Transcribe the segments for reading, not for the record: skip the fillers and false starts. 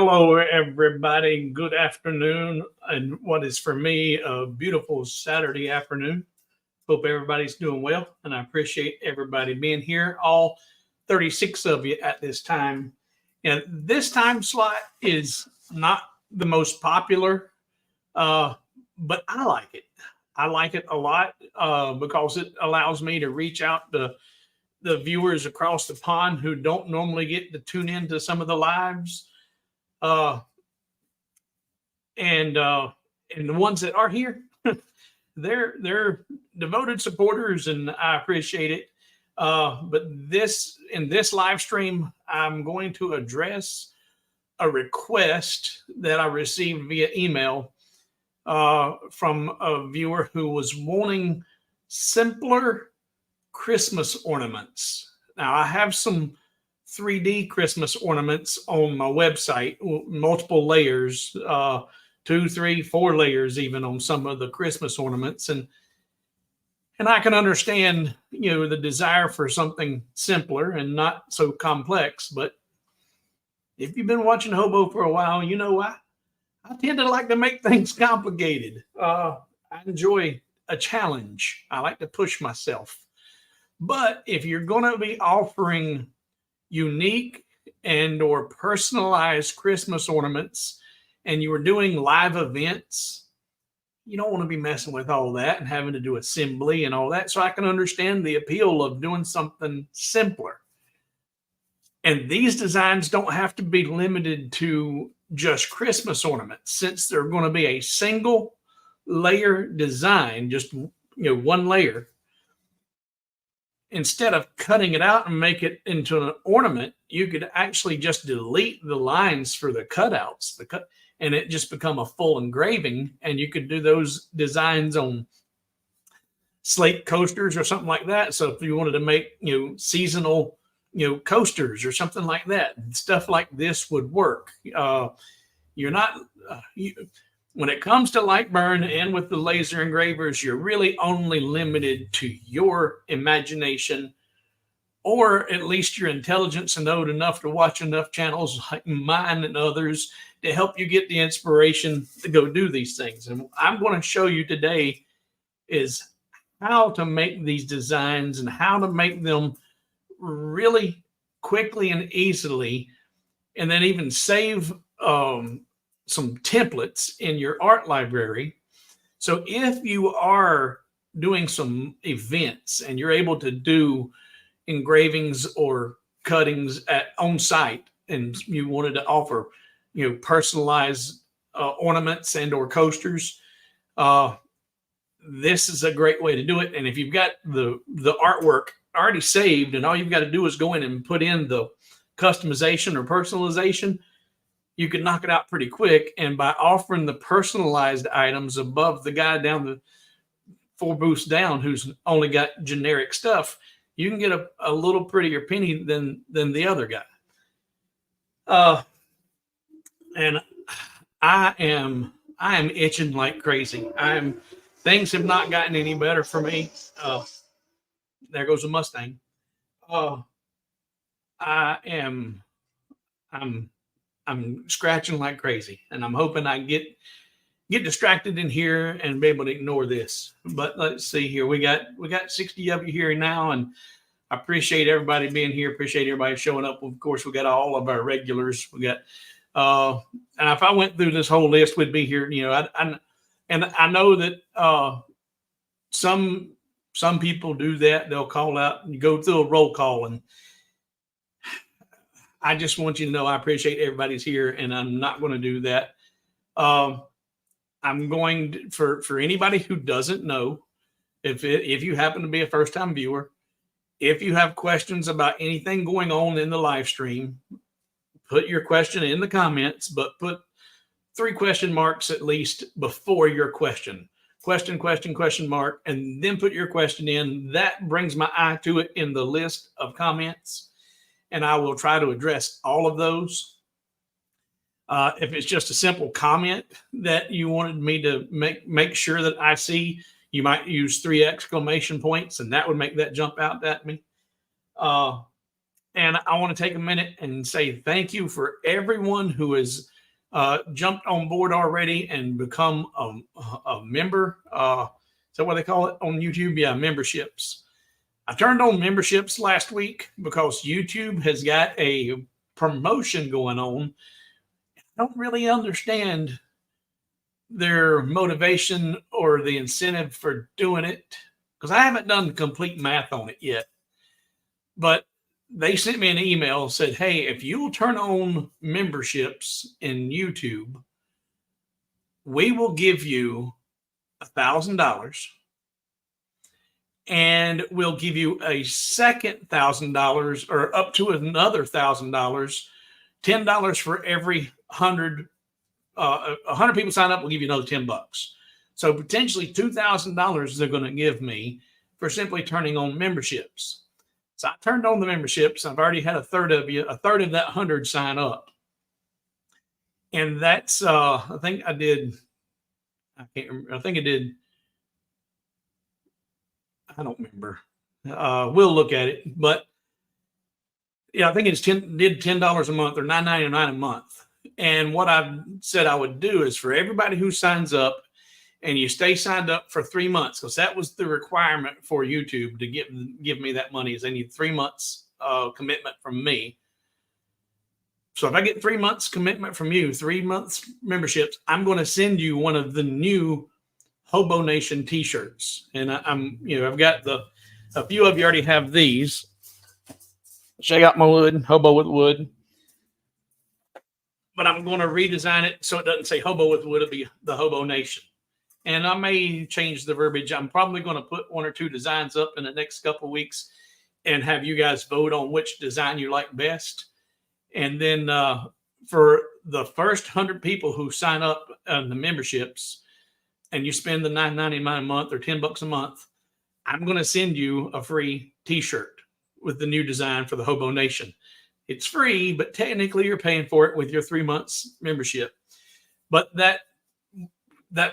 Hello, everybody. Good afternoon, and what is for me a beautiful Saturday afternoon. Hope everybody's doing well, and I appreciate everybody being here, all 36 of you at this time. And this time slot is not the most popular, uh, but I like it. I like it a lot because it allows me to reach out to the viewers across the pond who don't normally get to tune into some of the lives. Uh, and the ones that are here, they're devoted supporters, and I appreciate it. But in this live stream, I'm going to address a request that I received via email from a viewer who was wanting simpler Christmas ornaments. Now, I have some 3D Christmas ornaments on my website, multiple layers, 2, 3, 4 layers even on some of the Christmas ornaments. And I can understand, the desire for something simpler and not so complex. But if you've been watching Hobo for a while, I tend to like to make things complicated. I enjoy a challenge. I like to push myself. But if you're going to be offering unique and or personalized Christmas ornaments, and you were doing live events, you don't want to be messing with all that and having to do assembly and all that. So I can understand the appeal of doing something simpler. And these designs don't have to be limited to just Christmas ornaments, since they're going to be a single layer design, just one layer. Instead of cutting it out and make it into an ornament, you could actually just delete the lines for the cutouts, and it just become a full engraving. And you could do those designs on slate coasters or something like that. So if you wanted to make, seasonal, coasters or something like that, stuff like this would work. When it comes to LightBurn and with the laser engravers, you're really only limited to your imagination, or at least your intelligence, and know enough to watch enough channels like mine and others to help you get the inspiration to go do these things. And I'm going to show you today is how to make these designs and how to make them really quickly and easily, and then even save some templates in your art library. So if you are doing some events and you're able to do engravings or cuttings on site, and you wanted to offer, personalized ornaments and or coasters, this is a great way to do it. And if you've got the artwork already saved and all you've got to do is go in and put in the customization or personalization, you can knock it out pretty quick. And by offering the personalized items above the guy down the 4 booths down who's only got generic stuff, you can get a little prettier penny than the other guy. And I am itching like crazy. Things have not gotten any better for me. There goes a Mustang. I'm scratching like crazy, and I'm hoping I get distracted in here and be able to ignore this. But let's see here. We got 60 of you here now, and I appreciate everybody being here. Appreciate everybody showing up. Of course, we got all of our regulars. We got, and if I went through this whole list, we'd be here. And I know that some people do that. They'll call out and go through a roll call, and I just want you to know I appreciate everybody's here, and I'm not going to do that. I'm going to, for anybody who doesn't know, if you happen to be a first-time viewer, if you have questions about anything going on in the live stream, put your question in the comments, but put 3 question marks at least before your question. Question mark, and then put your question in. That brings my eye to it in the list of comments, and I will try to address all of those. If it's just a simple comment that you wanted me to make sure that I see, you might use 3 exclamation points, and that would make that jump out at me. And I want to take a minute and say thank you for everyone who has jumped on board already and become a member. Is that what they call it on YouTube? Yeah, memberships. I turned on memberships last week because YouTube has got a promotion going on. I don't really understand their motivation or the incentive for doing it because I haven't done complete math on it yet. But they sent me an email, said, hey, if you will turn on memberships in YouTube, we will give you $1,000 and we'll give you a second $1,000 or up to another $1,000, $10 for every 100 people sign up, we'll give you another $10. So potentially $2,000 they're going to give me for simply turning on memberships. So I turned on the memberships. I've already had a third of that 100 sign up. And that's, I think I did, I can't remember. I think I did, I don't remember. We'll look at it. But yeah, I think it's did $10 a month or $9.99 a month. And what I said I would do is for everybody who signs up and you stay signed up for 3 months, because that was the requirement for YouTube to give me that money, is they need 3 months commitment from me. So if I get 3 months commitment from you, 3 months memberships, I'm going to send you one of the new Hobo Nation t-shirts. And I've got a few of you already have these. Check out my wood, Hobo with wood. But I'm going to redesign it so it doesn't say Hobo with wood. It'll be the Hobo Nation. And I may change the verbiage. I'm probably going to put 1 or 2 designs up in the next couple of weeks and have you guys vote on which design you like best. And then for the first 100 people who sign up on the memberships and you spend the $9.99 a month or $10 a month, I'm going to send you a free t-shirt with the new design for the Hobo Nation. It's free, but technically you're paying for it with your 3 months membership. But that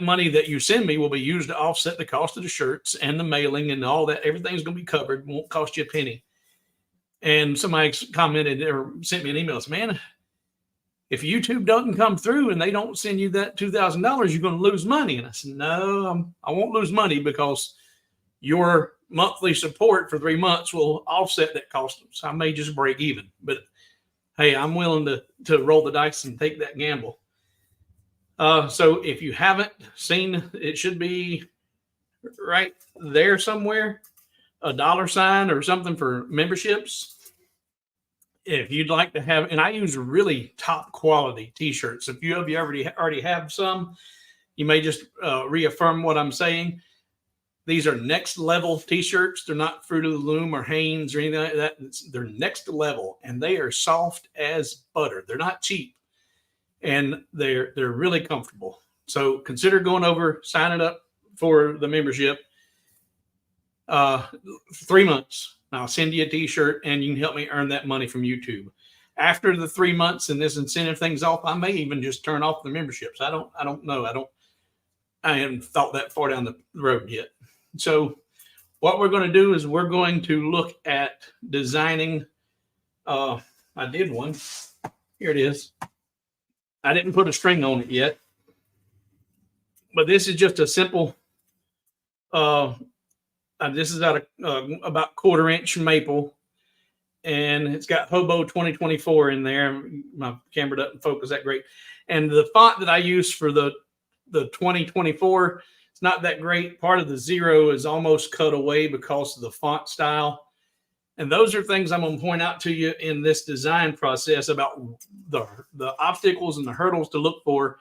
money that you send me will be used to offset the cost of the shirts and the mailing and all that. Everything's going to be covered. Won't cost you a penny. And somebody commented or sent me an email. Said, man, if YouTube doesn't come through and they don't send you that $2,000, you're going to lose money. And I said, no, I won't lose money because your monthly support for 3 months will offset that cost. So I may just break even. But hey, I'm willing to roll the dice and take that gamble. So if you haven't seen, it should be right there somewhere, a $sign or something for memberships. If you'd like to have, and I use really top quality t-shirts. If you already have some, you may just reaffirm what I'm saying. These are next level t-shirts. They're not Fruit of the Loom or Hanes or anything like that. They're next level and they are soft as butter. They're not cheap. And they're really comfortable. So consider going over, signing up for the membership. 3 months. I'll send you a t-shirt and you can help me earn that money from YouTube. After the 3 months and this incentive thing's off, I may even just turn off the memberships. I don't know. I haven't thought that far down the road yet. So what we're going to do is we're going to look at designing. I did one. Here it is. I didn't put a string on it yet, but this is just a simple, this is out of about 1/4 inch maple, and it's got Hobo 2024 in there. My camera doesn't focus that great. And the font that I use for the 2024, it's not that great. Part of the 0 is almost cut away because of the font style. And those are things I'm going to point out to you in this design process about the obstacles and the hurdles to look for.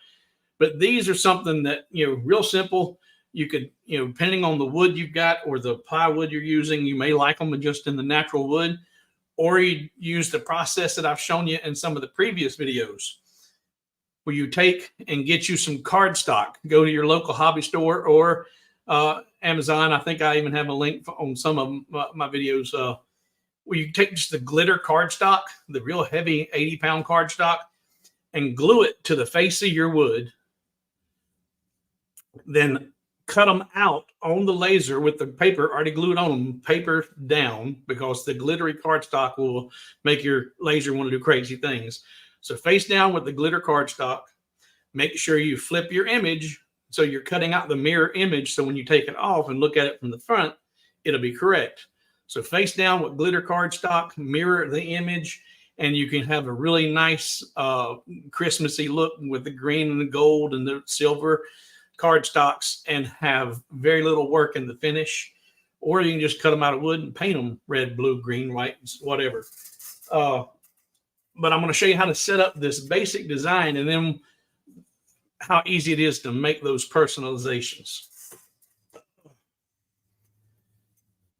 But these are something that, real simple. You could, depending on the wood you've got or the plywood you're using, you may like them just in the natural wood, or you use the process that I've shown you in some of the previous videos where you take and get you some cardstock. Go to your local hobby store or Amazon. I think I even have a link on some of my videos where you take just the glitter cardstock, the real heavy 80-pound cardstock, and glue it to the face of your wood. Then cut them out on the laser with the paper already glued on them, paper down, because the glittery cardstock will make your laser want to do crazy things. So face down with the glitter cardstock, make sure you flip your image so you're cutting out the mirror image. So when you take it off and look at it from the front, it'll be correct. So face down with glitter cardstock, mirror the image, and you can have a really nice Christmassy look with the green and the gold and the silver cardstocks and have very little work in the finish. Or you can just cut them out of wood and paint them red, blue, green, white, whatever. But I'm going to show you how to set up this basic design and then how easy it is to make those personalizations.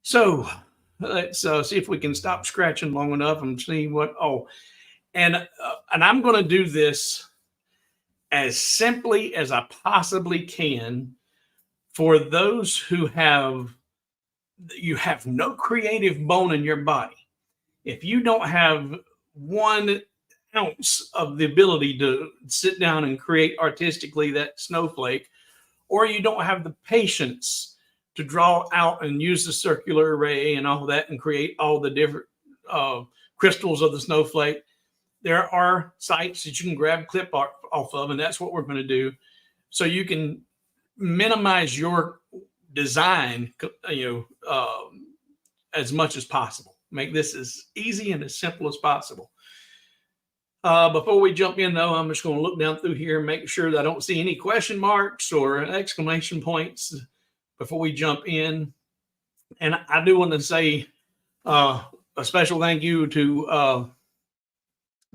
So let's see if we can stop scratching long enough and see what, and I'm going to do this as simply as I possibly can for those who you have no creative bone in your body. If you don't have 1 ounce of the ability to sit down and create artistically that snowflake, or you don't have the patience to draw out and use the circular array and all that and create all the different crystals of the snowflake, there are sites that you can grab clip art off of, and that's what we're going to do. So you can minimize your design, as much as possible. Make this as easy and as simple as possible. Before we jump in, though, I'm just going to look down through here and make sure that I don't see any question marks or exclamation points before we jump in. And I do want to say a special thank you to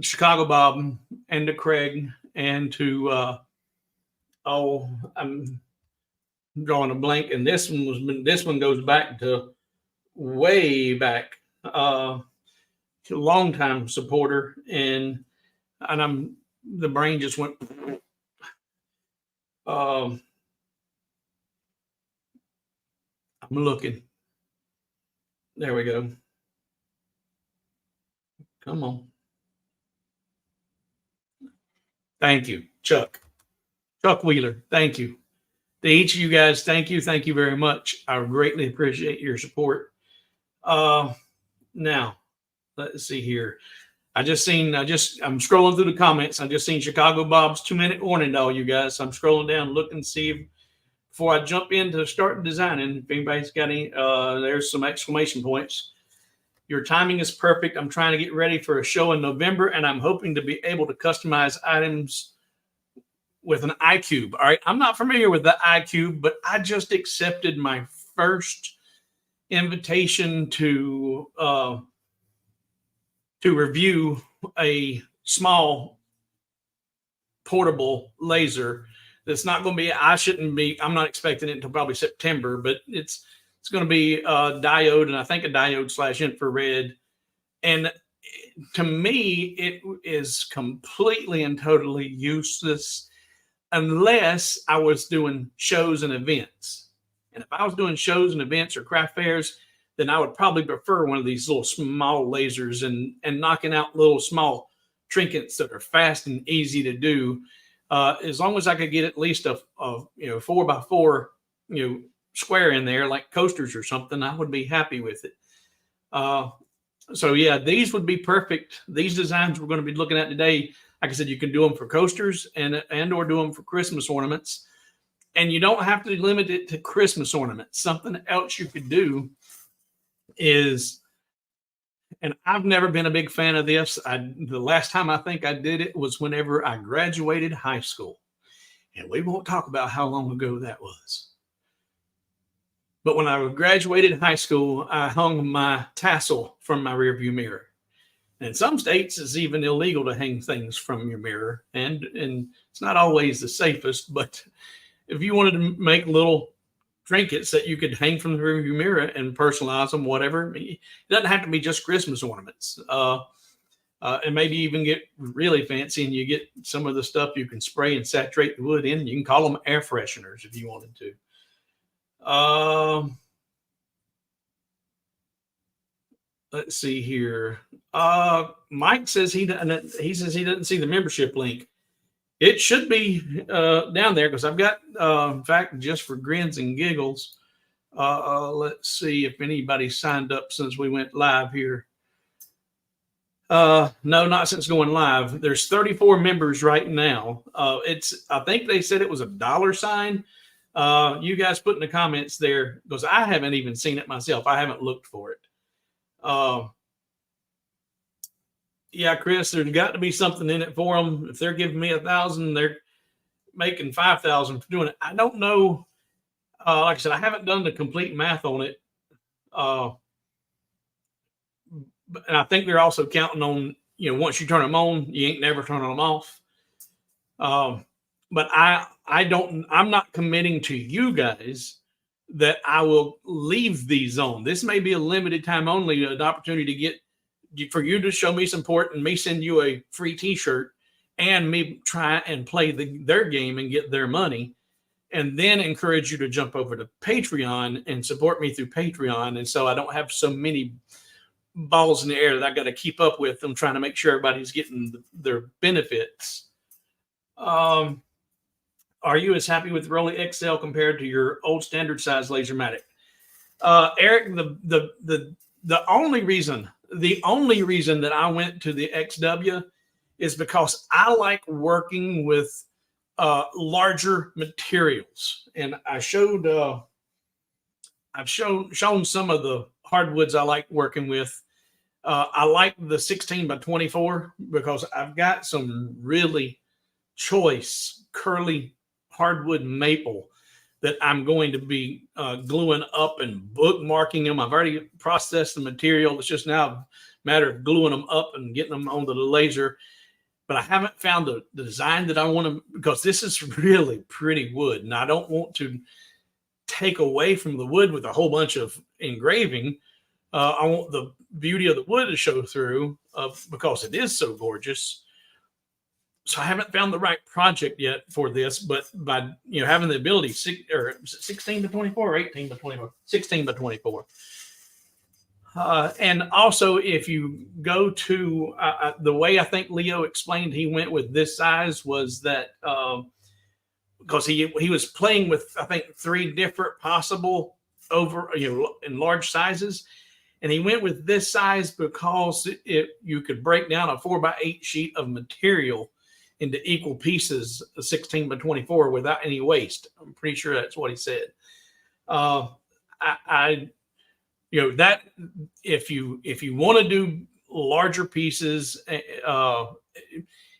Chicago Bob and to Craig and to I'm drawing a blank, and this one goes back to way back, long time supporter, and the brain just went. I'm looking. There we go. Come on. Thank you, Chuck Wheeler. Thank you to each of you guys. Thank you very much. I greatly appreciate your support. Now let's see here. I'm scrolling through the comments. I just seen Chicago Bob's 2-minute warning to all you guys. So I'm scrolling down, looking to see before I jump into starting designing. If anybody's got any, there's some exclamation points. Your timing is perfect. I'm trying to get ready for a show in November, and I'm hoping to be able to customize items with an iCube. All right. I'm not familiar with the iCube, but I just accepted my first invitation to review a small portable laser. That's not going to be, I'm not expecting it until probably September, but it's going to be a diode, and I think a diode / infrared. And to me, it is completely and totally useless unless I was doing shows and events. And if I was doing shows and events or craft fairs, then I would probably prefer one of these little small lasers and knocking out little small trinkets that are fast and easy to do. As long as I could get at least a 4x4 square in there, like coasters or something, I would be happy with it. So yeah, these would be perfect. These designs we're going to be looking at today, like I said, you can do them for coasters and or do them for Christmas ornaments. And you don't have to limit it to Christmas ornaments. Something else you could do is, and I've never been a big fan of this. The last time I think I did it was whenever I graduated high school. And we won't talk about how long ago that was. But when I graduated high school, I hung my tassel from my rearview mirror. And in some states, it's even illegal to hang things from your mirror. And it's not always the safest, but if you wanted to make little trinkets that you could hang from the rearview mirror and personalize them, whatever, it doesn't have to be just Christmas ornaments. And maybe even get really fancy and you get some of the stuff you can spray and saturate the wood in. You can call them air fresheners if you wanted to. Let's see here. Mike says he doesn't see the membership link. It should be down there because I've got, in fact, just for grins and giggles. Let's see if anybody signed up since we went live here. No, not since going live. There's 34 members right now. I think they said it was a $sign. You guys put in the comments there because I haven't even seen it myself. I haven't looked for it. Yeah, Chris, there's got to be something in it for them. If they're giving me 1,000, they're making 5,000 for doing it. I don't know. Like I said, I haven't done the complete math on it. And I think they're also counting on, once you turn them on, you ain't never turning them off. But I'm not committing to you guys that I will leave these on. This may be a limited time only, an opportunity for you to show me support and me send you a free t-shirt and me try and play their game and get their money, and then encourage you to jump over to Patreon and support me through Patreon. And so I don't have so many balls in the air that I got to keep up with. I'm trying to make sure everybody's getting their benefits. Are you as happy with Rolly XL compared to your old standard size Lasermatic? Eric, the only reason that I went to the XW is because I like working with larger materials, and I've shown some of the hardwoods I like working with. I like the 16 by 24 because I've got some really choice curly hardwood maple that I'm going to be gluing up and bookmarking them. I've already processed the material. It's just now a matter of gluing them up and getting them onto the laser. But I haven't found the design that I want to, because this is really pretty wood. And I don't want to take away from the wood with a whole bunch of engraving. I want the beauty of the wood to show through because it is so gorgeous. So I haven't found the right project yet for this, but by having the ability, 16 to 24 or 18 to 24, 16 to 24. And also, if you go to the way I think Leo explained he went with this size was that because he was playing with, I think, 3 different possible in large sizes. And he went with this size because you could break down a 4x8 sheet of material into equal pieces, 16 by 24, without any waste. I'm pretty sure that's what he said. That if you want to do larger pieces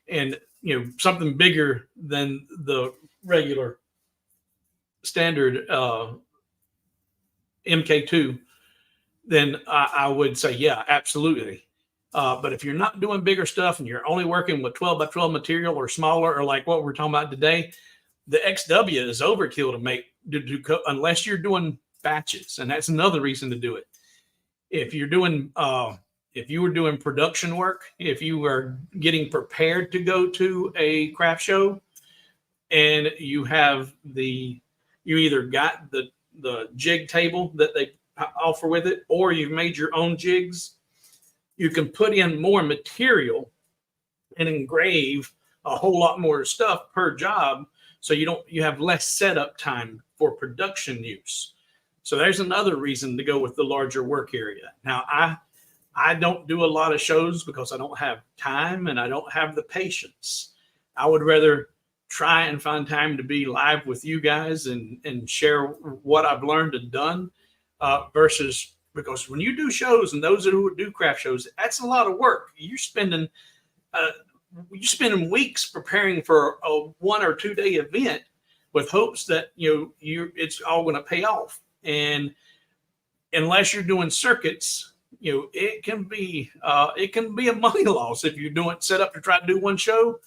and something bigger than the regular standard MK2, then I would say, yeah, absolutely. But if you're not doing bigger stuff and you're only working with 12 by 12 material or smaller, or like what we're talking about today, the XW is overkill to make unless you're doing batches. And that's another reason to do it. If you're doing, if you were doing production work, if you were getting prepared to go to a craft show and you either got the jig table that they offer with it, or you've made your own jigs, you can put in more material and engrave a whole lot more stuff per job. So you have less setup time for production use. So there's another reason to go with the larger work area. Now, I don't do a lot of shows because I don't have time and I don't have the patience. I would rather try and find time to be live with you guys and share what I've learned and done versus, because when you do shows, and those who do craft shows, that's a lot of work. You're spending weeks preparing for a 1 or 2 day event with hopes that it's all going to pay off. And unless you're doing circuits, it can be a money loss if you're doing set up to try to do one show.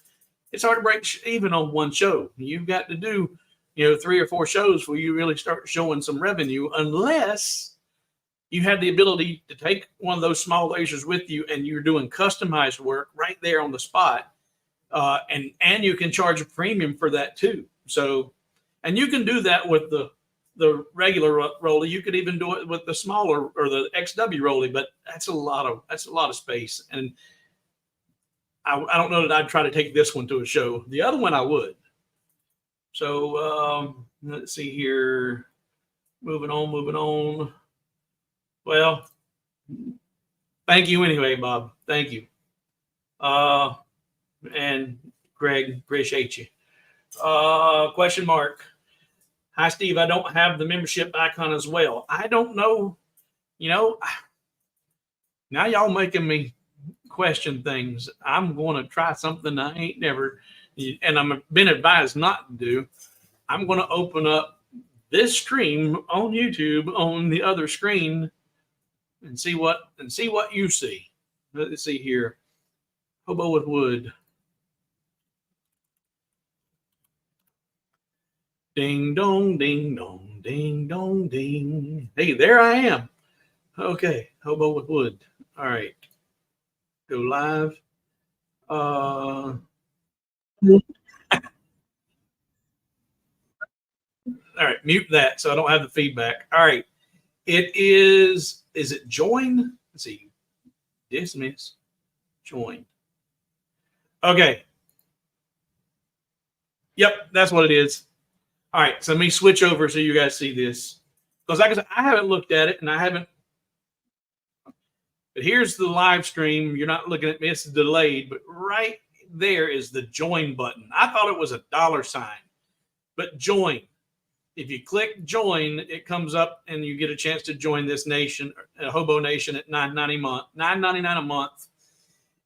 It's hard to break even on one show. You've got to do 3 or 4 shows where you really start showing some revenue, unless you have the ability to take one of those small lasers with you and you're doing customized work right there on the spot. And you can charge a premium for that too. So, and you can do that with the regular Rolly. You could even do it with the smaller or the XW Rolly, but that's a lot of space. And I don't know that I'd try to take this one to a show. The other one I would. So let's see here. Moving on. Well, thank you anyway, Bob. Thank you. And Greg, appreciate you. Question mark. Hi, Steve. I don't have the membership icon as well. I don't know. You know, now y'all making me question things. I'm going to try something I ain't never, and I'm been advised not to do. I'm going to open up this stream on YouTube on the other screen and see what you see. Let's see here. Hobo with wood. Ding dong, ding dong, ding dong, ding. Hey, there I am. Okay, Hobo with wood. All right, go live. All right, mute that so I don't have the feedback. All right, it is it join? Let's see, dismiss, join. Okay. Yep, that's what it is. All right, so let me switch over so you guys see this. Because like I said, I haven't looked at it and I haven't. But here's the live stream. You're not looking at me, it's delayed, but right there is the join button. I thought it was a $sign, but join. If you click join, it comes up and you get a chance to join this nation, Hobo Nation, at $9.99 a month.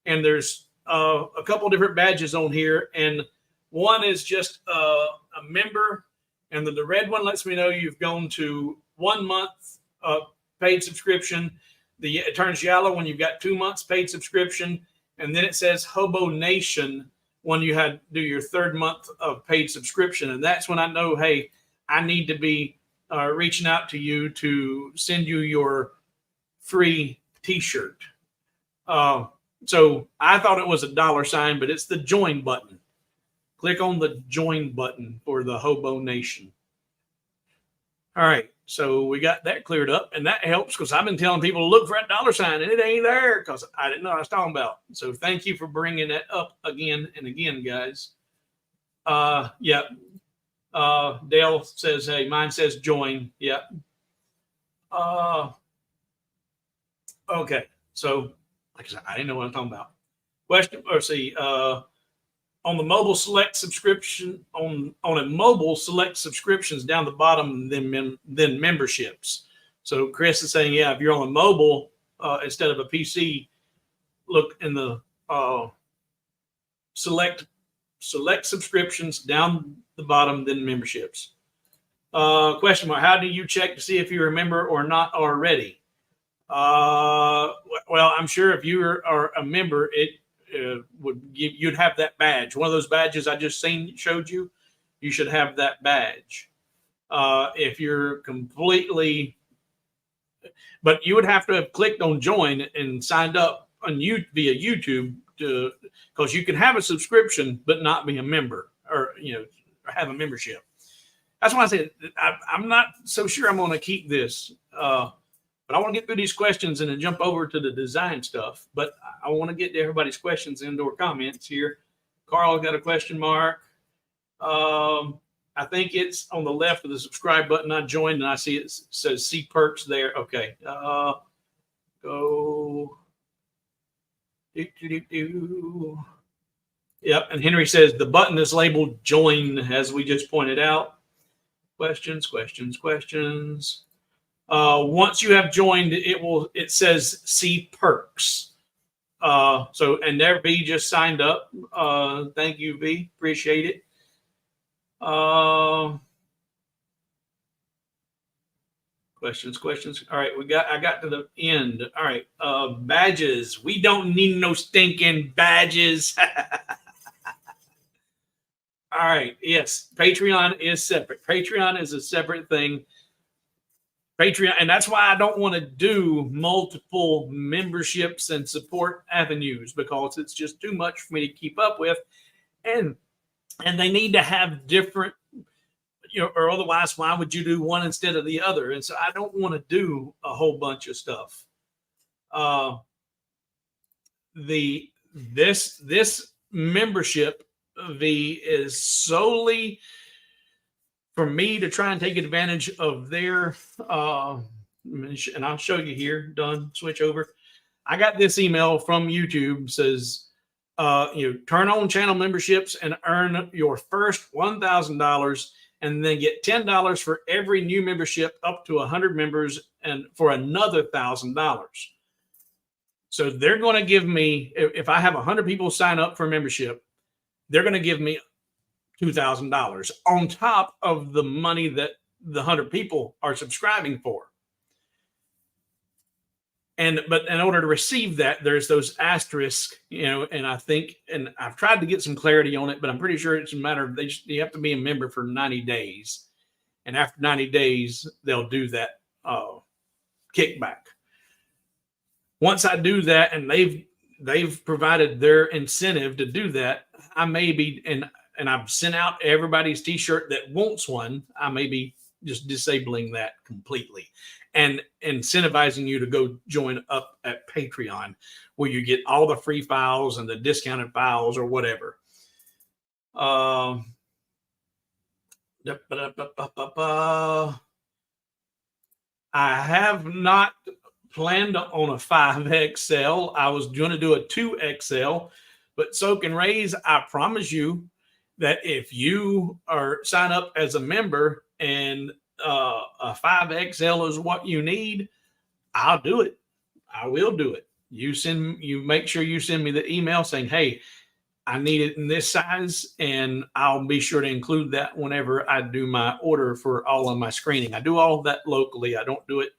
And there's a couple different badges on here, and one is just a member, and the red one lets me know you've gone to 1 month paid subscription. It turns yellow when you've got 2 months paid subscription, and then it says Hobo Nation when you had do your 3rd month of paid subscription, and that's when I know, hey, I need to be reaching out to you to send you your free T-shirt. So I thought it was a $sign, but it's the join button. Click on the join button for the Hobo Nation. All right, so we got that cleared up, and that helps because I've been telling people to look for that $sign, and it ain't there because I didn't know what I was talking about. So thank you for bringing that up again and again, guys. Yeah. Dale says, hey, mine says join. Yeah. Okay, so like I said, I didn't know what I'm talking about. Question, or see, on the mobile select subscription, on a mobile select subscriptions down the bottom, then memberships. So Chris is saying, yeah, if you're on a mobile instead of a PC, look in the select subscriptions down the bottom, then memberships. Question mark, how do you check to see if you're a member or not already? Well, I'm sure if you are a member, it you'd have that badge. One of those badges I just showed you, you should have that badge. If you're completely, but you would have to have clicked on join and signed up on via YouTube because you can have a subscription but not be a member, or have a membership. That's why I said I'm not so sure I'm going to keep this. But I want to get through these questions and then jump over to the design stuff. But I want to get to everybody's questions and/or comments here. Carl got a question mark. I think it's on the left of the subscribe button. I joined and I see it says see perks there. Okay. Go. Yep. And Henry says the button is labeled join, as we just pointed out. Questions. Once you have joined, it says see perks. And there V just signed up. Thank you, V. Appreciate it. Questions. All right, I got to the end. All right. Badges. We don't need no stinking badges. All right. Yes. Patreon is separate. Patreon is a separate thing. Patreon, and that's why I don't want to do multiple memberships and support avenues, because it's just too much for me to keep up with, and they need to have different, or otherwise, why would you do one instead of the other? And so I don't want to do a whole bunch of stuff. This membership is solely for me to try and take advantage of their, and I'll show you here, done, switch over. I got this email from YouTube, says, turn on channel memberships and earn your first $1,000, and then get $10 for every new membership up to 100 members, and for another $1,000. So they're going to give me, if I have 100 people sign up for membership, they're going to give me $2,000 on top of the money that the 100 people are subscribing for. But in order to receive that, there's those asterisks, and I think, and I've tried to get some clarity on it, but I'm pretty sure it's a matter of you have to be a member for 90 days. And after 90 days, they'll do that kickback. Once I do that, and they've provided their incentive to do that, I may be, and I've sent out everybody's t-shirt that wants one, I may be just disabling that completely and incentivizing you to go join up at Patreon, where you get all the free files and the discounted files or whatever. I have not planned on a 5XL. I was going to do a 2XL, but Soak and Raise, I promise you that if you sign up as a member and a 5XL is what you need, I'll do it. I will do it. You make sure you send me the email saying, hey, I need it in this size, and I'll be sure to include that whenever I do my order for all of my screening. I do all of that locally. I don't do it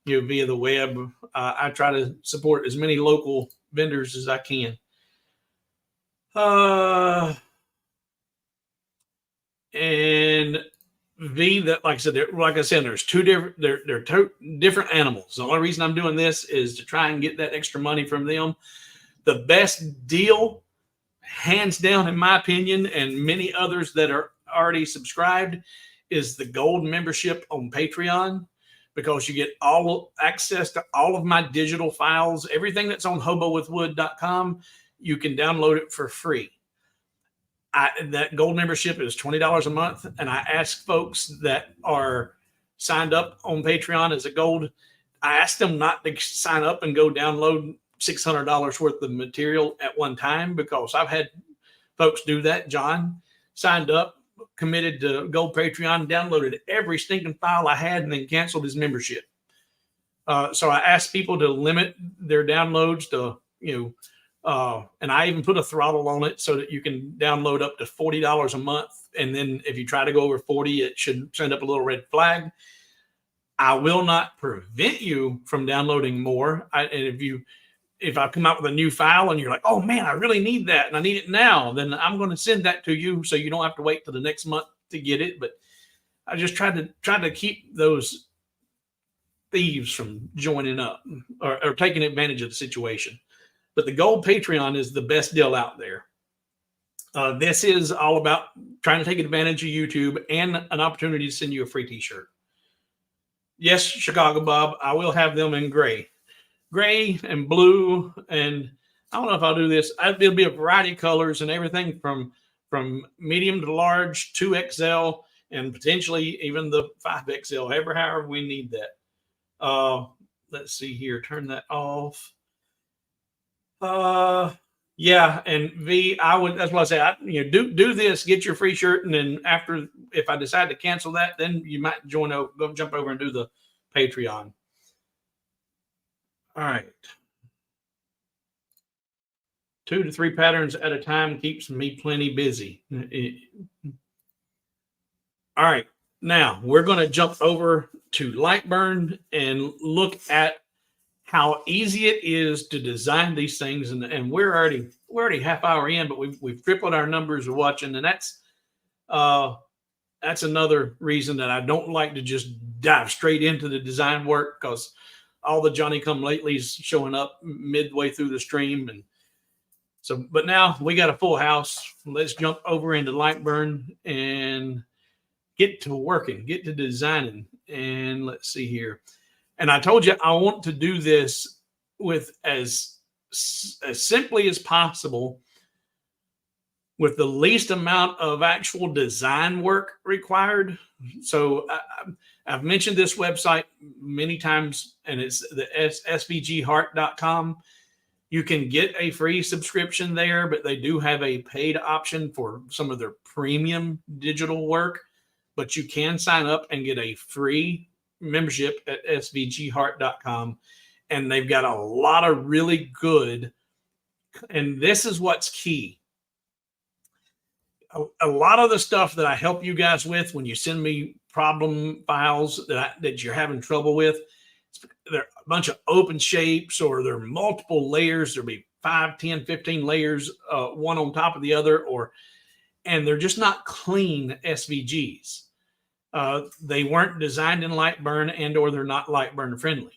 via the web. I try to support as many local vendors as I can. And that, like I said, there's two different, they're two different animals. The only reason I'm doing this is to try and get that extra money from them. The best deal, hands down, in my opinion, and many others that are already subscribed, is the gold membership on Patreon, because you get all access to all of my digital files. Everything that's on hobowithwood.com, you can download it for free. That gold membership is $20 a month, and I ask folks that are signed up on Patreon as a gold, I ask them not to sign up and go download $600 worth of material at one time, because I've had folks do that. John signed up, committed to gold Patreon, downloaded every stinking file I had, and then canceled his membership. So I asked people to limit their downloads to, and I even put a throttle on it so that you can download up to $40 a month. And then if you try to go over 40, it should send up a little red flag. I will not prevent you from downloading more. If I come out with a new file and you're like, oh man, I really need that and I need it now, then I'm going to send that to you, so you don't have to wait till the next month to get it. But I just tried to keep those thieves from joining up or taking advantage of the situation. But the gold Patreon is the best deal out there. This is all about trying to take advantage of YouTube and an opportunity to send you a free t-shirt. Yes, Chicago Bob, I will have them in gray and blue, and I don't know if I'll do this. It'll be a variety of colors and everything from medium to large, 2XL, and potentially even the 5XL, however we need that. Let's see here. Turn that off. Yeah, and V, that's what I say. Do this, get your free shirt, and then after, if I decide to cancel that, then you might jump over and do the Patreon. All right. 2 to 3 patterns at a time keeps me plenty busy. All right. Now we're going to jump over to LightBurn and look at how easy it is to design these things. And we're already half hour in, but we've tripled our numbers of watching. And that's another reason that I don't like to just dive straight into the design work, because all the Johnny come latelys showing up midway through the stream. And so, but now we got a full house. Let's jump over into LightBurn and get to working, get to designing. And let's see here. And I told you I want to do this with as simply as possible, with the least amount of actual design work required. So I've mentioned this website many times, and it's the svgheart.com. You can get a free subscription there, but they do have a paid option for some of their premium digital work. But you can sign up and get a free membership at svgheart.com. And they've got a lot of really good, and this is what's key. A lot of the stuff that I help you guys with when you send me problem files that you're having trouble with, they're a bunch of open shapes, or they're multiple layers. There'll be 5, 10, 15 layers, one on top of the other, and they're just not clean SVGs. They weren't designed in LightBurn, and or they're not LightBurn friendly.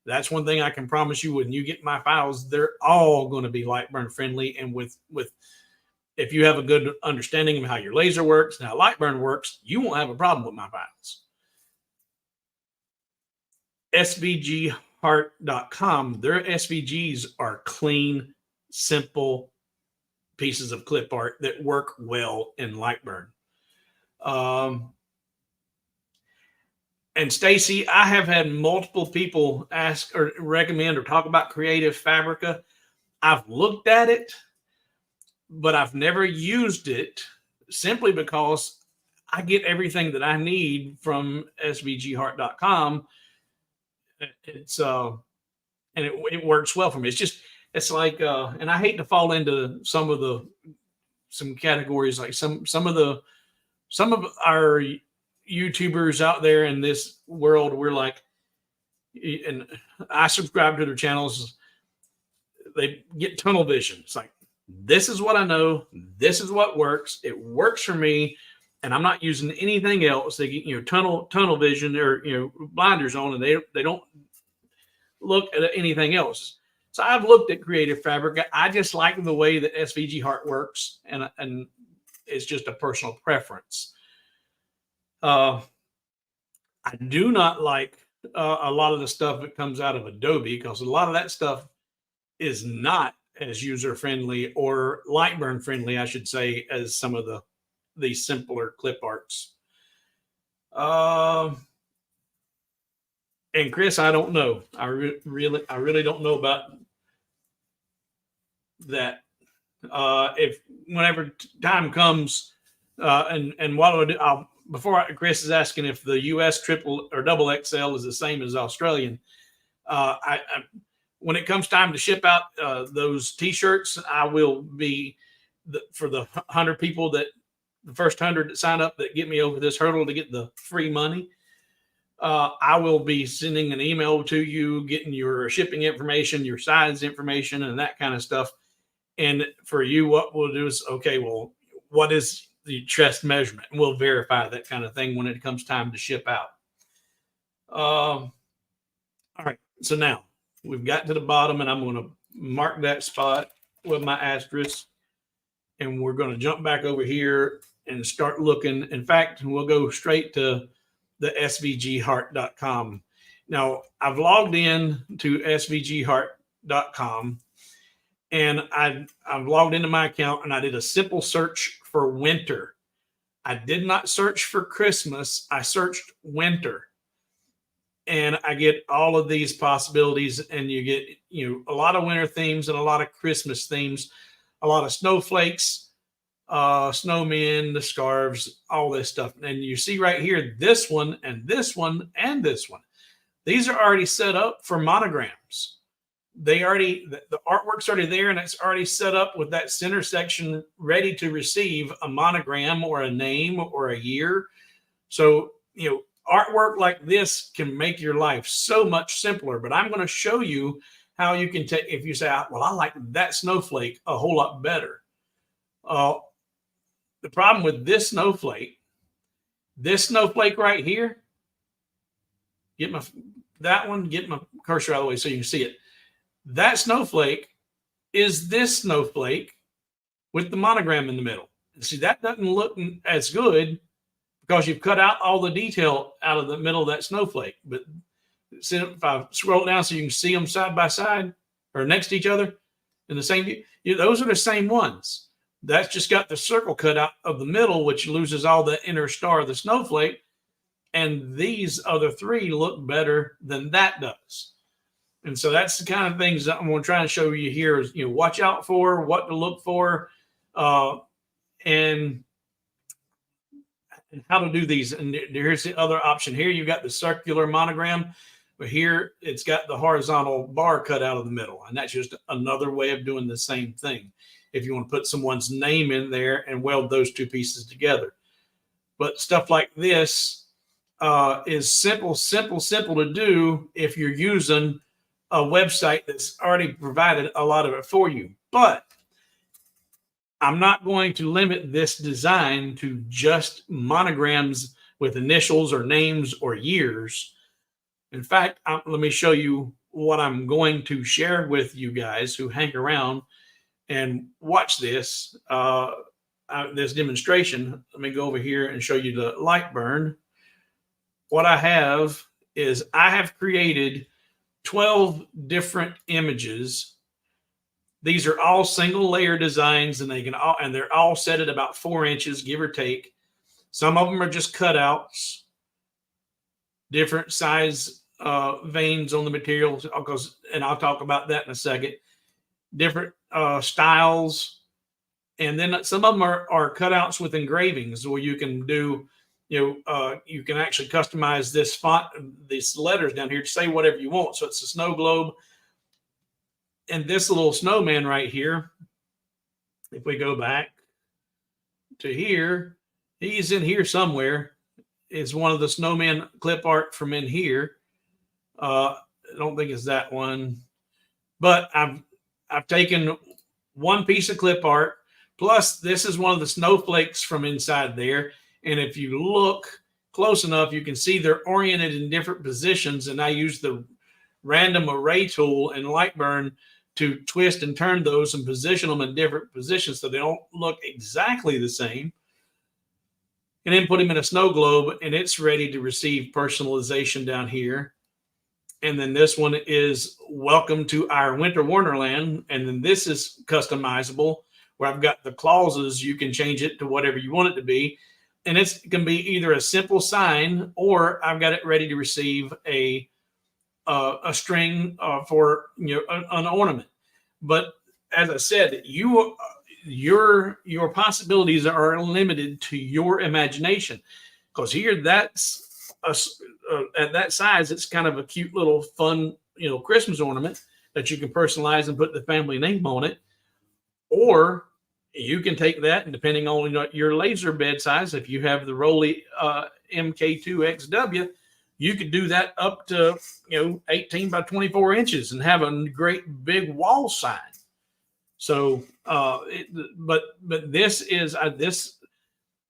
That's one thing I can promise you. When you get my files, they're all going to be LightBurn friendly. And if you have a good understanding of how your laser works and how LightBurn works, you won't have a problem with my files. svgheart.com, their SVGs are clean, simple pieces of clip art that work well in LightBurn. And Stacy, I have had multiple people ask or recommend or talk about Creative Fabrica. I've looked at it, but I've never used it, simply because I get everything that I need from svgheart.com. And it works well for me. It's like, and I hate to fall into some categories, like some of our YouTubers out there in this world. We're like, and I subscribe to their channels. They get tunnel vision. It's like, this is what I know. This is what works. It works for me, and I'm not using anything else. They get tunnel vision, or blinders on, and they don't look at anything else. So I've looked at Creative Fabrica. I just like the way that SVG Heart works, and it's just a personal preference. I do not like a lot of the stuff that comes out of Adobe, because a lot of that stuff is not as user-friendly, or LightBurn friendly, I should say, as some of the simpler clip arts. And Chris, I don't know. I really don't know about that. If whenever time comes, and what I'll do, Chris is asking if the US triple or double XL is the same as Australian. When it comes time to ship out those T-shirts, I will be for the 100 people the first 100 that sign up that get me over this hurdle to get the free money. I will be sending an email to you, getting your shipping information, your size information, and that kind of stuff. And for you, what we'll do is, okay, well, what is the chest measurement? And we'll verify that kind of thing when it comes time to ship out. All right. So now we've got to the bottom, and I'm going to mark that spot with my asterisk, and we're going to jump back over here and start looking. In fact, we'll go straight to the svgheart.com. Now, I've logged in to svgheart.com, and I've logged into my account, and I did a simple search for winter. I did not search for Christmas. I searched winter, and I get all of these possibilities, and you get a lot of winter themes and a lot of Christmas themes, a lot of snowflakes, snowmen, the scarves, all this stuff. And you see right here, this one and this one and this one. These are already set up for monograms. The artwork's already there, and it's already set up with that center section ready to receive a monogram or a name or a year. So, artwork like this can make your life so much simpler. But I'm going to show you how you can take, if you say, well, I like that snowflake a whole lot better. The problem with this snowflake right here, get my cursor out of the way so you can see it. That snowflake is this snowflake with the monogram in the middle. See, that doesn't look as good because you've cut out all the detail out of the middle of that snowflake. But if I scroll down so you can see them side by side or next to each other in the same view, those are the same ones. That's just got the circle cut out of the middle, which loses all the inner star of the snowflake. And these other three look better than that does. And so that's the kind of things that I'm going to try and show you here is, watch out for, what to look for, and how to do these. And here's the other option. Here you've got the circular monogram, but here it's got the horizontal bar cut out of the middle. And that's just another way of doing the same thing. If you want to put someone's name in there and weld those two pieces together. But stuff like this is simple to do if you're using a website that's already provided a lot of it for you. But I'm not going to limit this design to just monograms with initials or names or years. In fact, let me show you what I'm going to share with you guys who hang around and watch this this demonstration. Let me go over here and show you the LightBurn. What I have is I have created 12 different images. These are all single layer designs, and they're all set at about 4 inches, give or take. Some of them are just cutouts, different size veins on the materials, and I'll talk about that in a second. Different styles, and then some of them are cutouts with engravings, where you can do, you can actually customize this font, these letters down here to say whatever you want. So it's a snow globe, and this little snowman right here. If we go back to here, he's in here somewhere. It's one of the snowman clip art from in here. I don't think it's that one, but I've taken one piece of clip art, plus this is one of the snowflakes from inside there. And if you look close enough, you can see they're oriented in different positions. And I use the random array tool in LightBurn to twist and turn those and position them in different positions so they don't look exactly the same. And then put them in a snow globe, and it's ready to receive personalization down here. And then this one is welcome to our winter wonderland. And then this is customizable, where I've got the clauses. You can change it to whatever you want it to be. And it can be either a simple sign, or I've got it ready to receive a string for an ornament. But as I said, your possibilities are limited to your imagination, because here that's at that size, it's kind of a cute little fun Christmas ornament that you can personalize and put the family name on it. Or you can take that, and depending on your laser bed size, if you have the Rolly MK2XW, you could do that up to 18 by 24 inches and have a great big wall sign. So but this is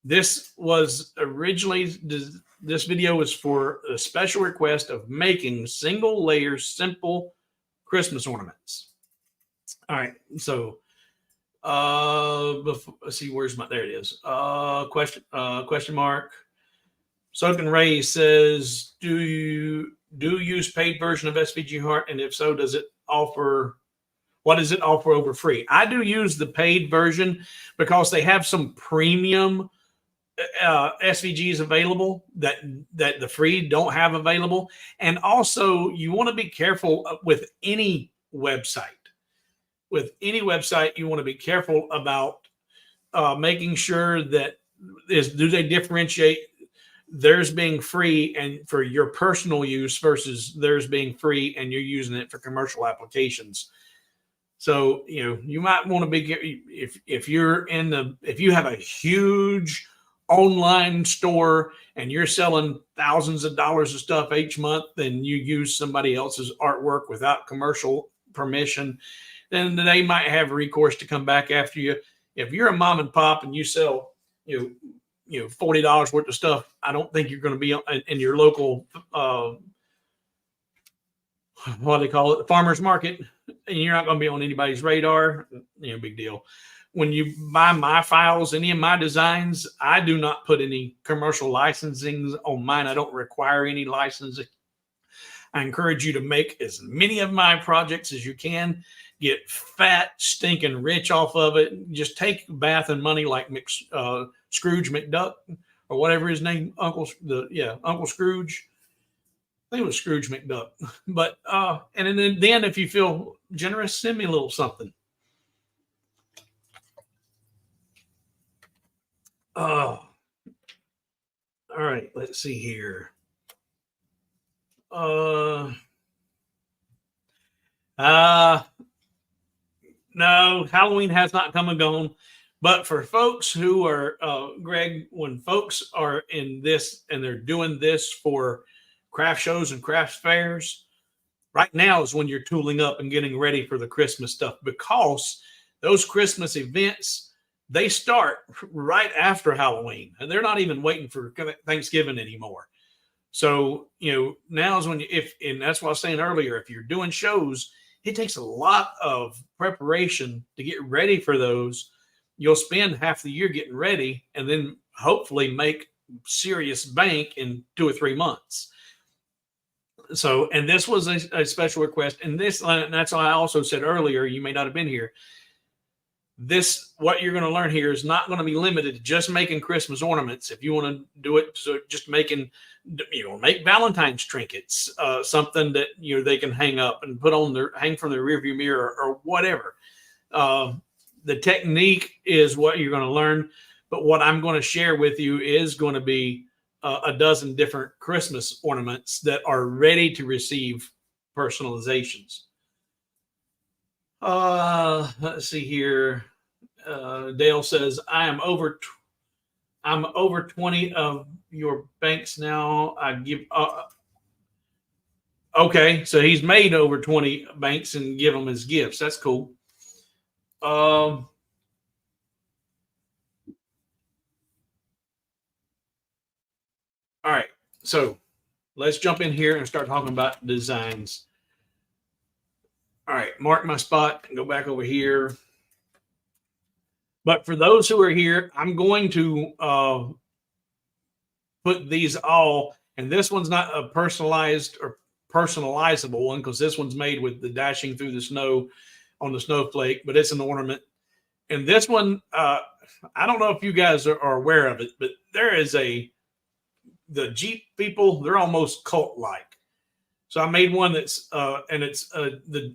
this was originally, this video was for a special request of making single layer simple Christmas ornaments. All right, so let's see, where's there it is. Question mark. Soaking Ray says, do you use paid version of SVG Heart, and if so, what does it offer over free? I do use the paid version because they have some premium SVGs available that the free don't have available. And also, you want to be careful with any website. With any website, you want to be careful about making sure that do they differentiate theirs being free and for your personal use versus theirs being free and you're using it for commercial applications. So you might want to be, if you have a huge online store and you're selling thousands of dollars of stuff each month, then you use somebody else's artwork without commercial permission, then they might have recourse to come back after you. If you're a mom and pop and you sell $40 worth of stuff, I don't think you're going to be in your local what do they call it, the farmer's market, and you're not going to be on anybody's radar. Big deal. When you buy my files, any of my designs, I do not put any commercial licensing on mine. I don't require any licensing. I encourage you to make as many of my projects as you can. Get fat, stinking rich off of it. Just take bath and money like Scrooge McDuck or whatever his name, Uncle Scrooge. I think it was Scrooge McDuck. But and then if you feel generous, send me a little something. All right, let's see here. No, Halloween has not come and gone. But for folks who are, Greg, when folks are in this and they're doing this for craft shows and craft fairs, right now is when you're tooling up and getting ready for the Christmas stuff, because those Christmas events, they start right after Halloween and they're not even waiting for Thanksgiving anymore. So, now is when and that's what I was saying earlier, if you're doing shows, it takes a lot of preparation to get ready for those. You'll spend half the year getting ready and then hopefully make serious bank in 2 or 3 months. So, and this was a special request. And that's why I also said earlier, you may not have been here. What you're going to learn here is not going to be limited to just making Christmas ornaments. If you want to do it, so just making, make Valentine's trinkets, something that, they can hang up and hang from their rearview mirror or whatever. The technique is what you're going to learn. But what I'm going to share with you is going to be a dozen different Christmas ornaments that are ready to receive personalizations. Let's see here. Dale says, I'm over 20 of your banks now. I give, okay. So he's made over 20 banks and give them as gifts. That's cool. All right. So let's jump in here and start talking about designs. All right, mark my spot and go back over here. But for those who are here, I'm going to put these all, and this one's not a personalized or personalizable one because this one's made with the dashing through the snow on the snowflake, but it's an ornament. And this one, I don't know if you guys are aware of it, but there is the Jeep people, they're almost cult-like. So I made one that's, and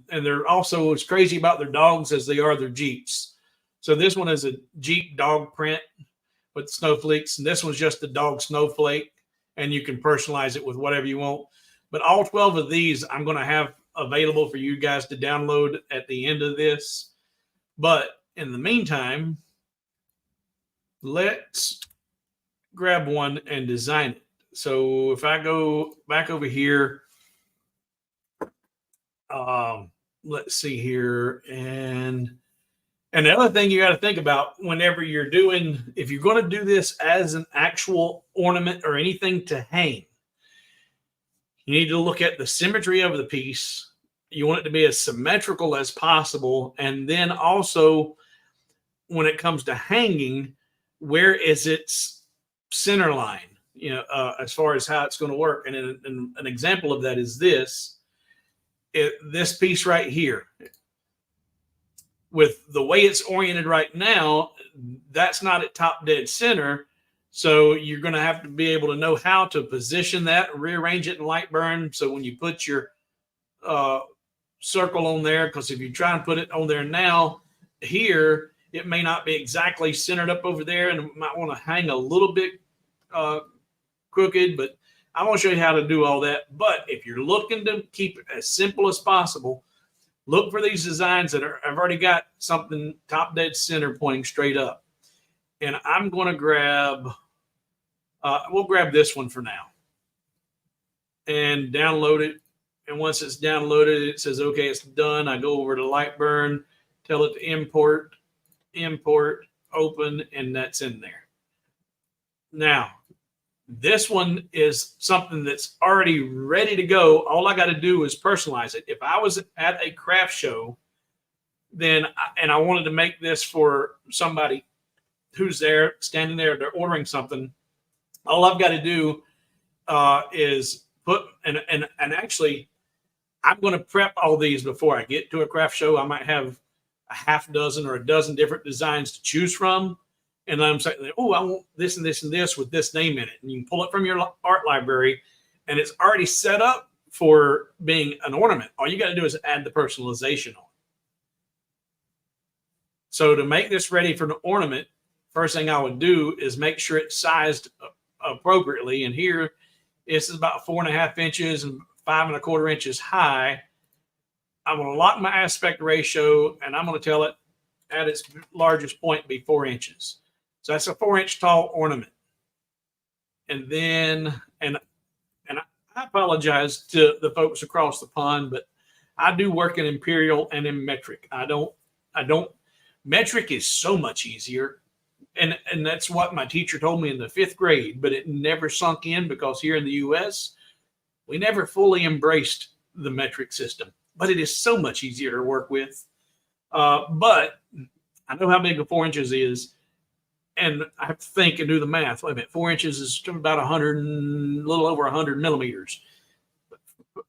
they're also as crazy about their dogs as they are their Jeeps. So this one is a Jeep dog print with snowflakes, and this one's just a dog snowflake, and you can personalize it with whatever you want. But all 12 of these I'm going to have available for you guys to download at the end of this. But in the meantime, let's grab one and design it. So if I go back over here, let's see here. And the other thing you got to think about whenever you're doing, if you're going to do this as an actual ornament or anything to hang, you need to look at the symmetry of the piece. You want it to be as symmetrical as possible. And then also when it comes to hanging, where is its center line, as far as how it's going to work. And an example of that is this piece right here. With the way it's oriented right now, that's not at top dead center. So you're going to have to be able to know how to position that, rearrange it in LightBurn. So when you put your circle on there, because if you try and put it on there now, here, it may not be exactly centered up over there, and it might want to hang a little bit crooked, but I want to show you how to do all that. But if you're looking to keep it as simple as possible, look for these designs that have already got something top dead center pointing straight up. And I'm going to grab, we'll grab this one for now and download it. And once it's downloaded, it says, okay, it's done. I go over to LightBurn, tell it to import, open, and that's in there. Now, this one is something that's already ready to go. All I got to do is personalize it. If I was at a craft show, then, and I wanted to make this for somebody who's there, standing there, they're ordering something, all I've got to do is put, and actually, I'm going to prep all these before I get to a craft show. I might have a half dozen or a dozen different designs to choose from. And I'm saying, oh, I want this and this and this with this name in it. And you can pull it from your art library and it's already set up for being an ornament. All you got to do is add the personalization on. So to make this ready for an ornament, first thing I would do is make sure it's sized appropriately. And here, this is about 4.5 inches and 5.25 inches high. I'm going to lock my aspect ratio, and I'm going to tell it at its largest point be 4 inches. So that's a 4-inch tall ornament. And then, and I apologize to the folks across the pond, but I do work in imperial and in metric. I don't, metric is so much easier. And that's what my teacher told me in the 5th grade, but it never sunk in because here in the US, we never fully embraced the metric system, but it is so much easier to work with. But I know how big a 4 inches is, and I have to think and do the math. Wait a minute, 4 inches is about 100, a little over 100 millimeters.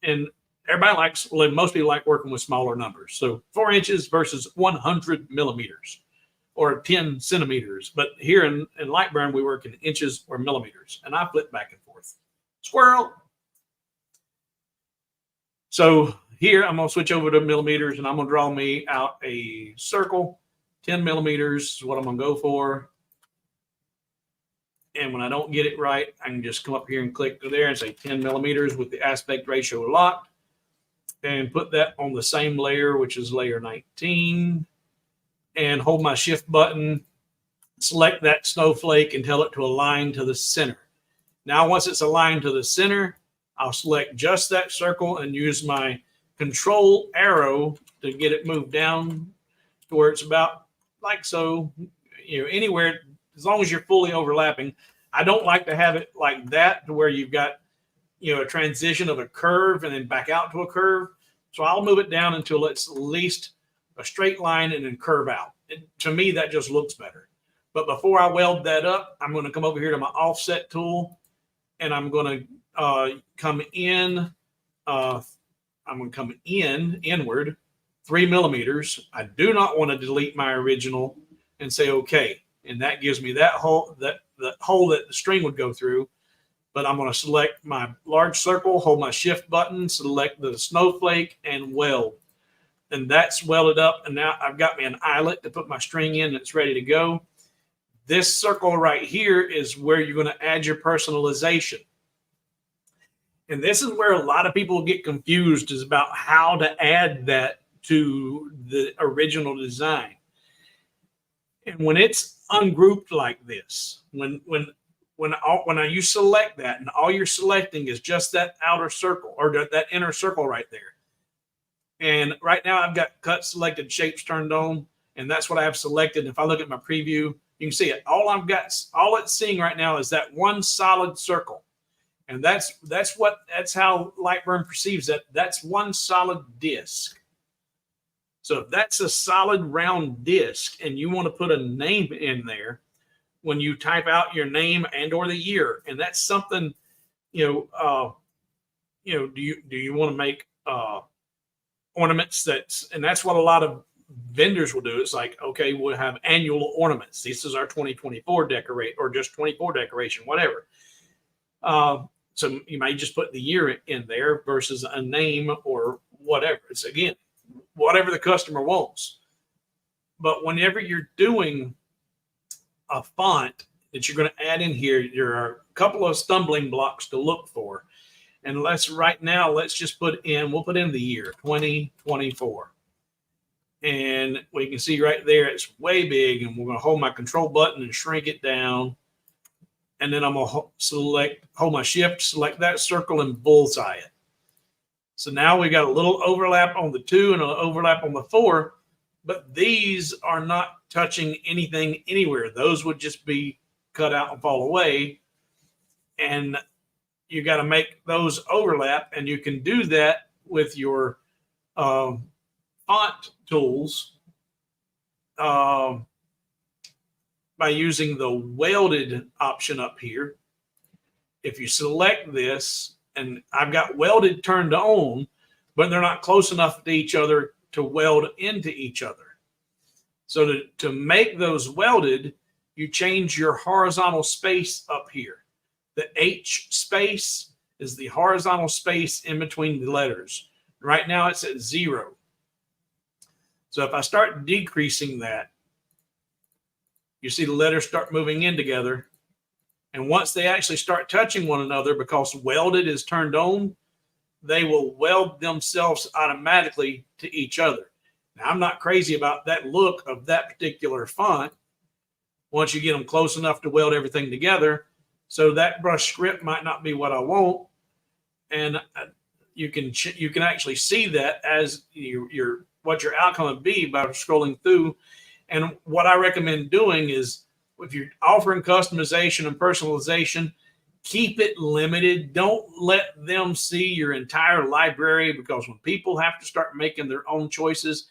And everybody likes, well, most people like working with smaller numbers. So 4 inches versus 100 millimeters or 10 centimeters. But here in LightBurn, we work in inches or millimeters, and I flip back and forth. Squirrel. So here I'm going to switch over to millimeters, and I'm going to draw me out a circle. 10 millimeters is what I'm going to go for. And when I don't get it right, I can just come up here and click to there and say 10 millimeters with the aspect ratio locked, and put that on the same layer, which is layer 19, and hold my shift button, select that snowflake and tell it to align to the center. Now, once it's aligned to the center, I'll select just that circle and use my control arrow to get it moved down to where it's about like so, anywhere, as long as you're fully overlapping. I don't like to have it like that to where you've got, a transition of a curve and then back out to a curve. So I'll move it down until it's at least a straight line and then curve out. And to me, that just looks better. But before I weld that up, I'm going to come over here to my offset tool, and I'm going to come in. I'm going to come inward 3 millimeters. I do not want to delete my original and say okay. And that gives me that hole, the hole that the string would go through. But I'm going to select my large circle, hold my shift button, select the snowflake, and weld. And that's welded up. And now I've got me an eyelet to put my string in that's ready to go. This circle right here is where you're going to add your personalization. And this is where a lot of people get confused, is about how to add that to the original design. And when it's ungrouped like this, when you select that and all you're selecting is just that outer circle or that inner circle right there. And right now I've got cut selected shapes turned on, and that's what I have selected. If I look at my preview, you can see it. All it's seeing right now is that one solid circle. And that's how LightBurn perceives that. That's one solid disc. So if that's a solid round disc and you want to put a name in there, when you type out your name and or the year, and that's something, do you want to make ornaments and that's what a lot of vendors will do. It's like, okay, we'll have annual ornaments. This is our 2024 decorate, or just 24 decoration, whatever. So you might just put the year in there versus a name or whatever. It's, again, whatever the customer wants. But whenever you're doing a font that you're going to add in here, there are a couple of stumbling blocks to look for. And let's just we'll put in the year 2024. And we can see right there, it's way big, and we're going to hold my control button and shrink it down. And then I'm going to hold my shift, select that circle, and bullseye it. So now we got a little overlap on the 2 and an overlap on the 4, but these are not touching anything anywhere. Those would just be cut out and fall away. And you got to make those overlap, and you can do that with your font tools by using the welded option up here. If you select this, and I've got welded turned on, but they're not close enough to each other to weld into each other. So to make those welded, you change your horizontal space up here. The H space is the horizontal space in between the letters. Right now it's at 0. So if I start decreasing that, you see the letters start moving in together. And once they actually start touching one another, because welded is turned on, they will weld themselves automatically to each other. Now, I'm not crazy about that look of that particular font once you get them close enough to weld everything together. So that brush script might not be what I want. And you can actually see that as what your outcome would be by scrolling through. And what I recommend doing is, if you're offering customization and personalization, keep it limited. Don't let them see your entire library, because when people have to start making their own choices,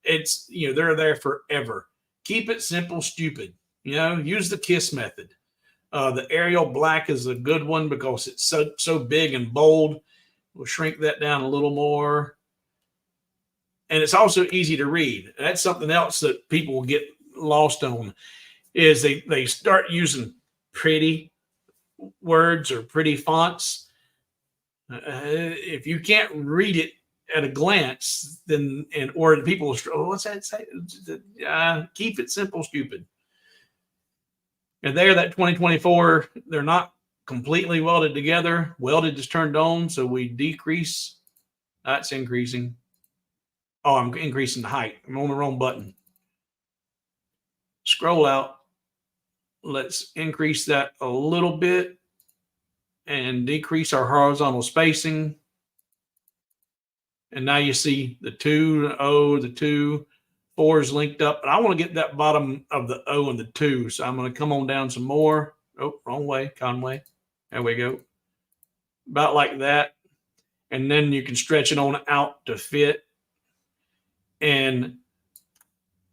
it's, they're there forever. Keep it simple, stupid. Use the KISS method. The Arial black is a good one because it's so big and bold. We'll shrink that down a little more. And it's also easy to read. That's something else that people will get lost on, is they start using pretty words or pretty fonts. If you can't read it at a glance, then or people, what's that say? Keep it simple, stupid. And there, that 2024, they're not completely welded together. Welded is turned on, so we decrease. That's increasing. Oh, I'm increasing the height. I'm on the wrong button. Scroll out. Let's increase that a little bit and decrease our horizontal spacing. And now you see the 2, the O, the 2, 4 is linked up. And I want to get that bottom of the O and the 2. So I'm going to come on down some more. Oh, wrong way, Conway. There we go. About like that. And then you can stretch it on out to fit. And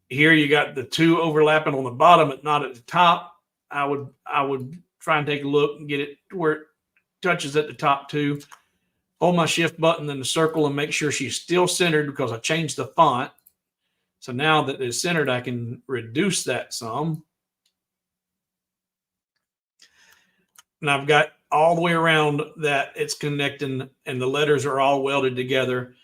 here you got the 2 overlapping on the bottom, but not at the top. I would try and take a look and get it to where it touches at the top too. Hold my shift button in the circle and make sure she's still centered, because I changed the font. So now that it's centered, I can reduce that some. And I've got all the way around that it's connecting and the letters are all welded together.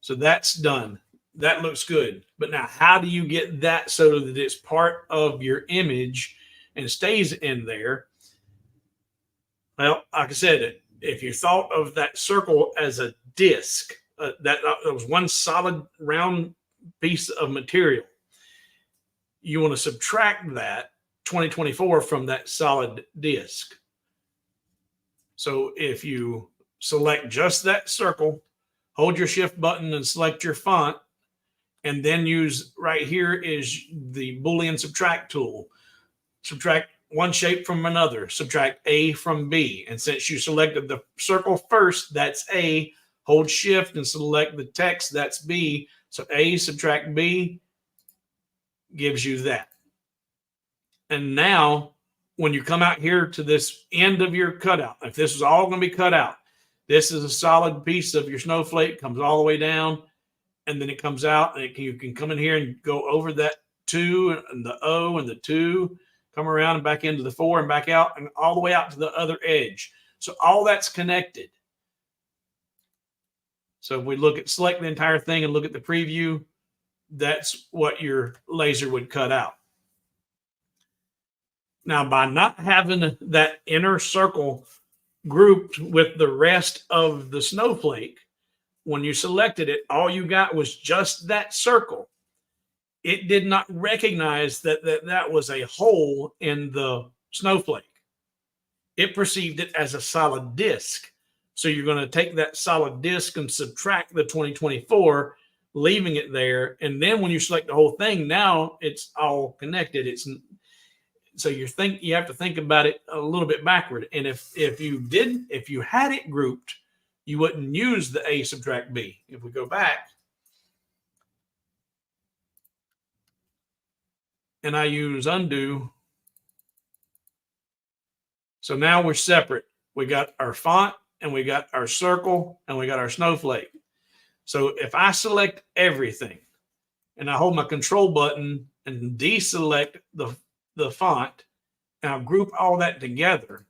So that's done. That looks good. But now, how do you get that so that it's part of your image and stays in there? Well, like I said, if you thought of that circle as a disc, that was one solid round piece of material, you want to subtract that 2024 from that solid disc. So if you select just that circle, hold your shift button and select your font, and then use, right here is the Boolean subtract tool. Subtract one shape from another, subtract A from B. And since you selected the circle first, that's A. Hold shift and select the text, that's B. So A subtract B gives you that. And now when you come out here to this end of your cutout, if this is all going to be cut out, this is a solid piece of your snowflake, comes all the way down, and then it comes out, and you can come in here and go over that 2 and the O and the 2, come around and back into the 4 and back out and all the way out to the other edge. So all that's connected. So if we select the entire thing and look at the preview, that's what your laser would cut out. Now, by not having that inner circle grouped with the rest of the snowflake, when you selected it, all you got was just that circle. It did not recognize that was a hole in the snowflake. It perceived it as a solid disk. So you're going to take that solid disk and subtract the 2024, leaving it there. And then when you select the whole thing, now it's all connected. So you have to think about it a little bit backward. And if you had it grouped, you wouldn't use the A subtract B. If we go back and I use undo, so now we're separate. We got our font and we got our circle and we got our snowflake. So if I select everything and I hold my control button and deselect the font, and I'll group all that together.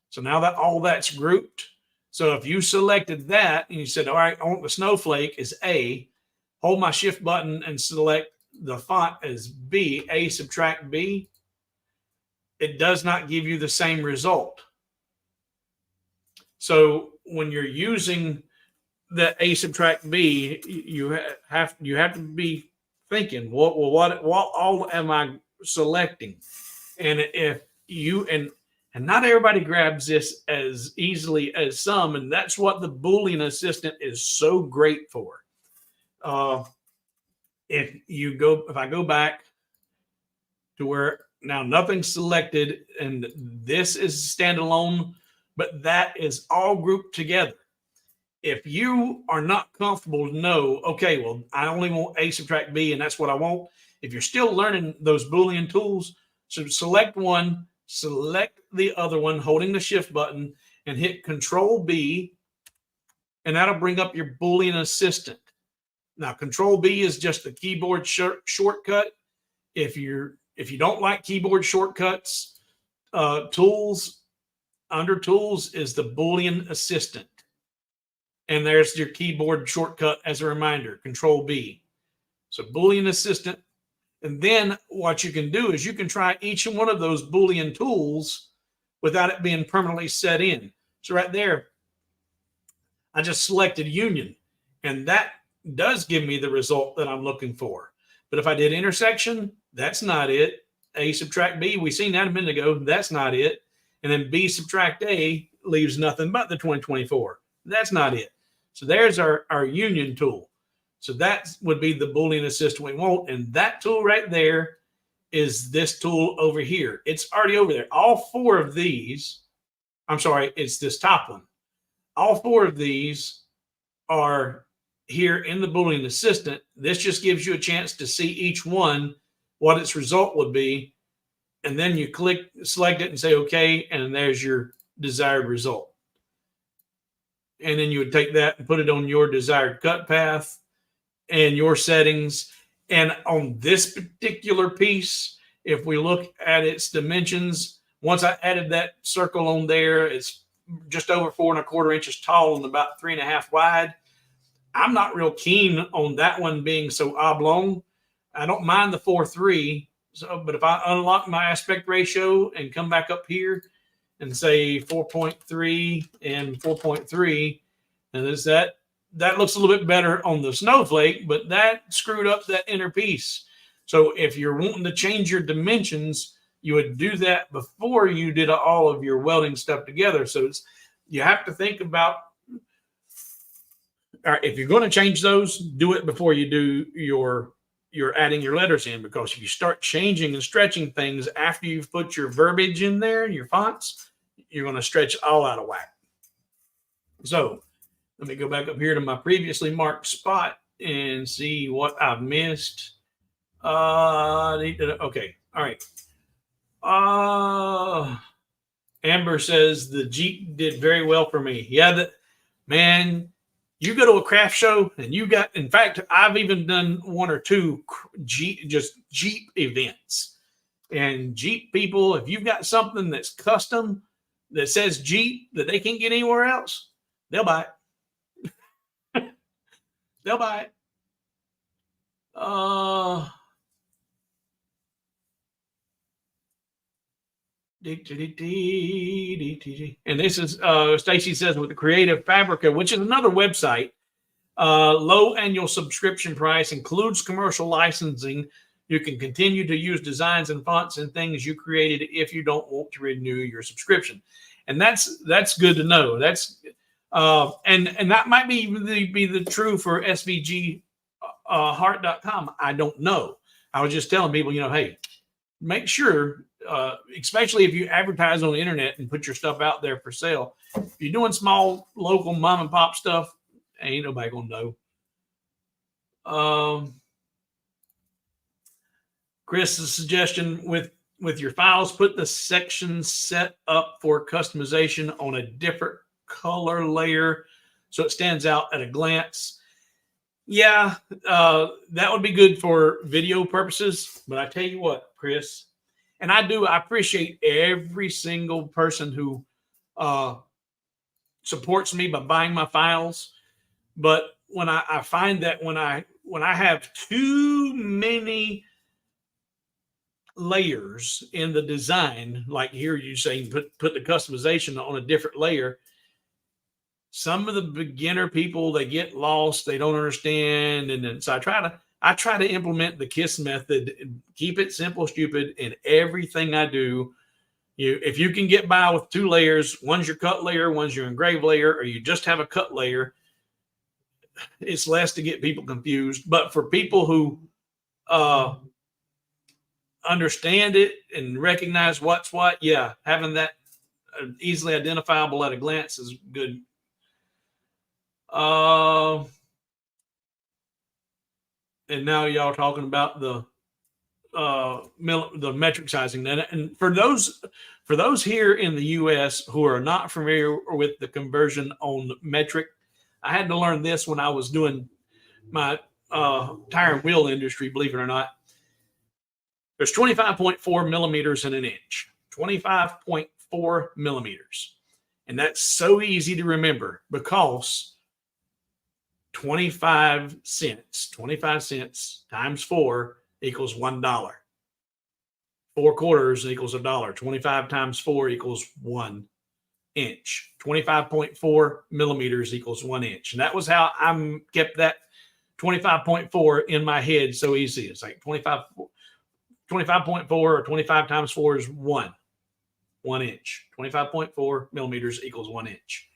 So now that all that's grouped, So if you selected that and you said, all right, I want the snowflake is A, hold my shift button and select the font as B, A subtract B, it does not give you the same result. So when you're using the A subtract B, you have to be thinking, what all am I selecting? And if you and not everybody grabs this as easily as some, and that's what the Boolean assistant is so great for. If I go back to where now nothing's selected and this is standalone, but that is all grouped together. If you are not comfortable to know, okay, well, I only want A subtract B and that's what I want. If you're still learning those Boolean tools, so select one, select the other one, holding the shift button and hit Control B, and that'll bring up your Boolean assistant. Now, Control B is just the keyboard shortcut. If you don't like keyboard shortcuts, tools, under tools is the Boolean assistant. And there's your keyboard shortcut as a reminder, Control B. So Boolean assistant. And then what you can do is you can try each one of those Boolean tools without it being permanently set in. So right there, I just selected union, and that does give me the result that I'm looking for. But if I did intersection, that's not it. A subtract B, we seen that a minute ago, that's not it. And then B subtract A leaves nothing but the 2024. That's not it. So there's our union tool. So that would be the Boolean assistant we want. And that tool right there is this tool over here. It's already over there. All four of these, I'm sorry, it's this top one. All four of these are here in the Boolean assistant. This just gives you a chance to see each one, what its result would be. And then you select it and say, okay, and there's your desired result. And then you would take that and put it on your desired cut path and your settings. And on this particular piece, if we look at its dimensions, once I added that circle on there, it's just over 4 1/4 inches tall and about 3 1/2 wide. I'm not real keen on that one being so oblong. I don't mind the 4:3. So, but if I unlock my aspect ratio and come back up here and say 4.3 and 4.3, and there's that looks a little bit better on the snowflake, but that screwed up that inner piece. So if you're wanting to change your dimensions, you would do that before you did all of your welding stuff together. So you have to think about, all right, if you're going to change those, do it before you do you're adding your letters in, because if you start changing and stretching things after you've put your verbiage in there, your fonts, you're going to stretch all out of whack. So let me go back up here to my previously marked spot and see what I've missed. Okay. All right. Amber says the Jeep did very well for me. Yeah, man, you go to a craft show and you got, in fact, I've even done 1 or 2 Jeep events. And Jeep people, if you've got something that's custom that says Jeep that they can't get anywhere else, they'll buy it. They'll buy it. And this is Stacy says with the Creative Fabrica, which is another website. Low annual subscription price, includes commercial licensing. You can continue to use designs and fonts and things you created if you don't want to renew your subscription. And that's good to know. That's and that might be the true for svgheart.com. I don't know. I was just telling people, hey, make sure, especially if you advertise on the internet and put your stuff out there for sale. If you're doing small local mom and pop stuff, ain't nobody gonna know. Chris's suggestion with your files, put the sections set up for customization on a different color layer so it stands out at a glance. Yeah, that would be good for video purposes. But I tell you what, Chris, and I appreciate every single person who supports me by buying my files. But when I find that when I have too many layers in the design, like here you saying put the customization on a different layer, some of the beginner people, they get lost, they don't understand, and then so I try to implement the KISS method and keep it simple, stupid in everything I do. If you can get by with 2 layers, one's your cut layer, one's your engrave layer, or you just have a cut layer, it's less to get people confused. But for people who understand it and recognize what's what, yeah, having that easily identifiable at a glance is good. And now y'all talking about the metric sizing. And for those here in the U.S. who are not familiar with the conversion on metric, I had to learn this when I was doing my tire and wheel industry, believe it or not. There's 25.4 millimeters in an inch, 25.4 millimeters. And that's so easy to remember because 25 cents times 4 equals $1. 4 quarters equals $1. 25 times 4 equals 1 inch. 25.4 millimeters equals 1 inch. And that was how I kept that 25.4 in my head so easy. It's like 25.4 or 25 times 4 is 1 inch. 25.4 millimeters equals 1 inch.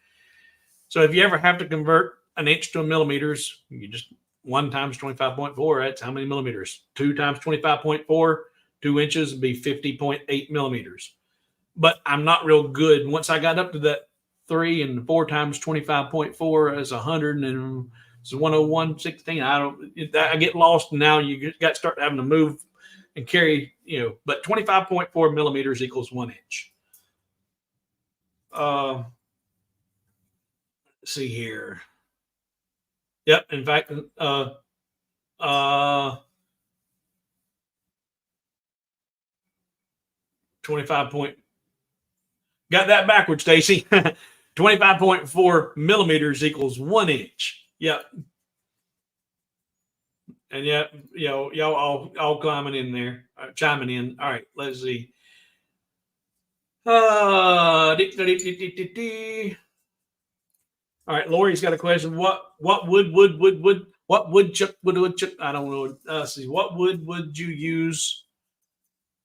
So if you ever have to convert an inch to millimeters, you just 1 times 25.4, that's how many millimeters? 2 times 25.4, 2 inches would be 50.8 millimeters. But I'm not real good. Once I got up to that 3 and 4 times 25.4 is 100 and it's 101.16. I get lost now. You got to start having to move and carry, but 25.4 millimeters equals 1 inch. Let's see here. Yep. In fact, 25 point. Got that backwards, Stacy. 25.4 millimeters equals 1 inch. Yep. And yeah, y'all all climbing in there, chiming in. All right, let's see. All right, Lori's got a question. What woodchuck? I don't know. Let's see. What wood would you use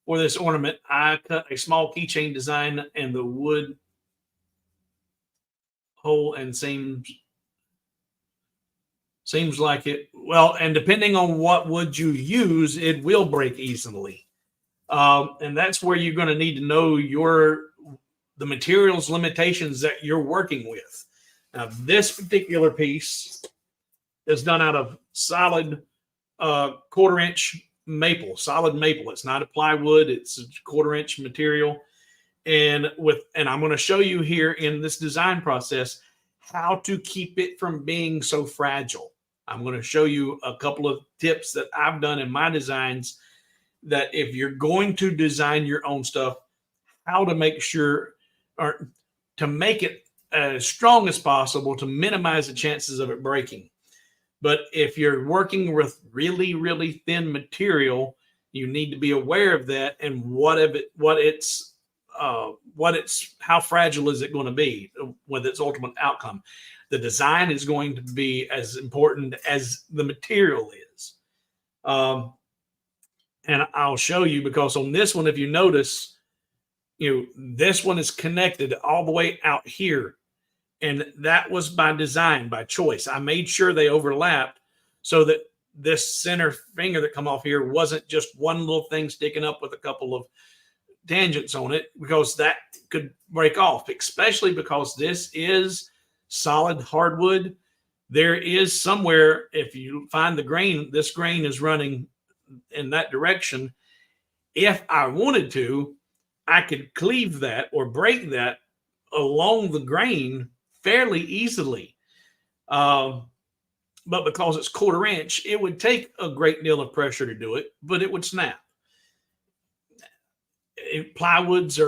for this ornament? I cut a small keychain design, and the wood hole and seems like it. Well, and depending on what wood you use, it will break easily. And that's where you're going to need to know the materials limitations that you're working with. Now, this particular piece is done out of solid 1/4 inch maple, solid maple. It's not a plywood. It's a 1/4 inch material. And I'm going to show you here in this design process how to keep it from being so fragile. I'm going to show you a couple of tips that I've done in my designs that if you're going to design your own stuff, how to make sure or to make it as strong as possible to minimize the chances of it breaking. But if you're working with really, really thin material, you need to be aware of that and how fragile is it going to be with its ultimate outcome. The design is going to be as important as the material is. And I'll show you, because on this one, if you notice, this one is connected all the way out here. And that was by design, by choice. I made sure they overlapped so that this center finger that come off here wasn't just one little thing sticking up with a couple of tangents on it, because that could break off, especially because this is solid hardwood. There is somewhere, if you find the grain, this grain is running in that direction. If I wanted to, I could cleave that or break that along the grain fairly easily. But because it's 1/4 inch, it would take a great deal of pressure to do it, but it would snap. Plywoods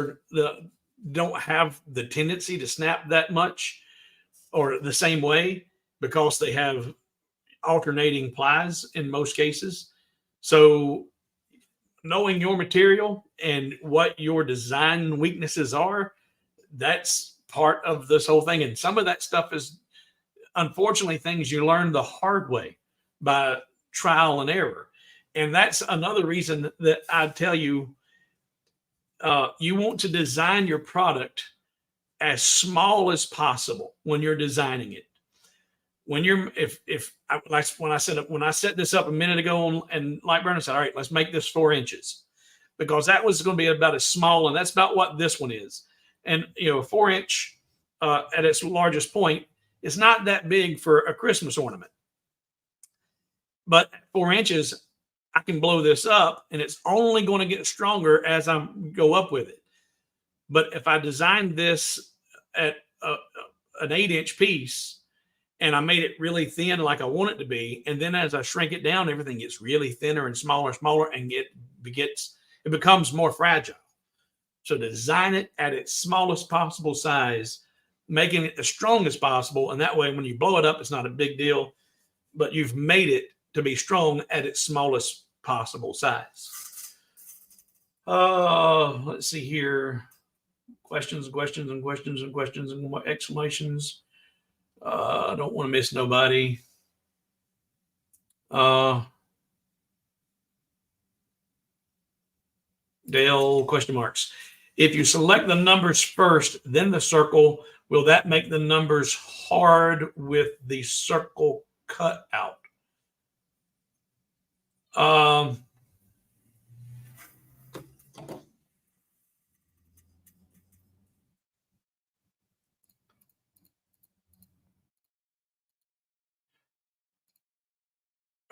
don't have the tendency to snap that much. or the same way because they have alternating plies in most cases. So knowing your material and what your design weaknesses are, that's part of this whole thing. And some of that stuff is unfortunately things you learn the hard way by trial and error. And that's another reason that I tell you, you want to design your product as small as possible when you're designing it. When you're, like when I set this up a minute ago on, and LightBurn, I said, all right, let's make this 4 inches, because that was going to be about as small, and that's about what this one is. And, you know, 4 inch at its largest point is not that big for a Christmas ornament. But 4 inches, I can blow this up, and it's only going to get stronger as I go up with it. But if I designed this at an 8-inch piece, and I made it really thin like I want it to be, and then as I shrink it down, everything gets really thinner and smaller, and it becomes more fragile. So design it at its smallest possible size, making it as strong as possible, and that way when you blow it up, it's not a big deal, but you've made it to be strong at its smallest possible size. Let's see here. Questions and exclamations. I don't want to miss nobody. Dale, question marks. If you select the numbers first, then the circle, will that make the numbers hard with the circle cut out?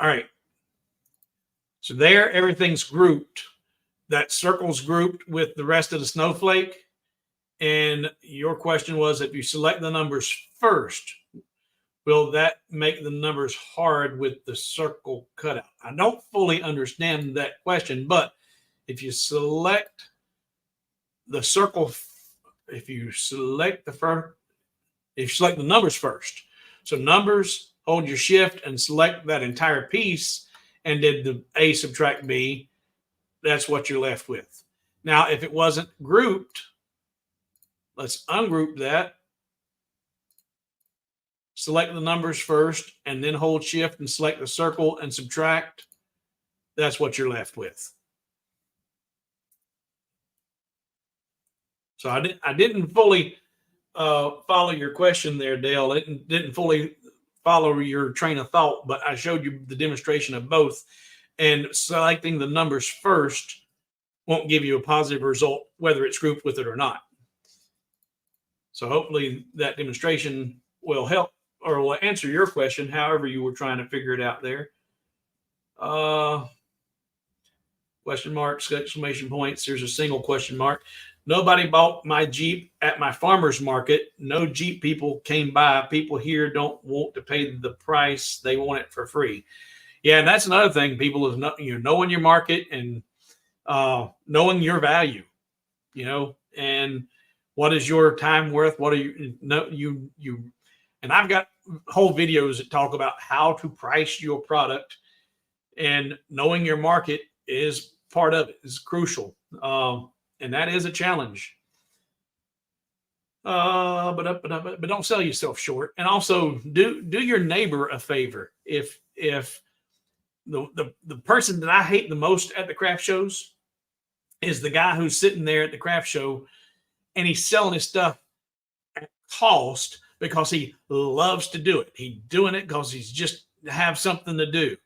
All right. So there, everything's grouped. That circle's grouped with the rest of the snowflake. And your question was, if you select the numbers first, will that make the numbers hard with the circle cutout? I don't fully understand that question, but if you select the circle, if you select the numbers first, so numbers, hold your shift and select that entire piece and did the A subtract B, that's what you're left with. Now, if it wasn't grouped, let's ungroup that. Select the numbers first and then hold shift and select the circle and subtract. That's what you're left with. So I didn't fully follow your question there, Dale. It didn't fully follow your train of thought, but I showed you the demonstration of both. And selecting the numbers first won't give you a positive result, whether it's grouped with it or not. So hopefully that demonstration will help or will answer your question, however you were trying to figure it out there. Question marks, exclamation points. There's a single question mark. Nobody bought my Jeep at my farmer's market. No Jeep people came by. People here don't want to pay the price. They want it for free. Yeah, and that's another thing. People is knowing your market and knowing your value, and what is your time worth? What are you and I've got whole videos that talk about how to price your product, and knowing your market is part of it. It's crucial. And that is a challenge. But don't sell yourself short. And also do your neighbor a favor. If the person that I hate the most at the craft shows is the guy who's sitting there at the craft show and he's selling his stuff at cost because he loves to do it. He's doing it because he's just have something to do.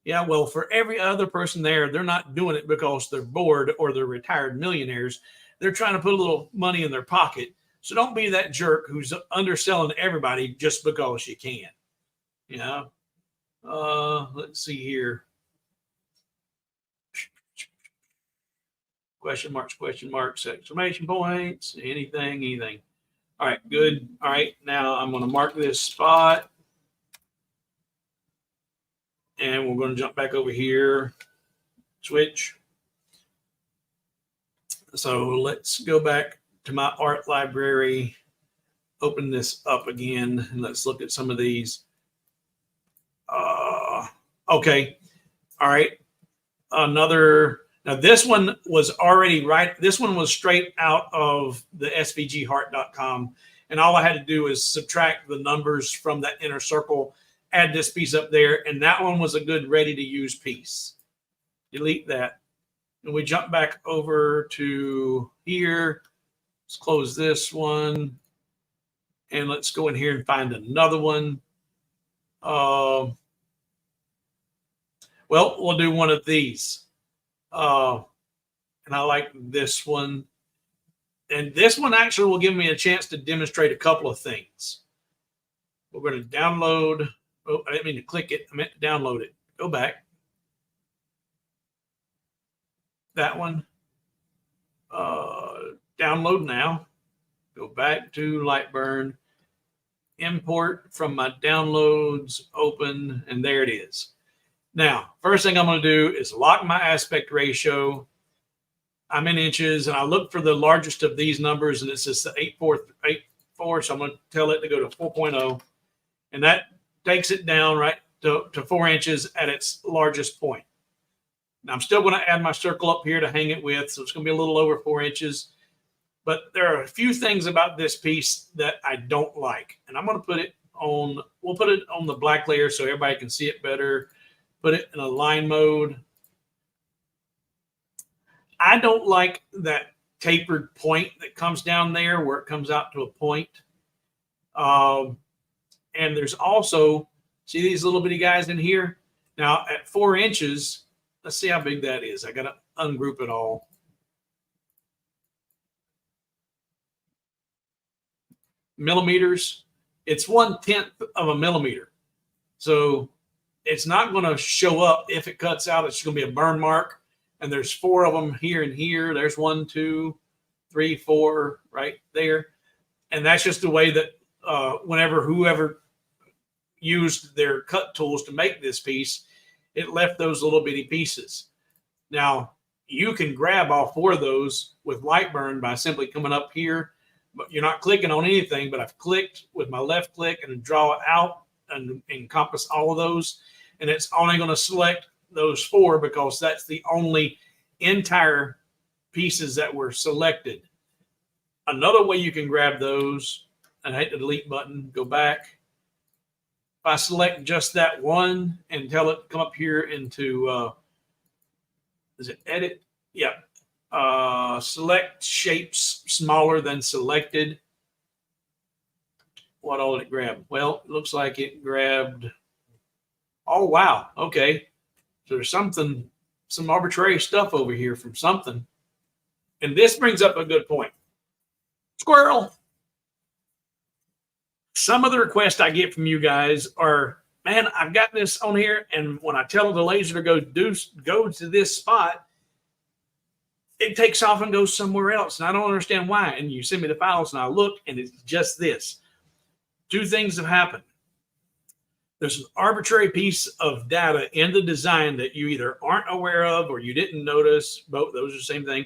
Yeah, well, for every other person there, they're not doing it because they're bored or they're retired millionaires. They're trying to put a little money in their pocket. So don't be that jerk who's underselling everybody just because you can. Let's see here. Question marks, exclamation points, anything. All right, good. All right, now I'm going to mark this spot. And we're going to jump back over here. Switch. So let's go back to my art library. open this up again and let's look at some of these. Okay. All right. Another. Now this one was already right. This one was straight out of the svgheart.com. And all I had to do is subtract the numbers from that inner circle, add this piece up there. And that one was a good ready to use piece. Delete that. And we jump back over to here. Let's close this one. And let's go in here and find another one. Well, we'll do one of these. And I like this one. And this one actually will give me a chance to demonstrate a couple of things. We're going to download. Oh, I didn't mean to click it. I meant to download it. Go back. That one. Download now. Go back to LightBurn. Import from my downloads. Open. And there it is. Now, first thing I'm going to do is lock my aspect ratio. I'm in inches, and I look for the largest of these numbers, and it's just the 8.4. So I'm going to tell it to go to 4.0, and that takes it down right to 4 inches at its largest point. Now, I'm still going to add my circle up here to hang it with, so it's going to be a little over 4 inches. But there are a few things about this piece that I don't like, and I'm going to put it on. We'll put it on the black layer so everybody can see it better. Put it in align mode. I don't like that tapered point that comes down there where it comes out to a point. And there's also, see these little bitty guys in here? Now at 4 inches, let's see how big that is. I got to ungroup it all. Millimeters, it's 1/10 of a millimeter. So it's not going to show up if it cuts out. It's going to be a burn mark. And there's 4 of them here and here. There's 1, 2, 3, 4 right there. And that's just the way that whenever whoever used their cut tools to make this piece, it left those little bitty pieces. Now, you can grab all 4 of those with LightBurn by simply coming up here. But you're not clicking on anything, but I've clicked with my left click and draw it out and encompass all of those. And it's only going to select those 4 because that's the only entire pieces that were selected. Another way you can grab those, and I hit the delete button, go back. If I select just that one and tell it to come up here into, is it edit? Yeah. Select shapes smaller than selected. What all did it grab? Well, it looks like it grabbed, oh, wow. Okay. So there's something, some arbitrary stuff over here from something. And this brings up a good point. Squirrel. Some of the requests I get from you guys are, man, I've got this on here, and when I tell the laser to go to this spot, it takes off and goes somewhere else. And I don't understand why. And you send me the files, and I look, and it's just this. 2 things have happened. There's an arbitrary piece of data in the design that you either aren't aware of or you didn't notice. Both those are the same thing.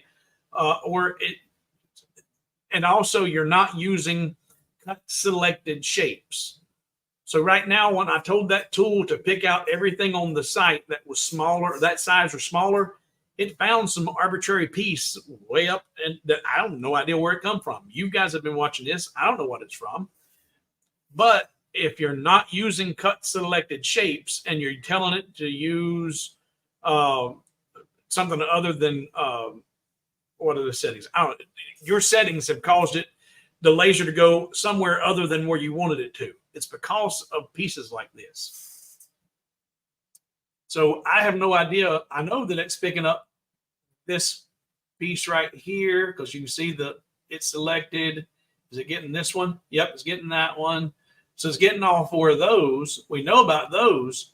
And also you're not using cut selected shapes. So right now, when I told that tool to pick out everything on the site that was smaller, that size or smaller, it found some arbitrary piece way up, and that I have no idea where it come from. You guys have been watching this. I don't know what it's from. But if you're not using cut selected shapes and you're telling it to use something other than what are the settings? I don't. Your settings have caused the laser to go somewhere other than where you wanted it to. It's because of pieces like this. So I have no idea. I know that it's picking up this piece right here because you can see it's selected. Is it getting this one? Yep, it's getting that one. So it's getting all 4 of those. We know about those,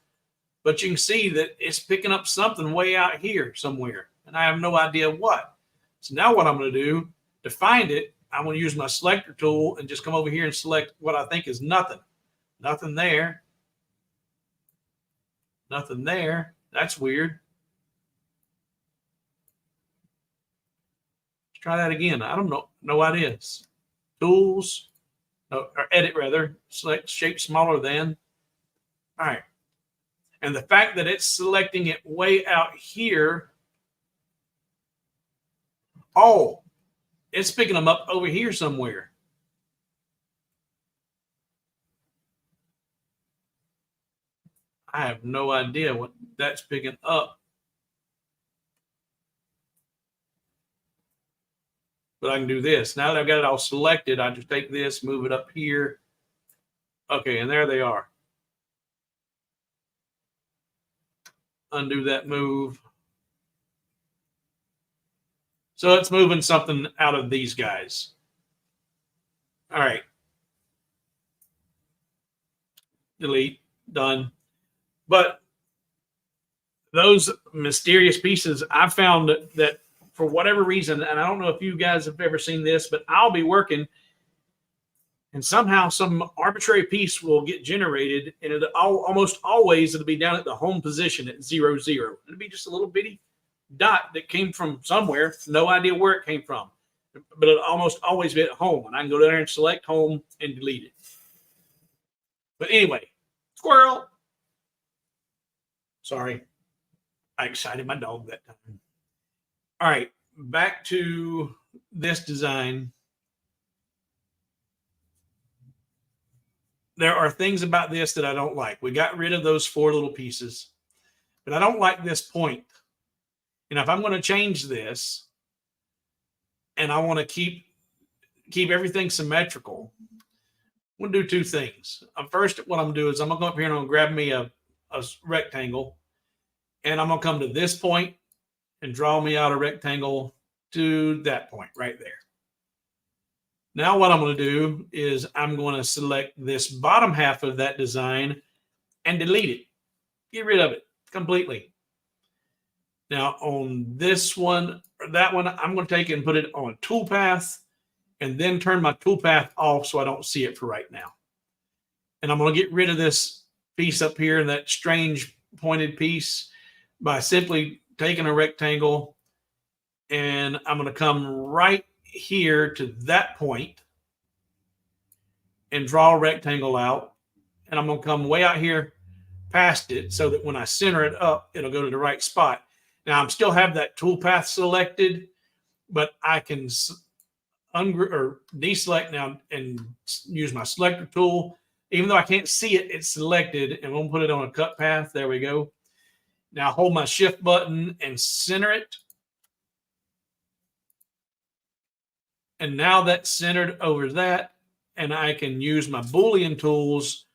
but you can see that it's picking up something way out here somewhere, and I have no idea what. So now what I'm going to do to find it, I'm going to use my selector tool and just come over here and select what I think is nothing. Nothing there. Nothing there. That's weird. Let's try that again. I don't know what it is. Tools. or edit rather, select shape smaller than. All right. And the fact that it's selecting it way out here, oh, it's picking them up over here somewhere. I have no idea what that's picking up. But I can do this. Now that I've got it all selected, I just take this, move it up here. Okay, and there they are. Undo that move. So it's moving something out of these guys. All right. Delete. Done. But those mysterious pieces, I found that for whatever reason, and I don't know if you guys have ever seen this, but I'll be working and somehow some arbitrary piece will get generated, and almost always it'll be down at the home position at 0, 0. It'll be just a little bitty dot that came from somewhere, no idea where it came from, but it'll almost always be at home, and I can go down there and select home and delete it. But anyway, squirrel. Sorry, I excited my dog that time. All right, back to this design. There are things about this that I don't like. We got rid of those 4 little pieces, but I don't like this point. And if I'm going to change this and I want to keep everything symmetrical, I'm going to do 2 things. First, what I'm going to do is I'm going to go up here and I'm going to grab me a rectangle, and I'm going to come to this point and draw me out a rectangle to that point right there. Now what I'm going to do is I'm going to select this bottom half of that design and delete it. Get rid of it completely. Now on this one, or that one, I'm going to take it and put it on toolpath and then turn my toolpath off so I don't see it for right now. And I'm going to get rid of this piece up here, that strange pointed piece, by simply taking a rectangle, and I'm going to come right here to that point and draw a rectangle out, and I'm going to come way out here past it so that when I center it up, it'll go to the right spot. Now I'm still have that toolpath selected, but I can deselect now and use my selector tool. Even though I can't see it, it's selected, and we'll put it on a cut path. There we go. Now hold my shift button and center it. And now that's centered over that, and I can use my Boolean tools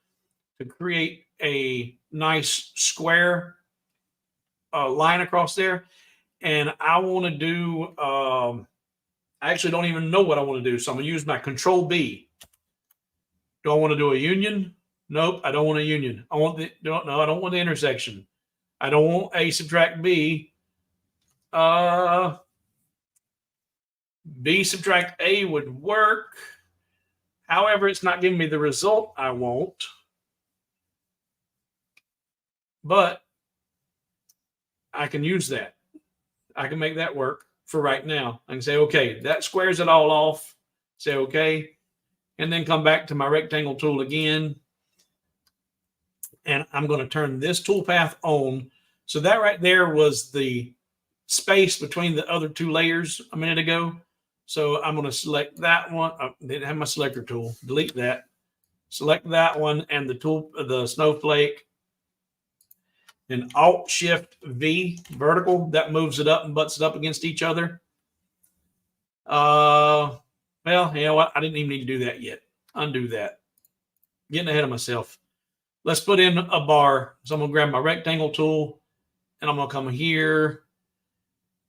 to create a nice square line across there. And I want to do, I actually don't even know what I want to do. So I'm going to use my Control B. Do I want to do a union? Nope, I don't want a union. I want I don't want the intersection. I don't want A subtract B. B subtract A would work. However, it's not giving me the result I want. But I can use that. I can make that work for right now. I can say, okay, that squares it all off. Say, okay. And then come back to my rectangle tool again. And I'm going to turn this toolpath on. So that right there was the space between the other 2 layers a minute ago. So I'm going to select that one. I didn't have my selector tool. Delete that. Select that one and the snowflake. And Alt Shift V vertical, that moves it up and butts it up against each other. Well, you know what? I didn't even need to do that yet. Undo that. Getting ahead of myself. Let's put in a bar. So I'm going to grab my rectangle tool, and I'm going to come here,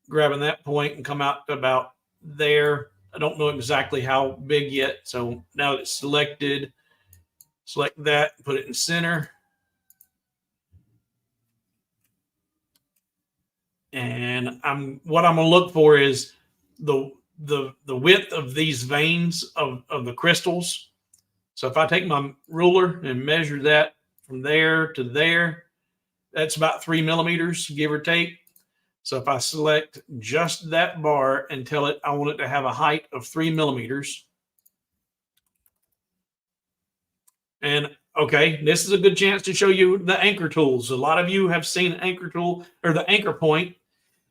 grabbing that point and come out to about there. I don't know exactly how big yet. So now that it's selected, select that, put it in center. And what I'm going to look for is the width of these veins of the crystals. So if I take my ruler and measure that from there to there, that's about 3 millimeters, give or take. So if I select just that bar and tell it I want it to have a height of 3 millimeters, And okay, this is a good chance to show you the anchor tools. A lot of you have seen anchor tool or the anchor point.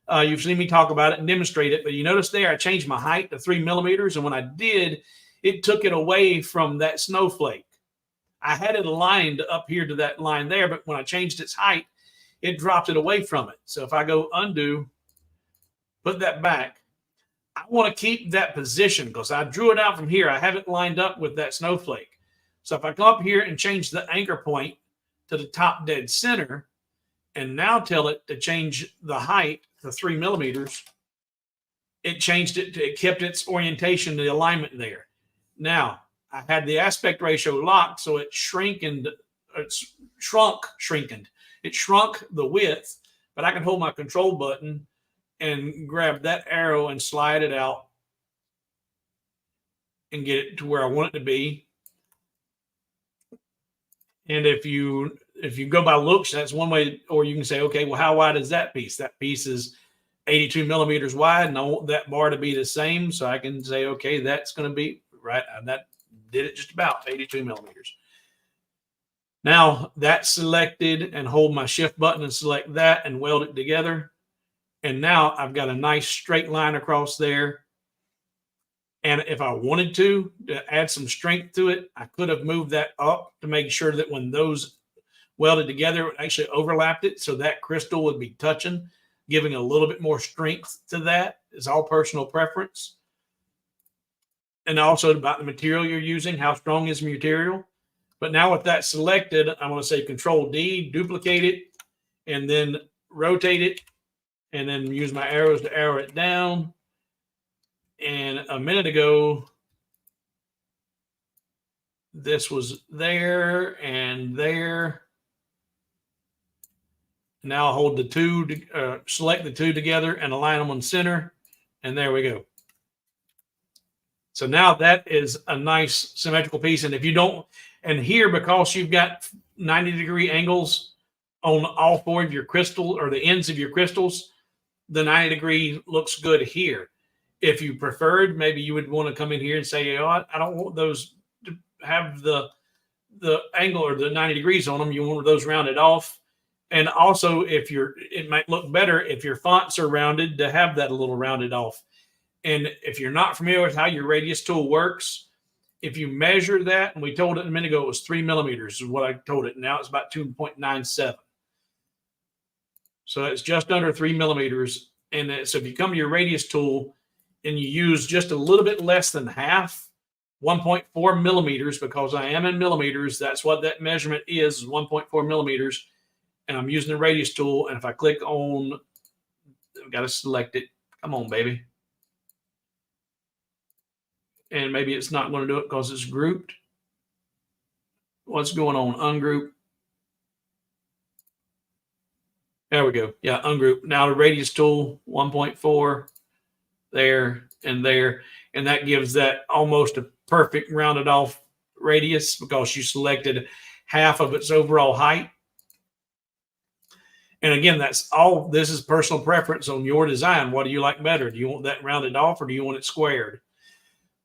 You've seen me talk about it and demonstrate it, but you notice there I changed my height to 3 millimeters. And when I did, it took it away from that snowflake. I had it aligned up here to that line there, but when I changed its height, it dropped it away from it. So if I go undo, put that back, I want to keep that position because I drew it out from here. I have it lined up with that snowflake. So if I come up here and change the anchor point to the top dead center, and now tell it to change the height to 3 millimeters, it changed it to, it kept its orientation, the alignment there. Now, I had the aspect ratio locked, so it shrunk the width, but I can hold my control button and grab that arrow and slide it out and get it to where I want it to be. And if you go by looks, that's one way. Or you can say, okay, well, how wide is that piece? That piece is 82 millimeters wide, and I want that bar to be the same. So I can say, okay, that's going to be right. And that did it just about 82 millimeters. Now that's selected, and hold my shift button and select that and weld it together. And now I've got a nice straight line across there. And if I wanted to add some strength to it, I could have moved that up to make sure that when those welded together, it actually overlapped it. So that crystal would be touching, giving a little bit more strength to that. It's all personal preference. And also about the material you're using, how strong is the material. But now with that selected, I'm going to say Control D, duplicate it, and then rotate it, and then use my arrows to arrow it down. And a minute ago, this was there and there. Now I'll hold the two, select the two together and align them on center. And there we go. So now that is a nice symmetrical piece. And if you don't, and here, because you've got 90-degree angles on all four of your crystal or the ends of your crystals, the 90-degree looks good here. If you preferred, maybe you would want to come in here and say, oh, I don't want those to have the angle or the 90 degrees on them. You want those rounded off. And also, it might look better if your fonts are rounded to have that a little rounded off. And if you're not familiar with how your radius tool works, if you measure that, and we told it a minute ago, it was 3 millimeters is what I told it. Now it's about 2.97. So it's just under 3 millimeters. And so if you come to your radius tool and you use just a little bit less than half, 1.4 millimeters, because I am in millimeters, that's what that measurement is 1.4 millimeters. And I'm using the radius tool. And if I click on, I've got to select it. Come on, baby. And maybe it's not going to do it because it's grouped. What's going on? Ungroup. There we go. Yeah, ungroup. Now the radius tool, 1.4, there and there. And that gives that almost a perfect rounded off radius because you selected half of its overall height. And again, that's all. This is personal preference on your design. What do you like better? Do you want that rounded off or do you want it squared?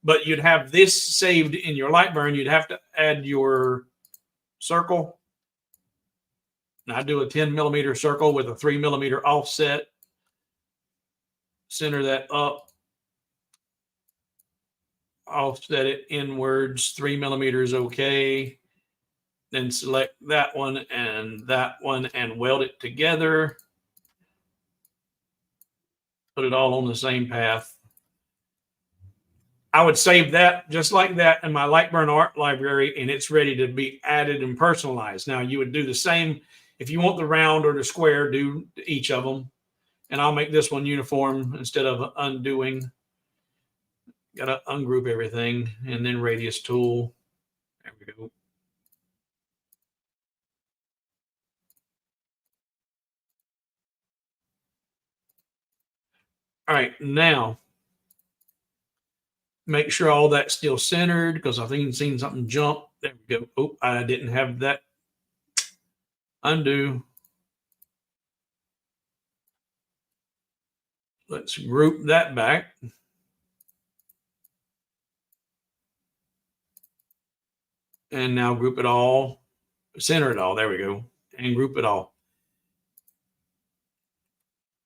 But you'd have this saved in your LightBurn. You'd have to add your circle. And I do a 10 millimeter circle with a 3 millimeter offset. Center that up. Offset it inwards. 3 millimeters, okay. Then select that one and weld it together. Put it all on the same path. I would save that just like that in my LightBurn art library, and it's ready to be added and personalized. Now, you would do the same if you want the round or the square, do each of them. And I'll make this one uniform instead of undoing. Got to ungroup everything, and then radius tool. There we go. All right, now make sure all that's still centered because I think I've seen something jump. There we go. Oh, I didn't have that. Undo. Let's group that back. And now group it all, center it all. There we go. And group it all.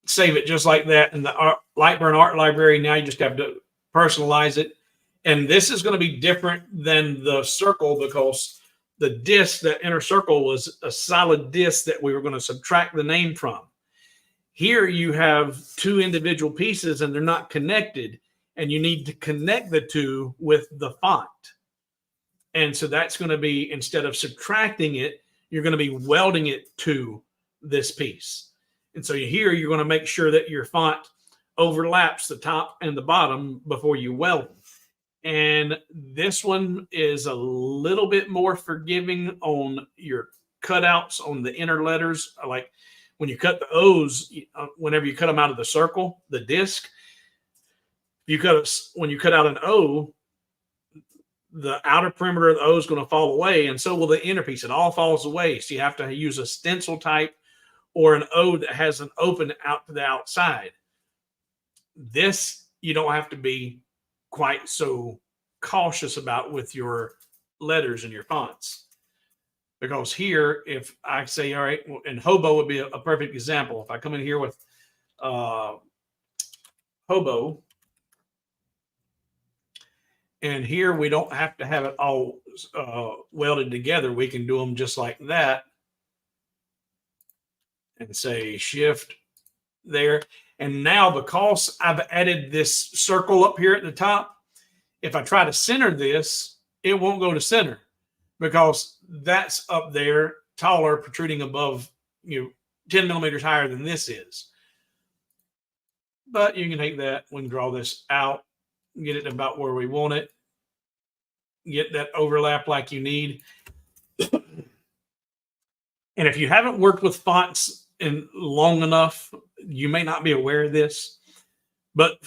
Save it just like that in the LightBurn art library. Now you just have to personalize it. And this is going to be different than the circle because the disk, that inner circle, was a solid disk that we were going to subtract the name from. Here you have two individual pieces and they're not connected, and you need to connect the two with the font. And so that's going to be, instead of subtracting it, you're going to be welding it to this piece. And so here you're going to make sure that your font overlaps the top and the bottom before you weld them. And this one is a little bit more forgiving on your cutouts on the inner letters. Like when you cut the O's, whenever you cut them out of the circle, the disc, when you cut out an O, the outer perimeter of the O is going to fall away, and so will the inner piece. It all falls away. So you have to use a stencil type or an O that has an open out to the outside. This you don't have to be quite so cautious about with your letters and your fonts. Because here, if I say, all right, and Hobo would be a perfect example. If I come in here with Hobo, and here we don't have to have it all welded together. We can do them just like that. And say shift there. And now because I've added this circle up here at the top, if I try to center this, it won't go to center because that's up there taller, protruding above, 10 millimeters higher than this is. But you can take that, we can draw this out, get it about where we want it, get that overlap like you need. And if you haven't worked with fonts in long enough, you may not be aware of this, but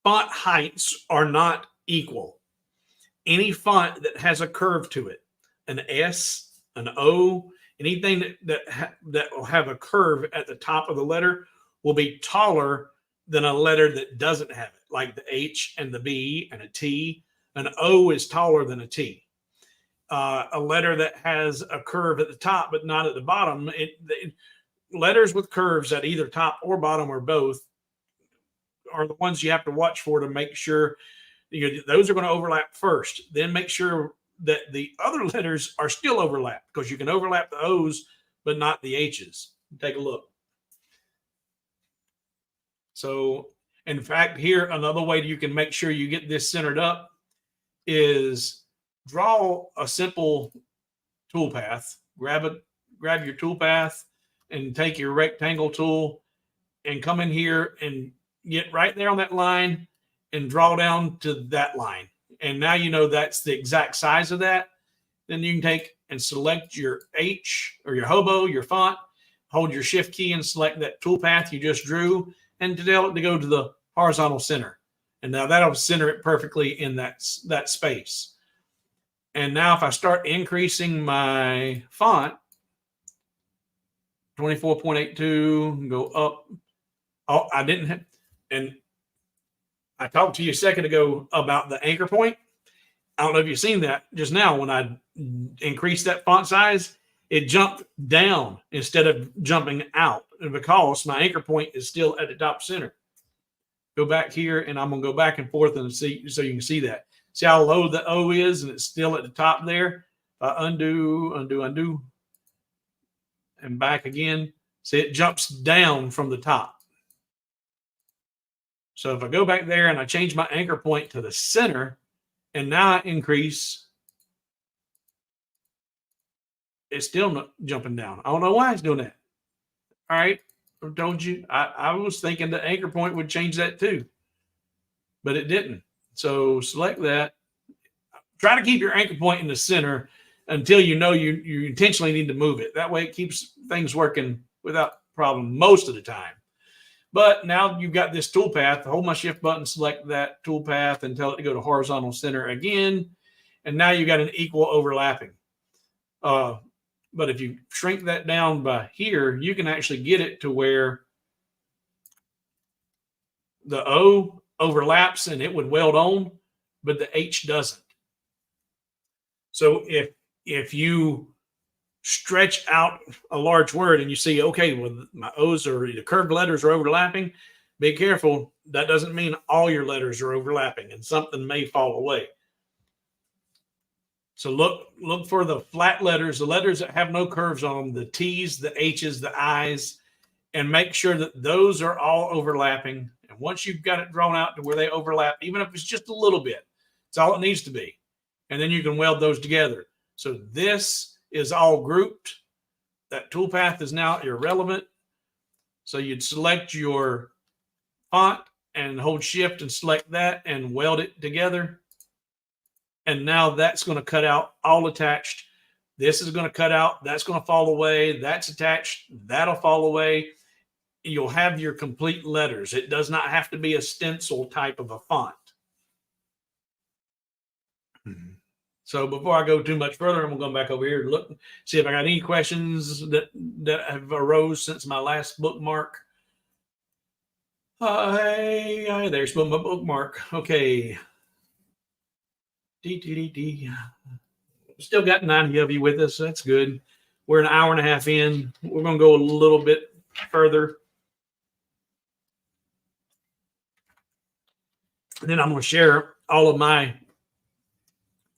font heights are not equal. Any font that has a curve to it, an S, an O, anything that will have a curve at the top of the letter will be taller than a letter that doesn't have it, like the H and the B and a T. An O is taller than a T. A letter that has a curve at the top but not at the bottom, letters with curves at either top or bottom or both are the ones you have to watch for to make sure those are going to overlap first. Then make sure that the other letters are still overlapped, because you can overlap the O's but not the H's. Take a look. So, in fact, here, another way you can make sure you get this centered up is draw a simple toolpath. Grab your toolpath and take your rectangle tool and come in here and get right there on that line and draw down to that line. And now you know that's the exact size of that. Then you can take and select your H or your Hobo, your font, hold your shift key and select that toolpath you just drew and tell it to go to the horizontal center. And now that'll center it perfectly in that space. And now if I start increasing my font, 24.82, go up. Oh, I didn't have, and I talked to you a second ago about the anchor point. I don't know if you've seen that just now. When I increased that font size, it jumped down instead of jumping out, and because my anchor point is still at the top center. Go back here, and I'm going to go back and forth and see, so you can see that. See how low the O is, and it's still at the top there. If I undo, and back again, see it jumps down from the top. So if I go back there and I change my anchor point to the center, and now I increase, it's still not jumping down. I don't know why it's doing that. All right, I told you. I was thinking the anchor point would change that too, but it didn't. So select that. Try to keep your anchor point in the center until you know you intentionally need to move it. That way it keeps things working without problem most of the time. But now you've got this toolpath. Hold my shift button, select that toolpath, and tell it to go to horizontal center again. And now you've got an equal overlapping. But if you shrink that down by here, you can actually get it to where the O overlaps and it would weld on, but the H doesn't. So if you stretch out a large word and you see, okay, well, my O's or the curved letters are overlapping, be careful. That doesn't mean all your letters are overlapping and something may fall away. So look for the flat letters, the letters that have no curves on them, the T's, the H's, the I's, and make sure that those are all overlapping. And once you've got it drawn out to where they overlap, even if it's just a little bit, it's all it needs to be. And then you can weld those together. So this is all grouped. That toolpath is now irrelevant. So you'd select your font and hold shift and select that and weld it together. And now that's going to cut out all attached. This is going to cut out. That's going to fall away. That's attached. That'll fall away. You'll have your complete letters. It does not have to be a stencil type of a font. So before I go too much further, I'm going to go back over here and look, see if I got any questions that have arose since my last bookmark. Hey, there's my bookmark. Okay. Still got 90 of you with us. That's good. We're an hour and a half in. We're going to go a little bit further. And then I'm going to share all of my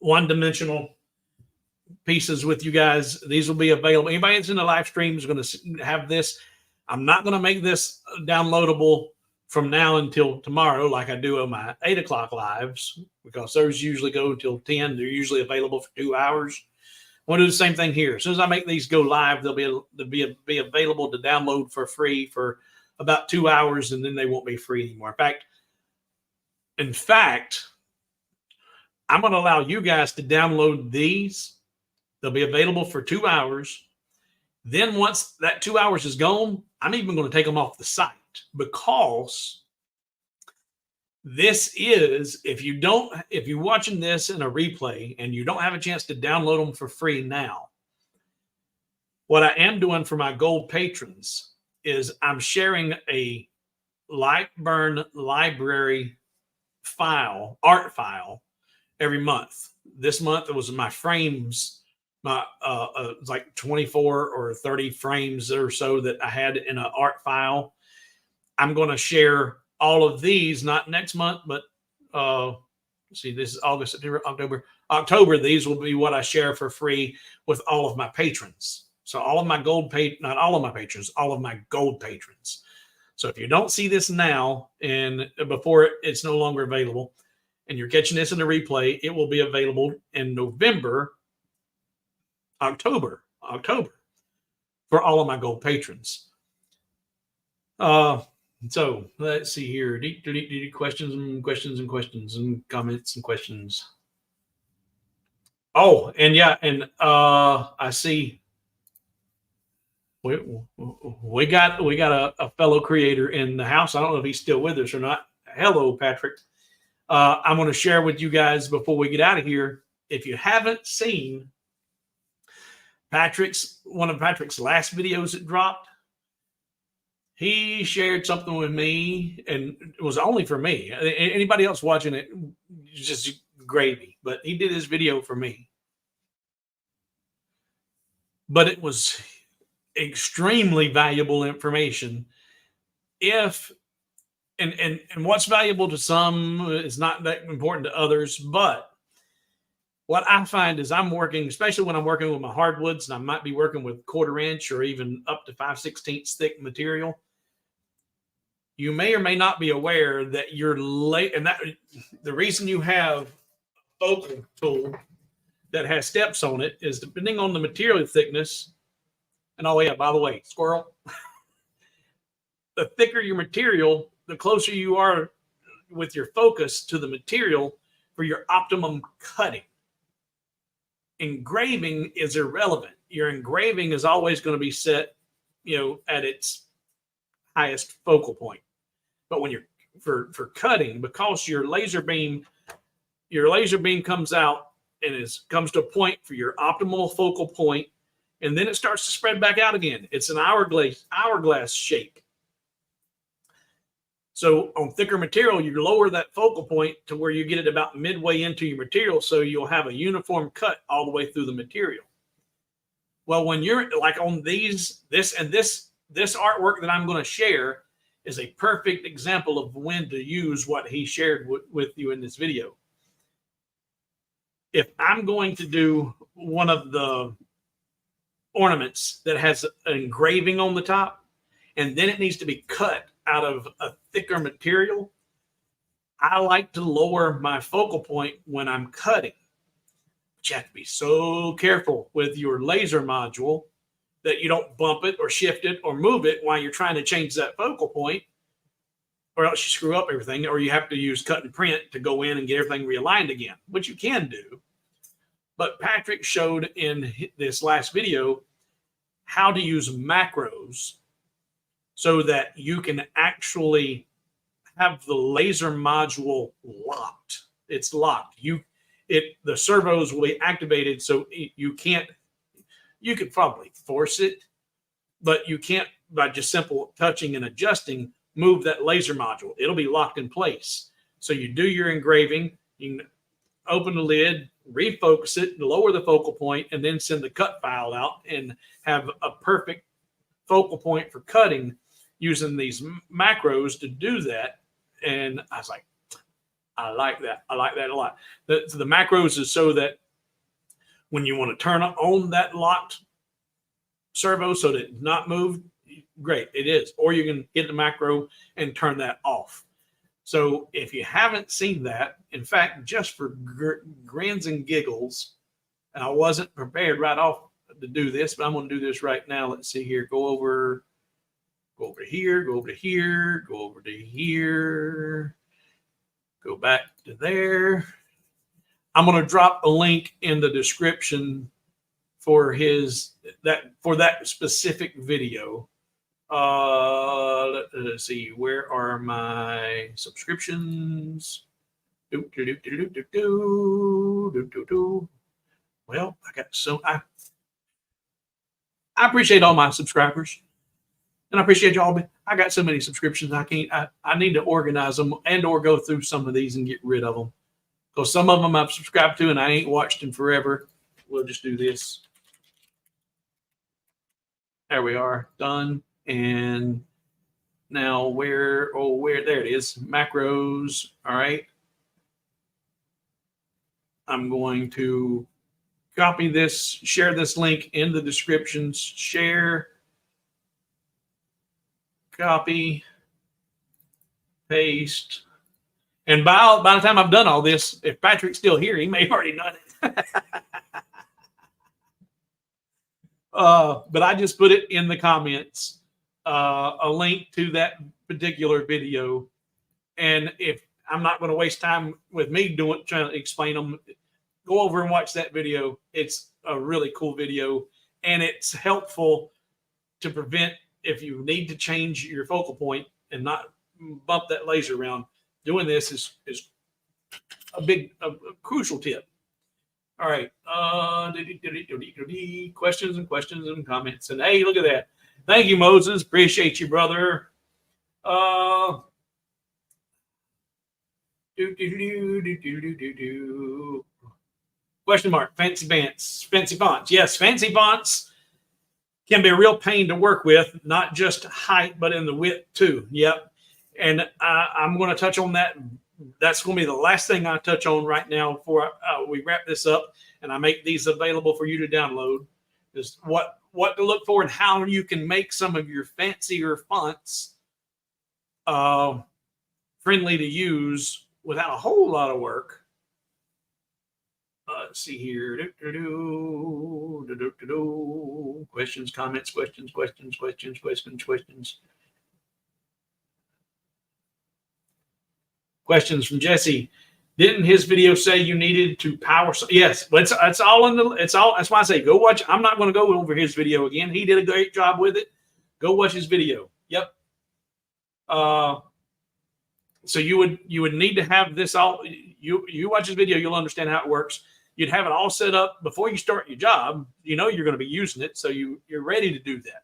one-dimensional pieces with you guys. These will be available. Anybody that's in the live stream is going to have this. I'm not going to make this downloadable from now until tomorrow like I do on my 8 o'clock lives, because those usually go until 10. They're usually available for 2 hours. I want to do the same thing here. As soon as I make these go live, they'll be available to download for free for about 2 hours, and then they won't be free anymore. In fact, I'm going to allow you guys to download these. They'll be available for 2 hours. Then once that 2 hours is gone, I'm even going to take them off the site, because this is, if you're watching this in a replay and you don't have a chance to download them for free now, what I am doing for my gold patrons is I'm sharing a LightBurn library file, art file, every month. This month it was my frames, my like 24 or 30 frames or so that I had in an art file. I'm going to share all of these, not next month, but see, this is August, September, October. These will be what I share for free with all of my patrons. So all of my not all of my patrons, all of my gold patrons. So if you don't see this now and before it's no longer available, and you're catching this in a replay, it will be available in October for all of my gold patrons. So let's see here. Questions and comments and questions. Oh, and yeah, and I see we got a fellow creator in the house. I don't know if he's still with us or not. Hello, Patrick. I'm going to share with you guys before we get out of here. If you haven't seen one of Patrick's last videos that dropped, he shared something with me, and it was only for me. Anybody else watching it, just gravy. But he did his video for me. But it was extremely valuable information. And what's valuable to some is not that important to others. But what I find is I'm working, especially when I'm working with my hardwoods, and I might be working with 1/4 inch or even up to 5/16 thick material. You may or may not be aware that you're late, and that the reason you have a focal tool that has steps on it is depending on the material thickness. And oh yeah, by the way, squirrel, the thicker your material, the closer you are with your focus to the material for your optimum cutting. Engraving is irrelevant. Your engraving is always going to be set, at its highest focal point. But when you're for cutting, because your laser beam comes out and comes to a point for your optimal focal point, and then it starts to spread back out again. It's an hourglass shape. So on thicker material, you lower that focal point to where you get it about midway into your material, so you'll have a uniform cut all the way through the material. Well, when you're like on this artwork that I'm going to share is a perfect example of when to use what he shared with you in this video. If I'm going to do one of the ornaments that has an engraving on the top, and then it needs to be cut out of a thicker material, I like to lower my focal point when I'm cutting. But you have to be so careful with your laser module that you don't bump it or shift it or move it while you're trying to change that focal point, or else you screw up everything, or you have to use cut and print to go in and get everything realigned again, which you can do. But Patrick showed in this last video how to use macros so that you can actually have the laser module locked. It's locked. The servos will be activated, so you could probably force it, but you can't, by just simple touching and adjusting, move that laser module. It'll be locked in place. So you do your engraving, you can open the lid, refocus it, lower the focal point, and then send the cut file out and have a perfect focal point for cutting using these macros to do that. And I was like, I like that. I like that a lot. The macros is so that when you want to turn on that locked servo so that it's not moved, great, it is. Or you can hit the macro and turn that off. So if you haven't seen that, in fact, just for grins and giggles, and I wasn't prepared right off to do this, but I'm going to do this right now. Let's see here. Go over here, go over to here, go over to here, go back to there. I'm going to drop a link in the description for that specific video. Let's see, where are my subscriptions? Well, I got so I appreciate all my subscribers, and I appreciate y'all. I got so many subscriptions, I need to organize them and or go through some of these and get rid of them, because some of them I've subscribed to and I ain't watched in forever. We'll just do this. There we are, done. And now there it is, macros. All right. I'm going to copy this, share this link in the descriptions, share, copy, paste. And by the time I've done all this, if Patrick's still here, he may have already done it. But I just put it in the comments, a link to that particular video. And if I'm not going to waste time with me trying to explain them, go over and watch that video. It's a really cool video, and it's helpful to prevent, if you need to change your focal point and not bump that laser around. Doing this is a crucial tip. All right. Questions and comments. And hey, look at that. Thank you, Moses. Appreciate you, brother. Question mark. Fancy fonts. Yes, fancy fonts can be a real pain to work with, not just height, but in the width too. Yep. And I'm going to touch on that. That's going to be the last thing I touch on right now before we wrap this up and I make these available for you to download. Is what to look for and how you can make some of your fancier fonts friendly to use without a whole lot of work. Let's see here. Questions, comments, questions. Questions from Jesse. Didn't his video say you needed to power? Yes, but it's all in the. It's all. That's why I say go watch. I'm not going to go over his video again. He did a great job with it. Go watch his video. Yep. So you would need to have this all. You watch his video, you'll understand how it works. You'd have it all set up before you start your job. You know you're going to be using it, so you're ready to do that.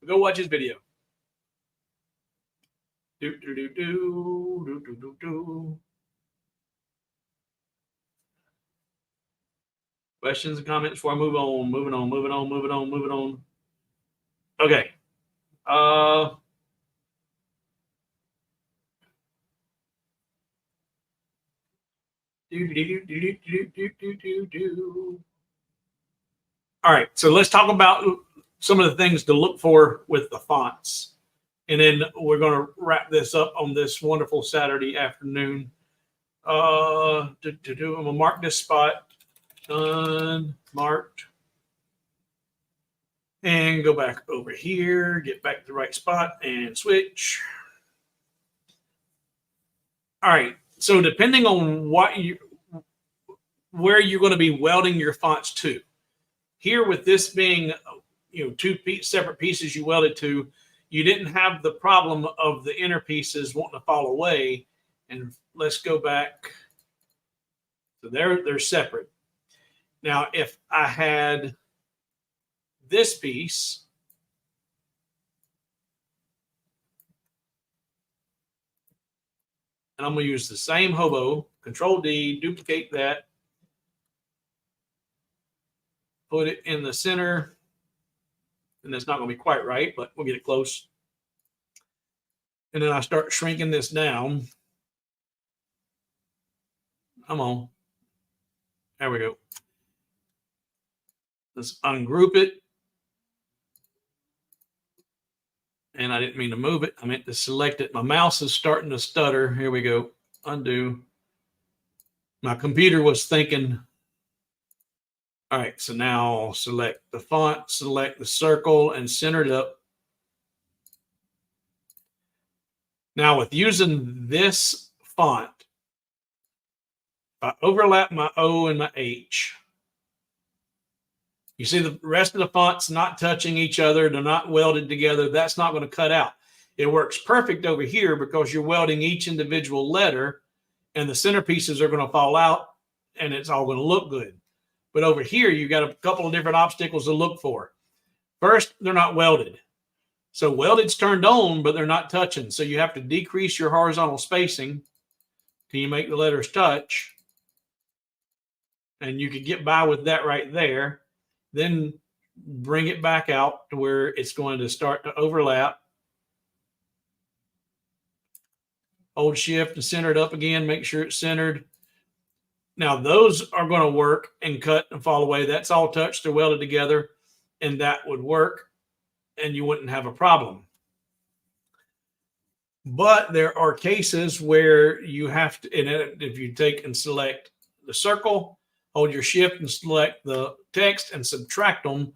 Go watch his video. Do, do, do, do, do, do, do, do. Questions and comments before I move on. Moving on, moving on, moving on, moving on. Okay. All right, so let's talk about some of the things to look for with the fonts. And then we're going to wrap this up on this wonderful Saturday afternoon. I'm going to mark this spot. Done, marked. And go back over here, get back to the right spot and switch. All right, so depending on where you're going to be welding your fonts to. Here with this being, two separate pieces you welded to, you didn't have the problem of the inner pieces wanting to fall away. And let's go back. So they're separate. Now, if I had this piece, and I'm going to use the same Hobo, Control D, duplicate that, put it in the center, and that's not going to be quite right, but we'll get it close. And then I start shrinking this down. Come on. There we go. Let's ungroup it. And I didn't mean to move it. I meant to select it. My mouse is starting to stutter. Here we go. Undo. My computer was thinking. All right, so now select the font, select the circle, and center it up. Now with using this font, if I overlap my O and my H, you see the rest of the fonts not touching each other. They're not welded together. That's not going to cut out. It works perfect over here because you're welding each individual letter and the center pieces are going to fall out and it's all going to look good. But over here, you've got a couple of different obstacles to look for. First, they're not welded. So welded's turned on, but they're not touching. So you have to decrease your horizontal spacing till you make the letters touch. And you could get by with that right there. Then bring it back out to where it's going to start to overlap. Hold shift and center it up again. Make sure it's centered. Now those are going to work and cut and fall away. That's all touched. They're welded together and that would work and you wouldn't have a problem. But there are cases where you have to, and if you take and select the circle, hold your shift and select the text and subtract them,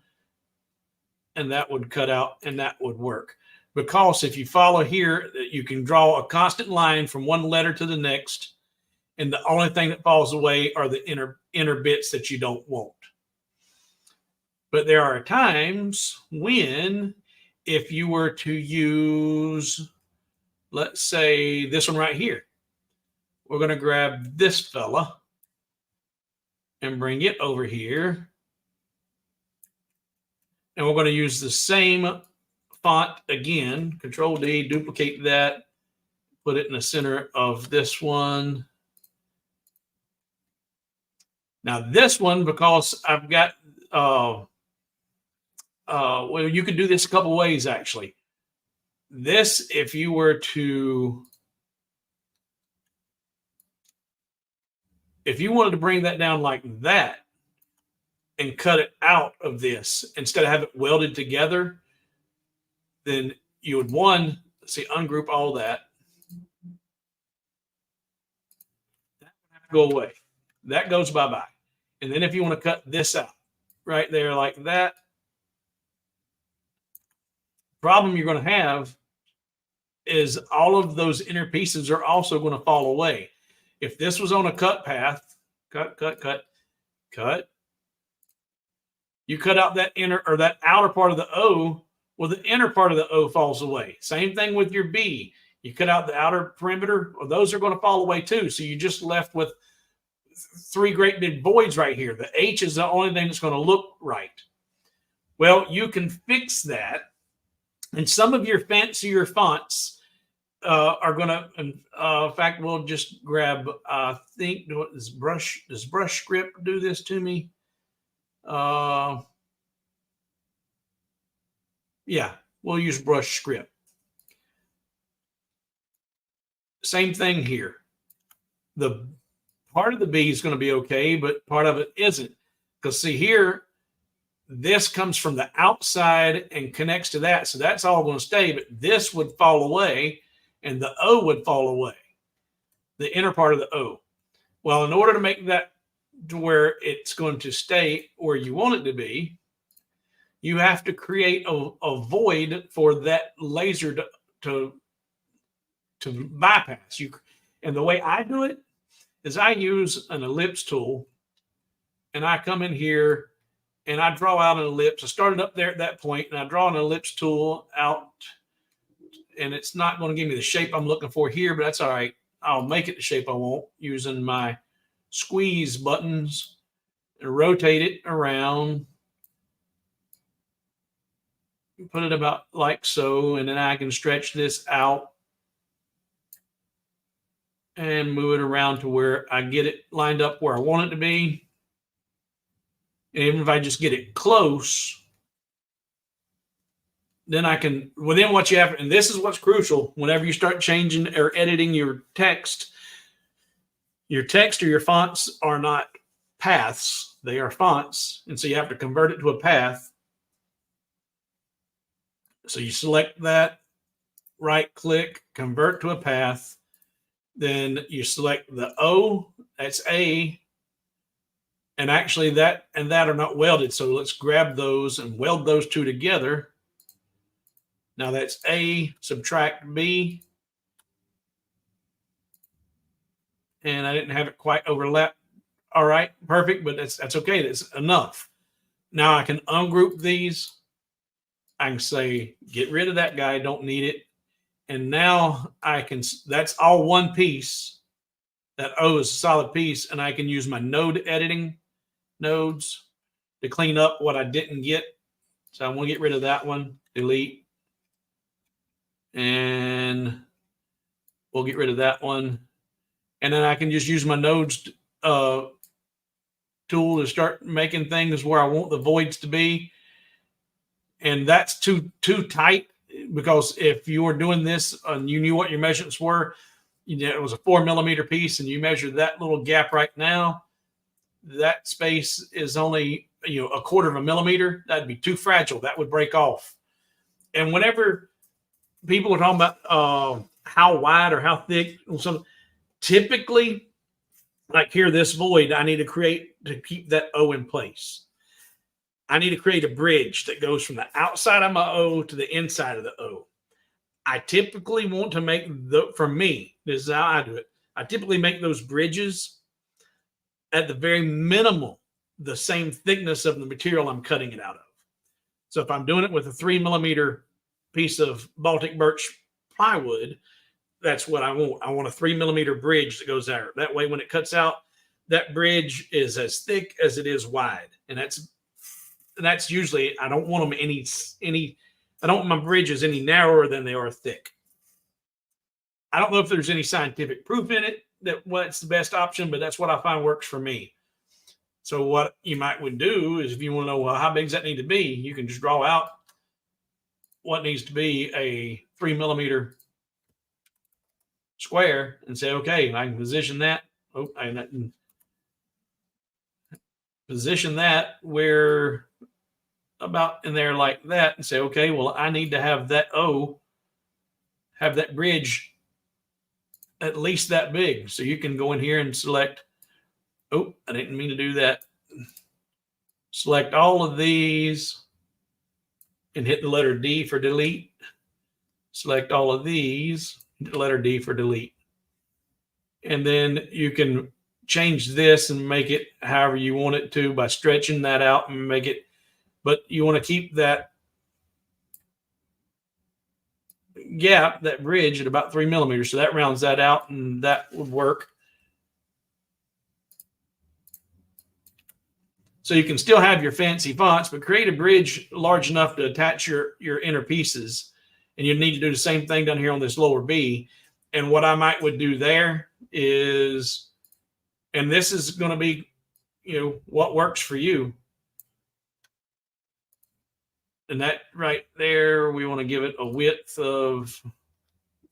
and that would cut out and that would work. Because if you follow here, you can draw a constant line from one letter to the next, and the only thing that falls away are the inner bits that you don't want. But there are times when if you were to use, let's say this one right here, we're going to grab this fella and bring it over here. And we're going to use the same font again, Control D, duplicate that, put it in the center of this one. Now this one, because I've got, well, you could do this a couple ways actually. This, if you were to, if you wanted to bring that down like that and cut it out of this instead of have it welded together, then you would ungroup all that. That would have to go away. That goes bye-bye. And then if you want to cut this out right there like that, the problem you're going to have is all of those inner pieces are also going to fall away. If this was on a cut path, cut, you cut out that inner or that outer part of the O, well, the inner part of the O falls away. Same thing with your B. You cut out the outer perimeter, well, those are going to fall away too. So you just left with three great big voids right here. The H is the only thing that's going to look right. Well, you can fix that. And some of your fancier fonts are going to, in fact, we'll just grab, I think, does brush script do this to me? Yeah, we'll use brush script. Same thing here. The part of the B is going to be okay, but part of it isn't. Because see here, this comes from the outside and connects to that. So that's all going to stay, but this would fall away and the O would fall away, the inner part of the O. Well, in order to make that to where it's going to stay where you want it to be, you have to create a void for that laser to bypass you. And the way I do it is I use an ellipse tool, and I come in here and I draw out an ellipse. I started up there at that point, and I draw an ellipse tool out, and it's not going to give me the shape I'm looking for here, but that's all right. I'll make it the shape I want using my squeeze buttons and rotate it around. Put it about like so, and then I can stretch this out and move it around to where I get it lined up where I want it to be. And even if I just get it close, then I can, well, then what you have, and this is what's crucial, whenever you start changing or editing your text or your fonts are not paths, they are fonts. And so you have to convert it to a path. So you select that, right click, convert to a path. Then you select the O, that's A. And actually that and that are not welded. So let's grab those and weld those two together. Now that's A, subtract B. And I didn't have it quite overlap. All right, perfect, but that's okay. That's enough. Now I can ungroup these. I can say, get rid of that guy, don't need it. And now I can, that's all one piece. That O is a solid piece, and I can use my node editing nodes to clean up what I didn't get. So I want to get rid of that one, delete. And we'll get rid of that one. And then I can just use my nodes tool to start making things where I want the voids to be. And that's too tight, because if you were doing this and you knew what your measurements were, it was a 4 millimeter piece, and you measured that little gap right now, that space is only a quarter of a millimeter. That'd be too fragile. That would break off. And whenever people are talking about how wide or how thick, typically, like here, this void, I need to create to keep that O in place. I need to create a bridge that goes from the outside of my O to the inside of the O. I typically want to make for me, this is how I do it. I typically make those bridges at the very minimal, the same thickness of the material I'm cutting it out of. So if I'm doing it with a 3 millimeter piece of Baltic birch plywood, that's what I want. I want a 3 millimeter bridge that goes there. That way, when it cuts out, that bridge is as thick as it is wide. And that's usually, I don't want them I don't want my bridges any narrower than they are thick. I don't know if there's any scientific proof in it that what's the best option, but that's what I find works for me. So what you would do is, if you want to know, well, how big does that need to be? You can just draw out what needs to be a 3 millimeter square and say, okay, I can position that. Oh, I position that where about in there like that, and say, okay, well, I need to have that O, have that bridge at least that big. So you can go in here and select, oh, I didn't mean to do that. Select all of these and hit the letter D for delete. Select all of these, hit the letter D for delete. And then you can change this and make it however you want it to by stretching that out and make it, but you want to keep that gap, that bridge, at about 3 millimeters. So that rounds that out, and that would work. So you can still have your fancy fonts, but create a bridge large enough to attach your inner pieces And you need to do the same thing down here on this lower B. And what I would do there is, and this is going to be, what works for you. And that right there, we want to give it a width of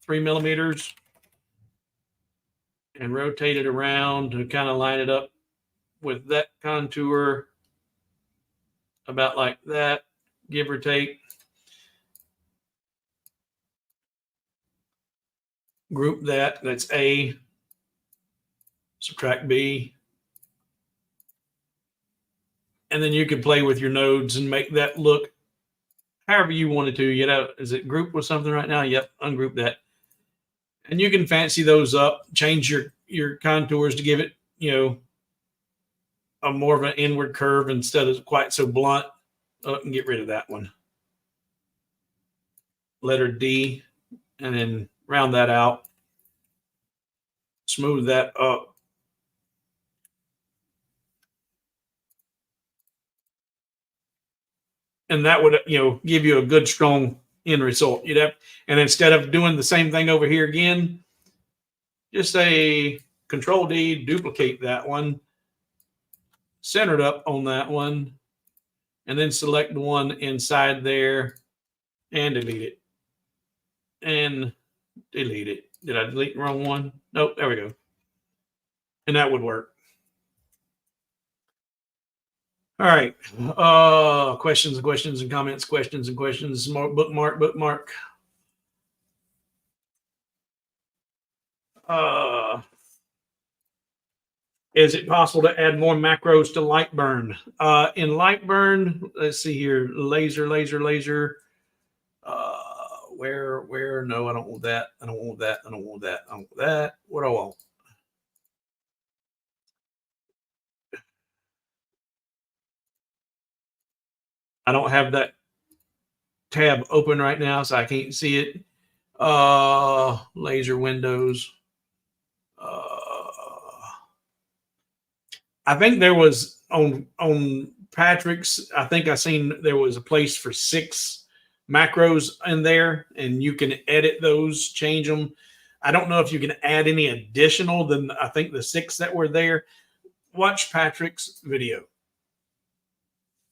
3 millimeters and rotate it around to kind of line it up with that contour about like that, give or take. Group that, that's A, subtract B. And then you can play with your nodes and make that look however you wanted to. Is it grouped with something right now? Yep, ungroup that. And you can fancy those up, change your contours to give it, a more of an inward curve instead of quite so blunt. And get rid of that one. Letter D, and then round that out. Smooth that up. And that would, give you a good, strong end result. And instead of doing the same thing over here again, just say Control D, duplicate that one, center it up on that one, and then select the one inside there and delete it. And delete it. Did I delete the wrong one? Nope, there we go. And that would work. All right. Questions and questions and comments, questions and questions. More bookmark. Is it possible to add more macros to LightBurn? In LightBurn, let's see here, laser. Where? No, I don't want that. I don't want that. I don't want that. I don't want that. What do I want? I don't have that tab open right now, so I can't see it. Laser windows. I think there was on Patrick's, I think I seen there was a place for 6 macros in there, and you can edit those, change them. I don't know if you can add any additional than I think the 6 that were there. Watch Patrick's video.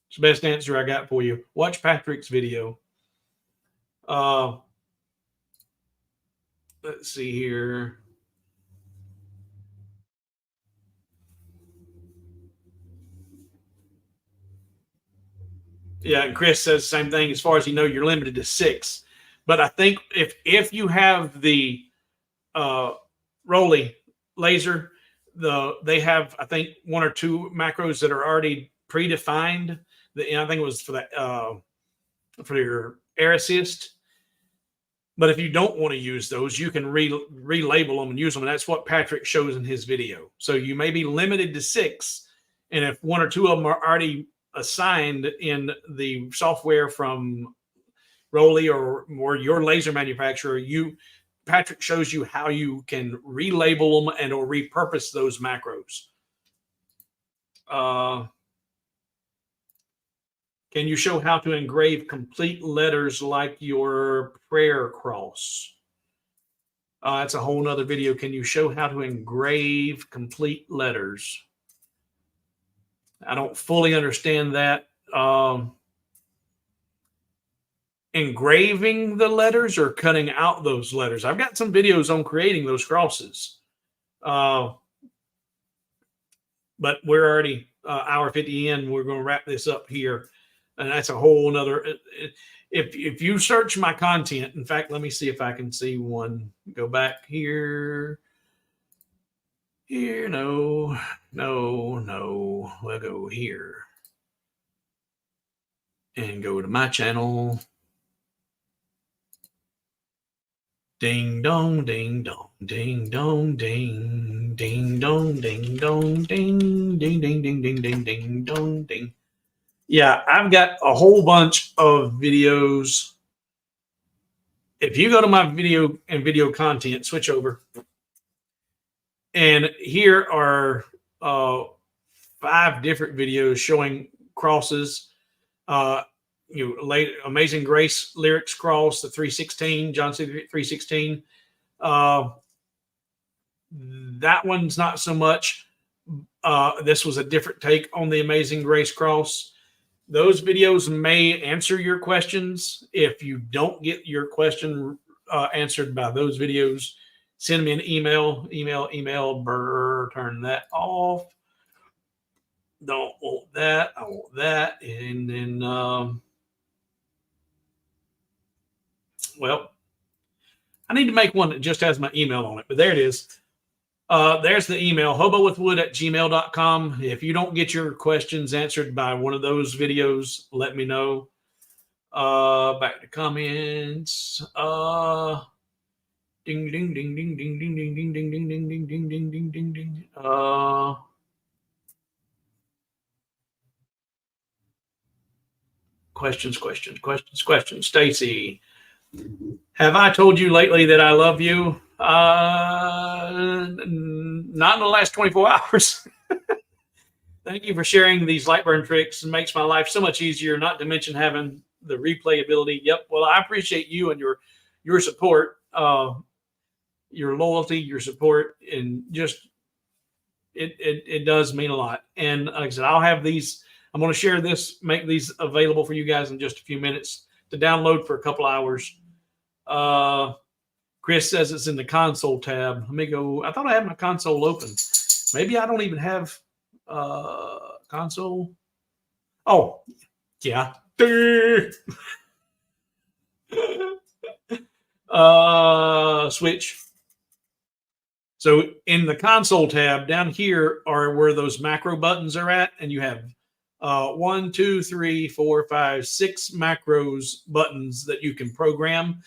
It's the best answer I got for you. Watch Patrick's video. Let's see here. Yeah, and Chris says the same thing. As far as you're limited to 6. But I think if you have the Rolly laser, they have, I think, 1 or 2 macros that are already predefined. I think it was for that for your air assist. But if you don't want to use those, you can relabel them and use them. And that's what Patrick shows in his video. So you may be limited to 6. And if 1 or 2 of them are already assigned in the software from Rolly or your laser manufacturer, Patrick shows you how you can relabel them and or repurpose those macros. Can you show how to engrave complete letters like your prayer cross? That's a whole nother video. Can you show how to engrave complete letters? I don't fully understand that. Engraving the letters or cutting out those letters. I've got some videos on creating those crosses. But we're already hour 50 in. We're going to wrap this up here. And that's a whole nother. If you search my content, in fact, let me see if I can see one. Go back here. Here, no. We'll go here. And go to my channel. Ding dong, ding dong, ding dong, ding, ding dong, ding dong, ding, ding, ding, ding, ding, ding, ding, dong, ding. Yeah, I've got a whole bunch of videos. If you go to my video and video content, switch over. And here are 5 different videos showing crosses. Amazing Grace lyrics cross, the 316, John 316. That one's not so much. This was a different take on the Amazing Grace cross. Those videos may answer your questions. If you don't get your question answered by those videos, send me an email. Turn that off. Don't want that. I want that. And then, well, I need to make one that just has my email on it, but there it is. There's the email, hobowithwood@gmail.com. If you don't get your questions answered by one of those videos, let me know. Back to comments. Ding, ding, ding, ding, ding, ding, ding, ding, ding, ding, ding, ding, ding, ding, ding, ding, ding. Questions. Stacy, have I told you lately that I love you? Not in the last 24 hours. Thank you for sharing these LightBurn tricks. It makes my life so much easier, not to mention having the replayability. Yep. Well, I appreciate you and your support, your loyalty, your support, and just it does mean a lot. And like I said, I'll have these. I'm going to share this, make these available for you guys in just a few minutes to download for a couple hours. Chris says it's in the console tab. Let me go. I thought I had my console open. Maybe I don't even have console. Oh, yeah. Switch. So in the console tab down here are where those macro buttons are at, and you have 1, 2, 3, 4, 5, 6 macros buttons that you can program.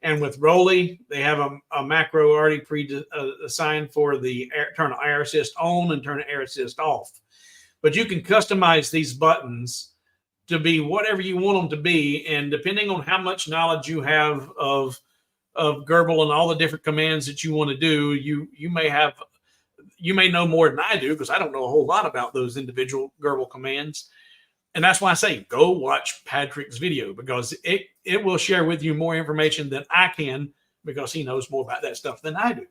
And with Rolly, they have a macro already pre-assigned for the turn air assist on and turn air assist off. But you can customize these buttons to be whatever you want them to be. And depending on how much knowledge you have of Gerbil and all the different commands that you want to do, you may know more than I do, because I don't know a whole lot about those individual Gerbil commands. And that's why I say go watch Patrick's video, because it will share with you more information than I can, because he knows more about that stuff than I do.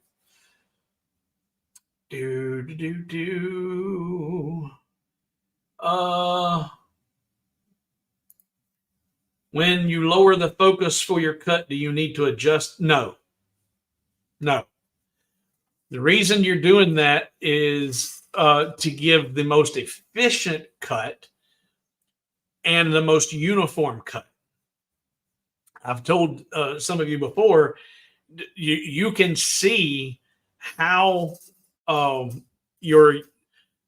When you lower the focus for your cut, do you need to adjust? No. The reason you're doing that is to give the most efficient cut and the most uniform cut. I've told some of you before, you can see how the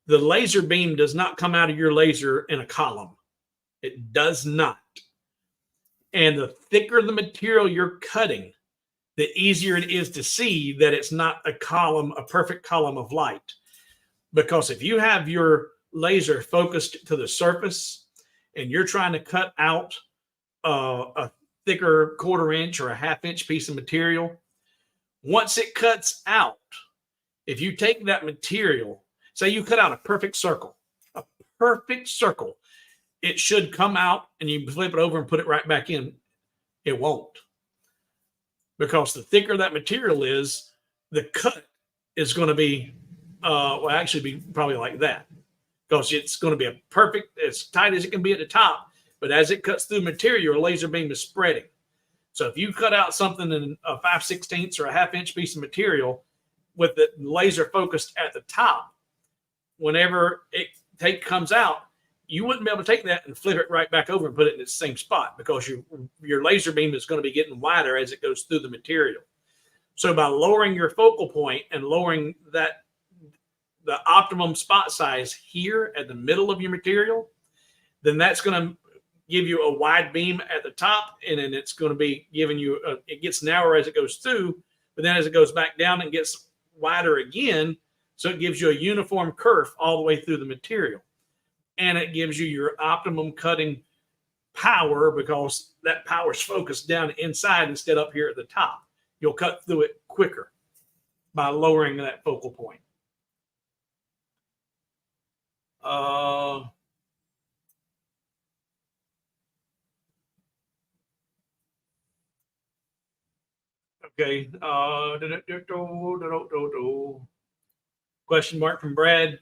laser beam does not come out of your laser in a column. It does not. And the thicker the material you're cutting, the easier it is to see that it's not a perfect column of light. Because if you have your laser focused to the surface and you're trying to cut out a thicker 1/4 inch or a 1/2 inch piece of material, once it cuts out, if you take that material, say you cut out a perfect circle, it should come out and you flip it over and put it right back in. It won't. Because the thicker that material is, the cut is going to be, be probably like that. Because it's going to be a perfect, as tight as it can be at the top. But as it cuts through material, your laser beam is spreading. So if you cut out something in a 5/16 or a 1/2 inch piece of material with the laser focused at the top, whenever it comes out, you wouldn't be able to take that and flip it right back over and put it in the same spot, because your laser beam is going to be getting wider as it goes through the material. So by lowering your focal point and lowering the optimum spot size here at the middle of your material, then that's going to give you a wide beam at the top, and then it's going to be giving you it gets narrower as it goes through, but then as it goes back down, it gets wider again. So it gives you a uniform curve all the way through the material. And it gives you your optimum cutting power, because that power is focused down inside instead up here at the top. You'll cut through it quicker by lowering that focal point. Okay. Question mark from Brad.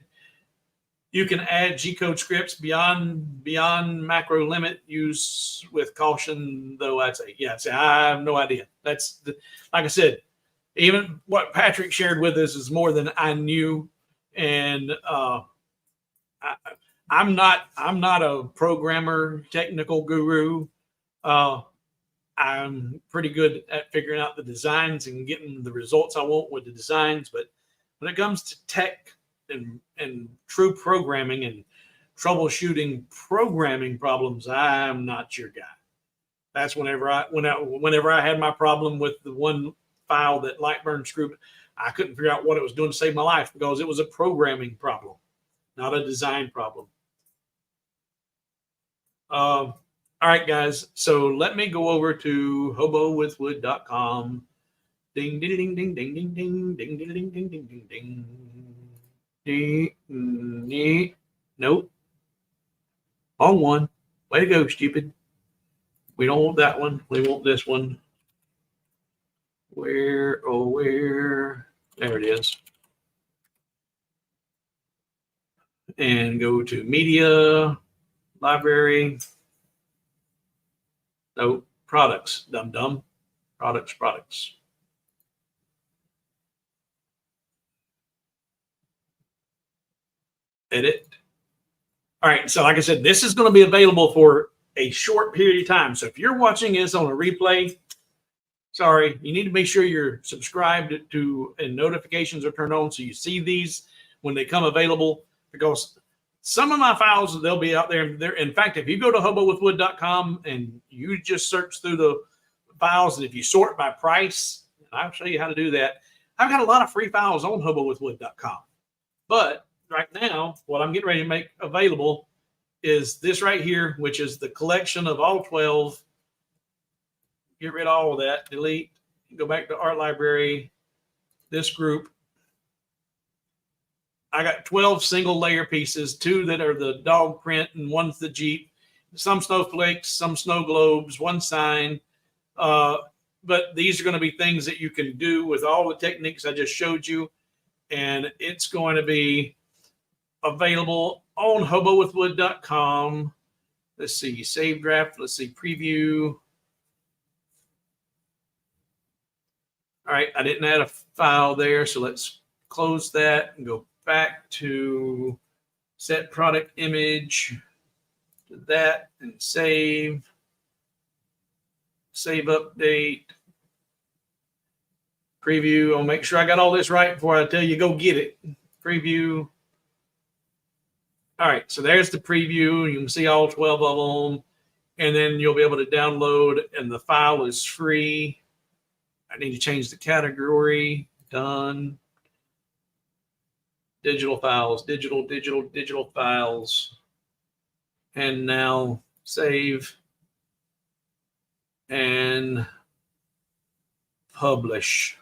You can add G-code scripts beyond macro limit. Use with caution, though. I'd say, yeah. I have no idea. That's like I said. Even what Patrick shared with us is more than I knew, and I'm not a programmer, technical guru. I'm pretty good at figuring out the designs and getting the results I want with the designs. But when it comes to tech and true programming and troubleshooting programming problems, I'm not your guy. That's whenever I had my problem with the one file that LightBurn screwed, I couldn't figure out what it was doing to save my life because it was a programming problem, not a design problem. All right, guys. So let me go over to hobowithwood.com. Ding, ding, ding, ding, ding, ding, ding, ding, ding, ding, ding, ding, ding, ding. Nope. Wrong one. Way to go, stupid. We don't want that one. We want this one. Where? Oh, where? There it is. And go to media, library. No, products, dum-dum. Products. Edit. All right, so like I said, this is going to be available for a short period of time. So if you're watching this on a replay, sorry, you need to make sure you're subscribed to and notifications are turned on so you see these when they come available, because some of my files, they'll be out there. In fact, if you go to hobowithwood.com and you just search through the files, and if you sort by price, I'll show you how to do that. I've got a lot of free files on hobowithwood.com. But right now, what I'm getting ready to make available is this right here, which is the collection of all 12. Get rid of all of that, delete, go back to art library, this group. I got 12 single layer pieces, 2 that are the dog print and one's the Jeep, some snowflakes, some snow globes, one sign. But these are going to be things that you can do with all the techniques I just showed you. And it's going to be available on hobowithwood.com. Let's see, save draft. Let's see, preview. All right, I didn't add a file there, so let's close that and go back to set product image to that and save update, preview. I'll make sure I got all this right before I tell you go get it. Preview. All right, so there's the preview. You can see all 12 of them, and then you'll be able to download, and the file is free. I need to change the category. Done. Digital files, digital files. And now save and publish.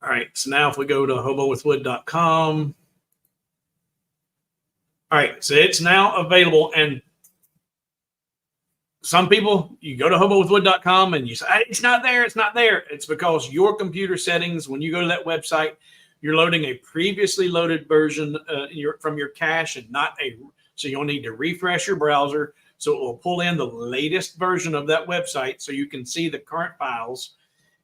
All right, so now if we go to hobowithwood.com. All right, so it's now available, and some people, you go to hobowithwood.com and you say, it's not there, it's not there. It's because your computer settings, when you go to that website, you're loading a previously loaded version from your cache and not a, so you'll need to refresh your browser so it will pull in the latest version of that website so you can see the current files.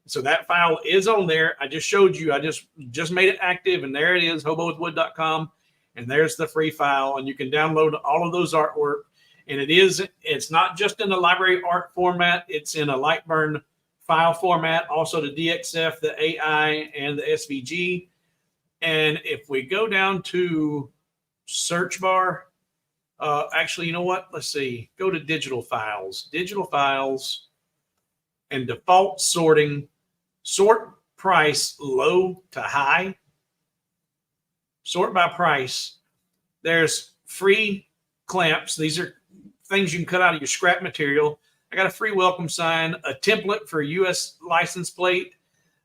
So that file is on there. I just showed you, I just made it active, and there it is, hobowithwood.com, and there's the free file, and you can download all of those artwork. And it's not just in the library art format, it's in a LightBurn file format, also the DXF, the AI, and the SVG. And if we go down to search bar, actually, you know what? Let's see, go to digital files, and default sorting, sort price low to high, sort by price. There's free clamps. These are things you can cut out of your scrap material. I got a free welcome sign, a template for US license plate.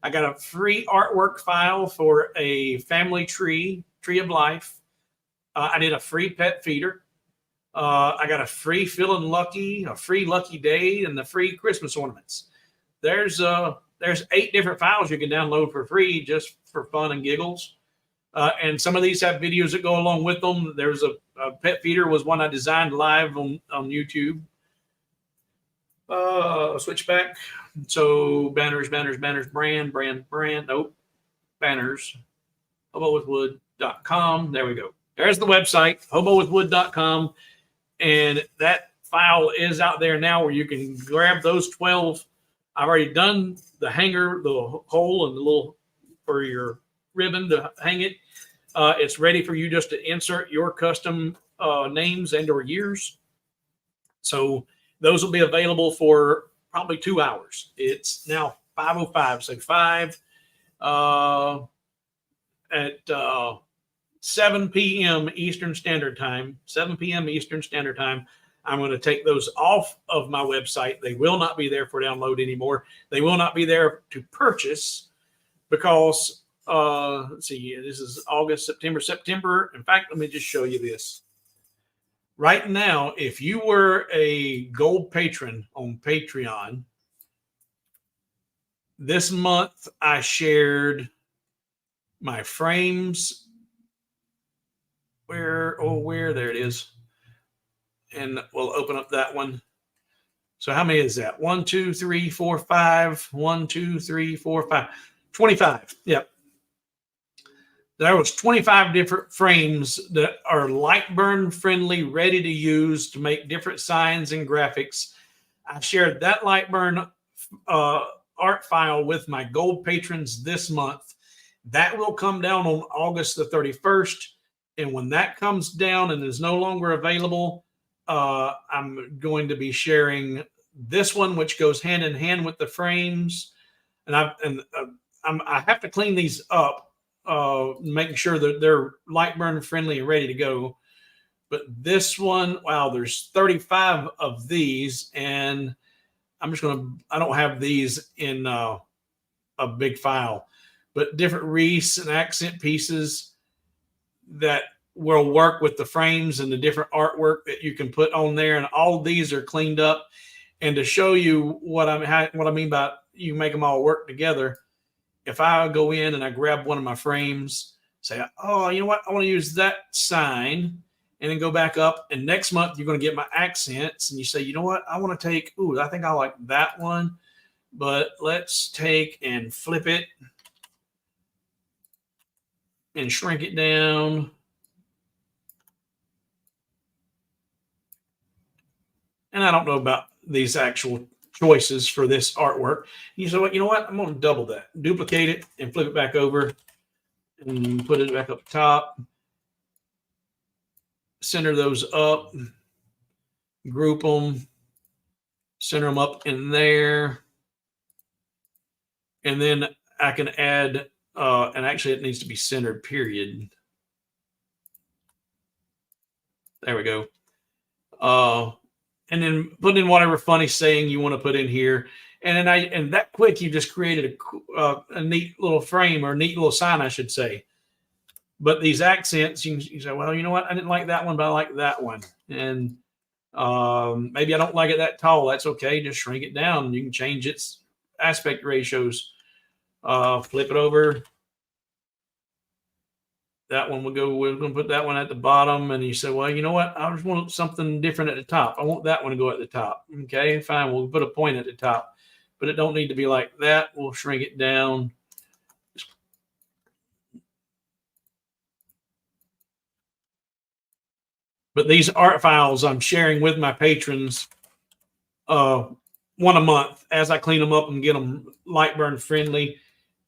I got a free artwork file for a family tree of life. I did a free pet feeder. I got a free Feeling Lucky, a free Lucky Day, and the free Christmas ornaments. There's 8 different files you can download for free just for fun and giggles. And some of these have videos that go along with them. There's a pet feeder was one I designed live on YouTube. Switch back. So banners, brand. Nope. Banners. HoboWithWood.com. There we go. There's the website, HoboWithWood.com. And that file is out there now where you can grab those 12. I've already done the hanger, the hole, and the little for your ribbon to hang it. It's ready for you just to insert your custom names and or years. So those will be available for probably 2 hours. It's now 5:05, so 5 at 7 p.m. Eastern Standard Time. 7 p.m. Eastern Standard Time. I'm going to take those off of my website. They will not be there for download anymore. They will not be there to purchase because, let's see, this is August, September. In fact, let me just show you this. Right now, if you were a gold patron on Patreon, this month I shared my frames. Where there it is. And we'll open up that one. So how many is that? 1, 2, 3, 4, 5. 1, 2, 3, 4, 5. 25. Yep. There was 25 different frames that are LightBurn friendly, ready to use to make different signs and graphics. I shared that LightBurn art file with my gold patrons this month. That will come down on August the 31st. And when that comes down and is no longer available, I'm going to be sharing this one, which goes hand in hand with the frames. And I have to clean these up, making sure that they're LightBurn friendly and ready to go. But this one, wow, there's 35 of these, and I don't have these in a big file, but different wreaths and accent pieces that will work with the frames and the different artwork that you can put on there. And all of these are cleaned up. And to show you what I mean by you make them all work together, if I go in and I grab one of my frames, say, oh, you know what? I want to use that sign, and then go back up. And next month, you're going to get my accents. And you say, you know what? I want to take, I think I like that one, but let's take and flip it and shrink it down. And I don't know about these actual choices for this artwork. You say, well, you know what? I'm going to double that, duplicate it, and flip it back over and put it back up top. Center those up, group them, center them up in there. And then I can add, and actually it needs to be centered, period. There we go. And then put in whatever funny saying you want to put in here. And then that quick, you just created a neat little frame, or a neat little sign, I should say. But these accents, you say, well, you know what? I didn't like that one, but I like that one. And maybe I don't like it that tall. That's okay. Just shrink it down. You can change its aspect ratios. Flip it over. That one we're going to put that one at the bottom. And you say, well, you know what? I just want something different at the top. I want that one to go at the top. Okay, fine. We'll put a point at the top, but it don't need to be like that. We'll shrink it down. But these art files I'm sharing with my patrons one a month as I clean them up and get them LightBurn friendly.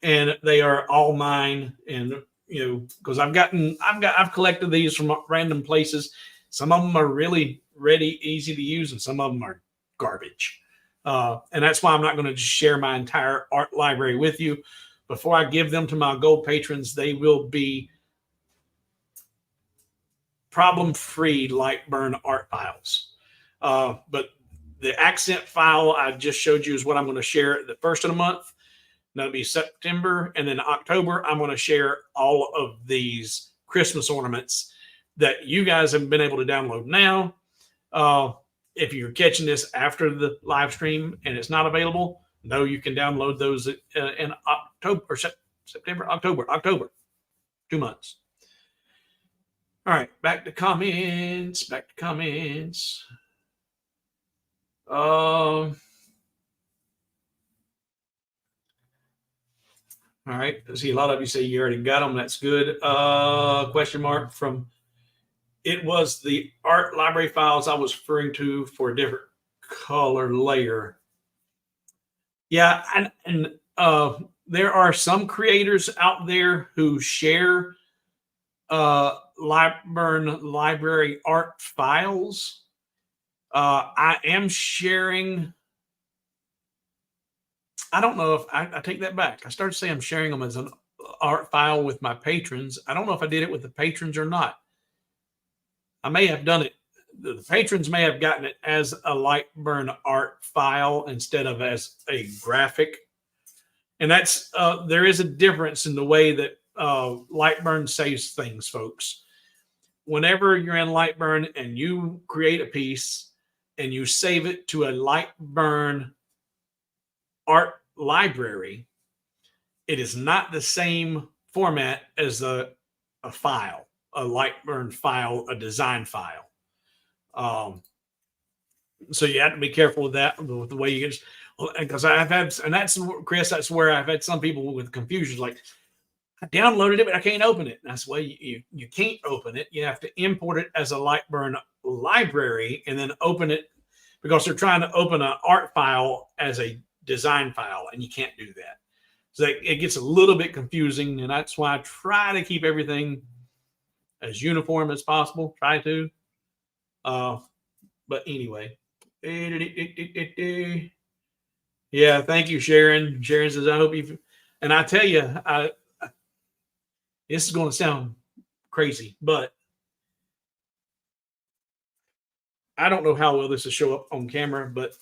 And they are all mine. And because I've collected these from random places. Some of them are really ready, easy to use, and some of them are garbage. And that's why I'm not going to just share my entire art library with you. Before I give them to my gold patrons, they will be problem-free LightBurn art files. But the accent file I just showed you is what I'm going to share the first of the month. That'll be September. And then October, I'm going to share all of these Christmas ornaments that you guys have been able to download now. If you're catching this after the live stream and it's not available, no, you can download those in October or September, October, 2 months. All right, back to comments. All right, I see a lot of you say you already got them. That's good. Question mark from, it was the art library files I was referring to for a different color layer. Yeah, and there are some creators out there who share LightBurn library art files. I am sharing. I don't know if I take that back. I started saying I'm sharing them as an art file with my patrons. I don't know if I did it with the patrons or not. I may have done it. The patrons may have gotten it as a LightBurn art file instead of as a graphic. And that's there is a difference in the way that LightBurn saves things, folks. Whenever you're in LightBurn and you create a piece and you save it to a LightBurn art library, it is not the same format as a file, a LightBurn file, a design file. So you have to be careful with that, with the way you get, because I've had, and that's, Chris, that's where I've had some people with confusion, like, I downloaded it, but I can't open it. That's why you can't open it. You have to import it as a LightBurn library and then open it, because they're trying to open an art file as a design file, and you can't do that. So it gets a little bit confusing, and that's why I try to keep everything as uniform as possible. Try to. But anyway. Yeah, thank you, Sharon. Sharon says, I hope you, and I tell you, this is going to sound crazy, but I don't know how well this will show up on camera, but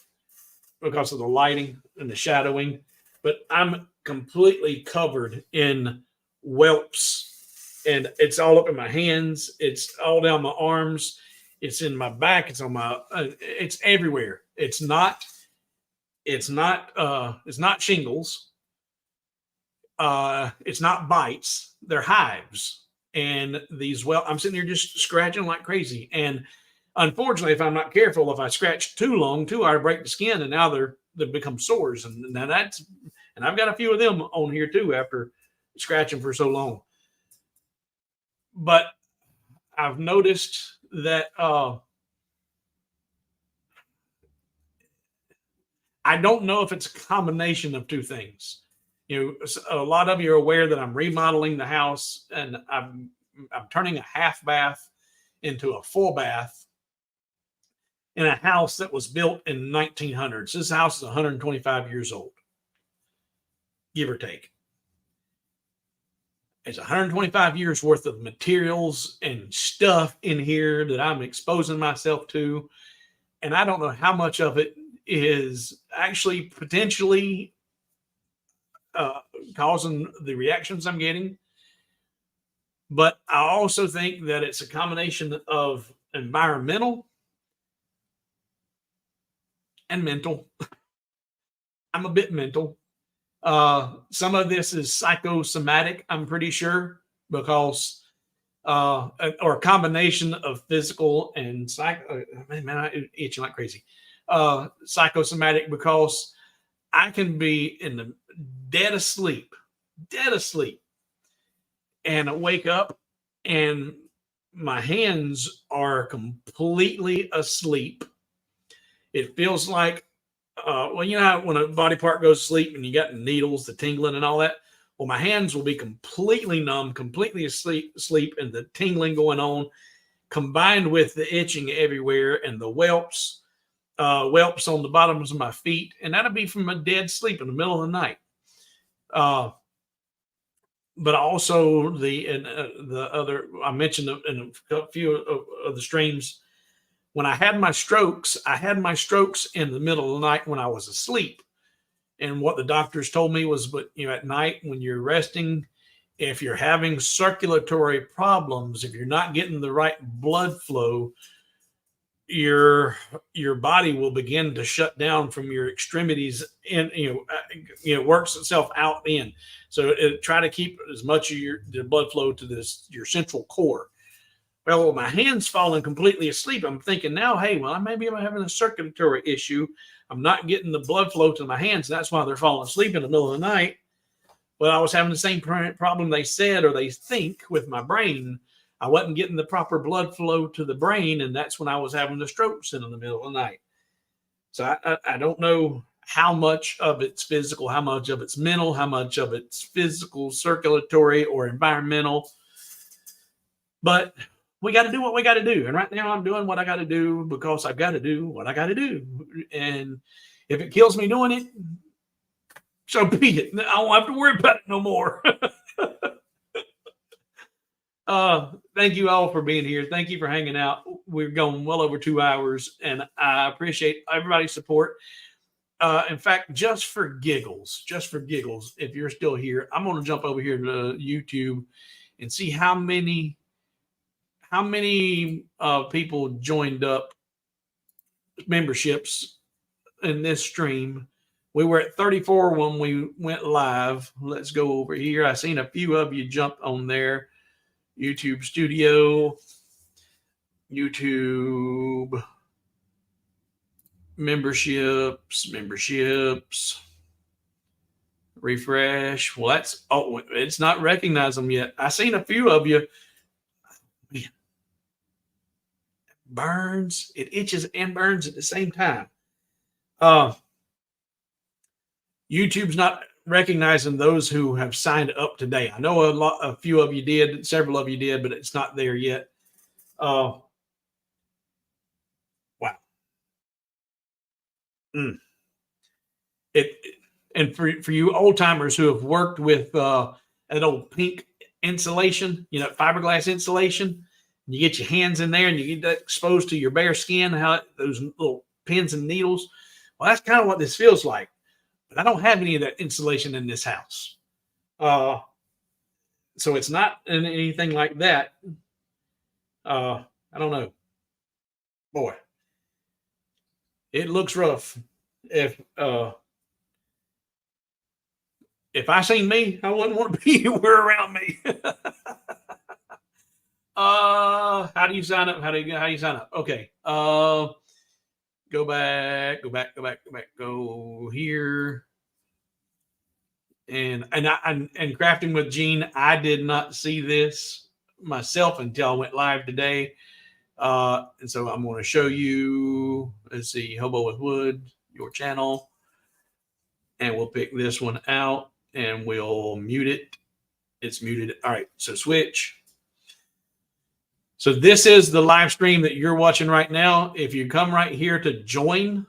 because of the lighting and the shadowing, but I'm completely covered in whelps, and it's all up in my hands. It's all down my arms. It's in my back. It's on my, it's everywhere. It's not shingles. It's not bites. They're hives. And these, well, I'm sitting here just scratching like crazy. And unfortunately, if I'm not careful, if I scratch too long, I break the skin, and now they become sores. And now and I've got a few of them on here too after scratching for so long. But I've noticed that I don't know if it's a combination of two things. You know, a lot of you are aware that I'm remodeling the house, and I'm turning a half bath into a full bath in a house that was built in 1900s. This house is 125 years old, give or take. It's 125 years worth of materials and stuff in here that I'm exposing myself to. And I don't know how much of it is actually potentially causing the reactions I'm getting. But I also think that it's a combination of environmental and mental. I'm a bit mental. Some of this is psychosomatic, I'm pretty sure, because or a combination of physical and man, I'm itching like crazy. Psychosomatic, because I can be in the dead asleep, and I wake up and my hands are completely asleep. It feels like, well, you know how when a body part goes to sleep and you got the needles, the tingling and all that? Well, my hands will be completely numb, completely asleep, and the tingling going on, combined with the itching everywhere and the whelps on the bottoms of my feet. And that'll be from a dead sleep in the middle of the night. But also the other, I mentioned in a few of the streams, when I had my strokes in the middle of the night when I was asleep. And what the doctors told me was, but you know, at night when you're resting, if you're having circulatory problems, if you're not getting the right blood flow, your body will begin to shut down from your extremities, and works itself out in. So try to keep as much of the blood flow to your central core. Well, with my hands falling completely asleep, I'm thinking now, hey, well, maybe I'm having a circulatory issue. I'm not getting the blood flow to my hands. And that's why they're falling asleep in the middle of the night. Well, I was having the same problem they said, or they think, with my brain. I wasn't getting the proper blood flow to the brain, and that's when I was having the strokes in the middle of the night. So I don't know how much of it's physical, how much of it's mental, how much of it's physical, circulatory, or environmental. But we got to do what we got to do. And right now I'm doing what I got to do because I've got to do what I got to do. And if it kills me doing it, so be it. I won't have to worry about it no more. Thank you all for being here. Thank you for hanging out. We're going well over 2 hours, and I appreciate everybody's support. In fact, just for giggles, if you're still here, I'm going to jump over here to YouTube and see how many people joined up memberships in this stream. We were at 34 when we went live. Let's go over here. I seen a few of you jump on there. YouTube Studio, YouTube memberships, refresh. Well, it's not recognized them yet. I seen a few of you. Man, burns. It itches and burns at the same time. YouTube's not recognizing those who have signed up today. I know a few of you did, several of you did, but it's not there yet. Wow. And for you old timers who have worked with an old pink insulation, fiberglass insulation, you get your hands in there and you get that exposed to your bare skin, those little pins and needles. Well, that's kind of what this feels like. But I don't have any of that insulation in this house. So it's not anything like that. I don't know. Boy, it looks rough. If I seen me, I wouldn't want to be anywhere around me. How do you sign up? How do you sign up? Okay. Go back, go here. And crafting with Gene, I did not see this myself until I went live today. And so I'm going to show you, let's see, Hobo with Wood, your channel. And we'll pick this one out and we'll mute it. It's muted. All right, so switch. So this is the live stream that you're watching right now. If you come right here to join,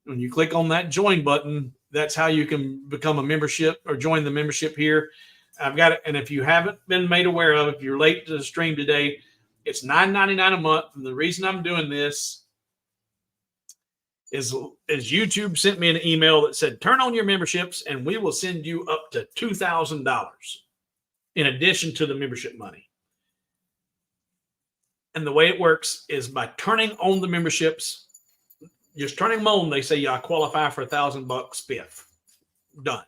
when you click on that join button, that's how you can become a membership or join the membership here. I've got it. And if you haven't been made aware of, if you're late to the stream today, it's $9.99 a month. And the reason I'm doing this is YouTube sent me an email that said, turn on your memberships and we will send you up to $2,000 in addition to the membership money. And the way it works is by turning on the memberships, just turning them on, they say, yeah, I qualify for $1,000 spiff. Done.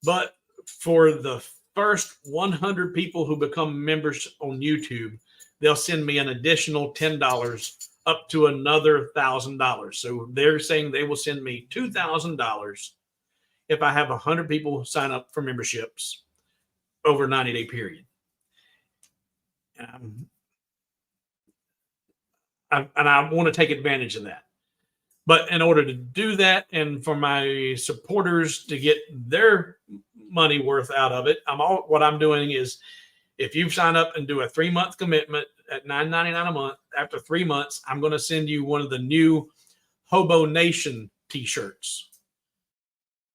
But for the first 100 people who become members on YouTube, they'll send me an additional $10 up to another $1,000. So they're saying they will send me $2,000 if I have 100 people sign up for memberships over a 90-day period. And I want to take advantage of that. But in order to do that, and for my supporters to get their money worth out of it, what I'm doing is, if you sign up and do a 3-month commitment at $9.99 a month, after 3 months, I'm going to send you one of the new Hobo Nation t-shirts.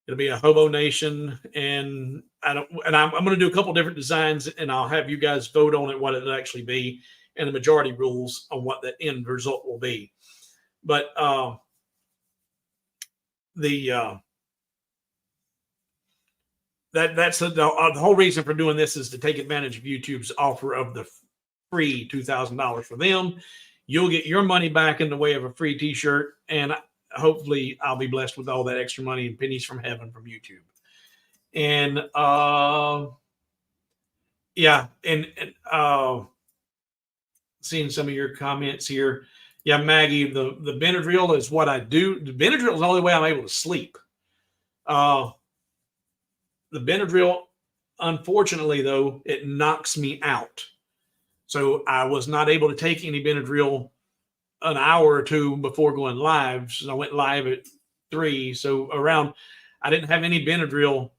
It'll be a Hobo Nation, and I'm going to do a couple different designs, and I'll have you guys vote on it, what it'll actually be, and the majority rules on what the end result will be. But that's the whole reason for doing this, is to take advantage of YouTube's offer of the free $2,000 for them. you'll get your money back in the way of a free t-shirt, and hopefully I'll be blessed with all that extra money and pennies from heaven from YouTube. And yeah, and seeing some of your comments here. Yeah, Maggie, the Benadryl is what I do. The Benadryl is the only way I'm able to sleep. The Benadryl, unfortunately, though, it knocks me out. So I was not able to take any Benadryl an hour or two before going live. So I went live at 3. So I didn't have any Benadryl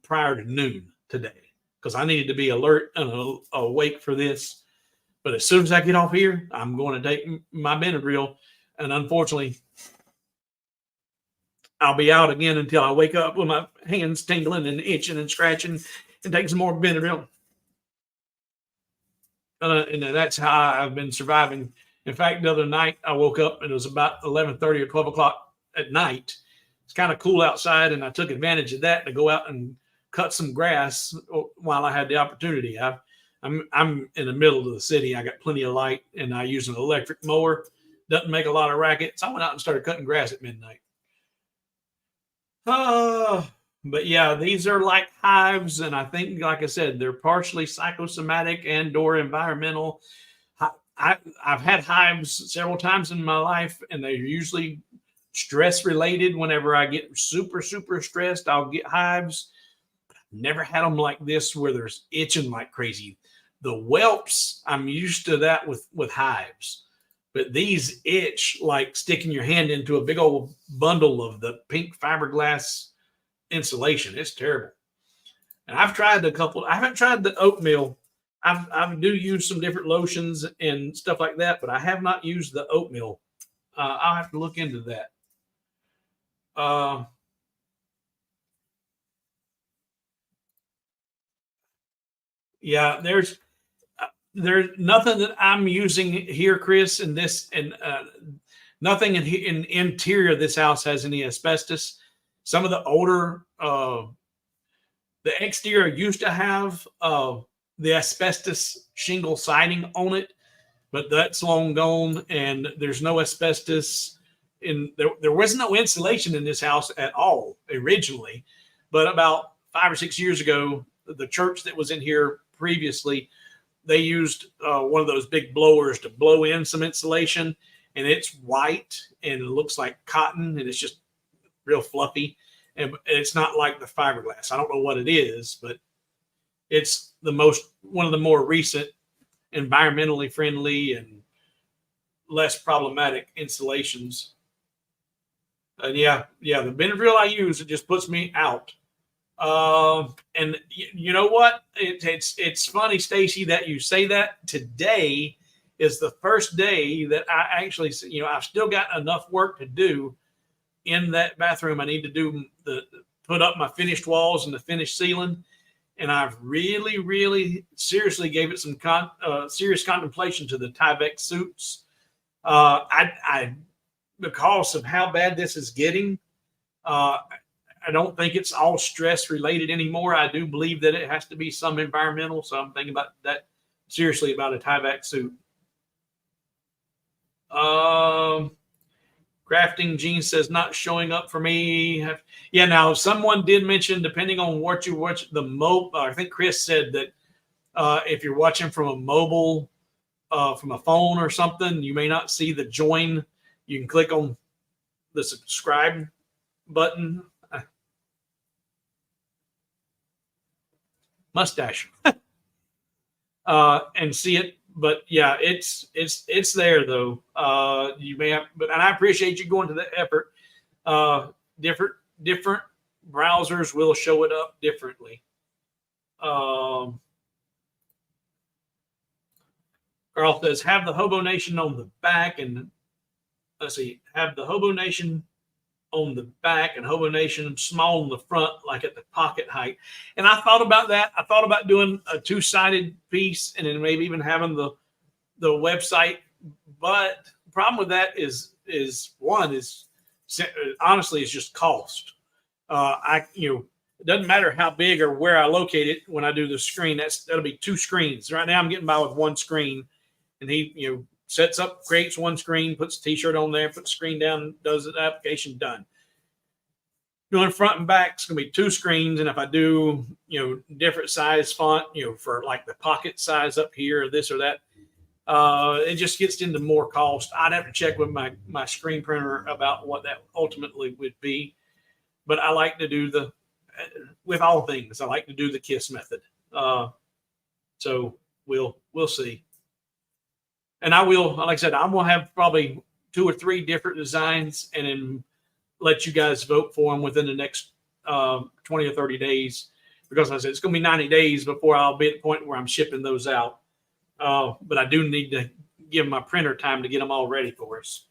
prior to noon today because I needed to be alert and awake for this. But as soon as I get off here, I'm going to take my Benadryl. And unfortunately, I'll be out again until I wake up with my hands tingling and itching and scratching and take some more Benadryl. And that's how I've been surviving. In fact, the other night I woke up and it was about 11:30 or 12 o'clock at night. It's kind of cool outside, and I took advantage of that to go out and cut some grass while I had the opportunity. I'm in the middle of the city. I got plenty of light, and I use an electric mower. Doesn't make a lot of racket. So I went out and started cutting grass at midnight. But yeah, these are like hives, and I think, like I said, they're partially psychosomatic and or environmental. I've had hives several times in my life, and they're usually stress related. Whenever I get super, super stressed, I'll get hives. Never had them like this where there's itching like crazy. The whelps, I'm used to that with hives. But these itch like sticking your hand into a big old bundle of the pink fiberglass insulation. It's terrible. And I've tried a couple. I haven't tried the oatmeal. I do use some different lotions and stuff like that, but I have not used the oatmeal. I'll have to look into that. Yeah, there's nothing that I'm using here, Chris, in this, and nothing in interior of this house has any asbestos. Some of the older, the exterior used to have the asbestos shingle siding on it, but that's long gone, and there's no asbestos. There was no insulation in this house at all originally, but about 5 or 6 years ago, the church that was in here previously, they used one of those big blowers to blow in some insulation, and it's white and it looks like cotton, and it's just real fluffy, and it's not like the fiberglass. I don't know what it is, but it's one of the more recent environmentally friendly and less problematic insulations. And yeah, the Benadryl I use, it just puts me out. And you know what? It's funny, Stacy, that you say that. Today is the first day that I actually, I've still got enough work to do in that bathroom. I need to do put up my finished walls and the finished ceiling. And I've really, really seriously gave it some serious contemplation to the Tyvek suits. I because of how bad this is getting, I don't think it's all stress related anymore. I do believe that it has to be some environmental. So I'm thinking about that seriously about a Tyvek suit. Crafting Gene says not showing up for me. Yeah, now someone did mention, depending on what you watch, I think Chris said that if you're watching from a mobile, from a phone or something, you may not see the join. You can click on the subscribe button. Mustache. And see it. But yeah, it's there though. You may have, and I appreciate you going to the effort. Different browsers will show it up differently. Carl says have the Hobo Nation on the back, and let's see, have the Hobo Nation on the back and Hobo Nation small on the front, like at the pocket height. And I thought about that. I thought about doing a 2-sided piece and then maybe even having the website. But the problem with that is honestly, it's just cost. It doesn't matter how big or where I locate it when I do the screen. That'll be 2 screens. Right now I'm getting by with 1 screen, and sets up, creates one screen, puts a t-shirt on there, puts the screen down, does the application, done. Doing front and back, it's going to be 2 screens. And if I do, different size font, for like the pocket size up here, or this or that, it just gets into more cost. I'd have to check with my screen printer about what that ultimately would be. But I like to do with all things, I like to do the KISS method. So we'll see. And I will, like I said, I'm going to have probably 2 or 3 different designs and then let you guys vote for them within the next 20 or 30 days. Because like I said, it's going to be 90 days before I'll be at the point where I'm shipping those out. But I do need to give my printer time to get them all ready for us.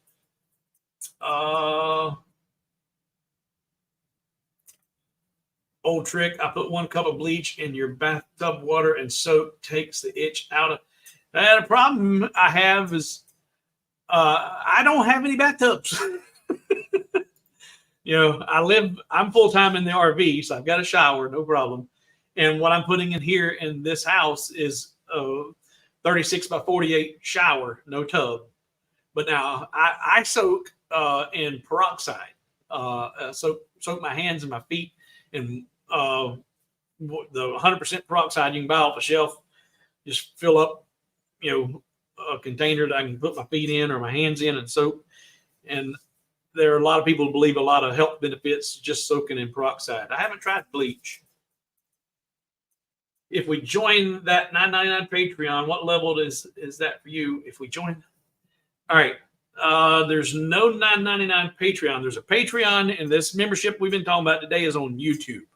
Old trick, I put 1 cup of bleach in your bathtub water and soap takes the itch out of. The problem I have is I don't have any bathtubs. I'm full-time in the RV, so I've got a shower, no problem. And what I'm putting in here in this house is a 36 by 48 shower, no tub. But now I soak in peroxide. Soak my hands and my feet in the 100% peroxide you can buy off the shelf. Just fill up, a container that I can put my feet in or my hands in and soak. And there are a lot of people who believe a lot of health benefits just soaking in peroxide. I haven't tried bleach. If we join that $9.99 Patreon, what level is that for you? If we join, all right. There's no $9.99 Patreon. There's a Patreon, and this membership we've been talking about today is on YouTube.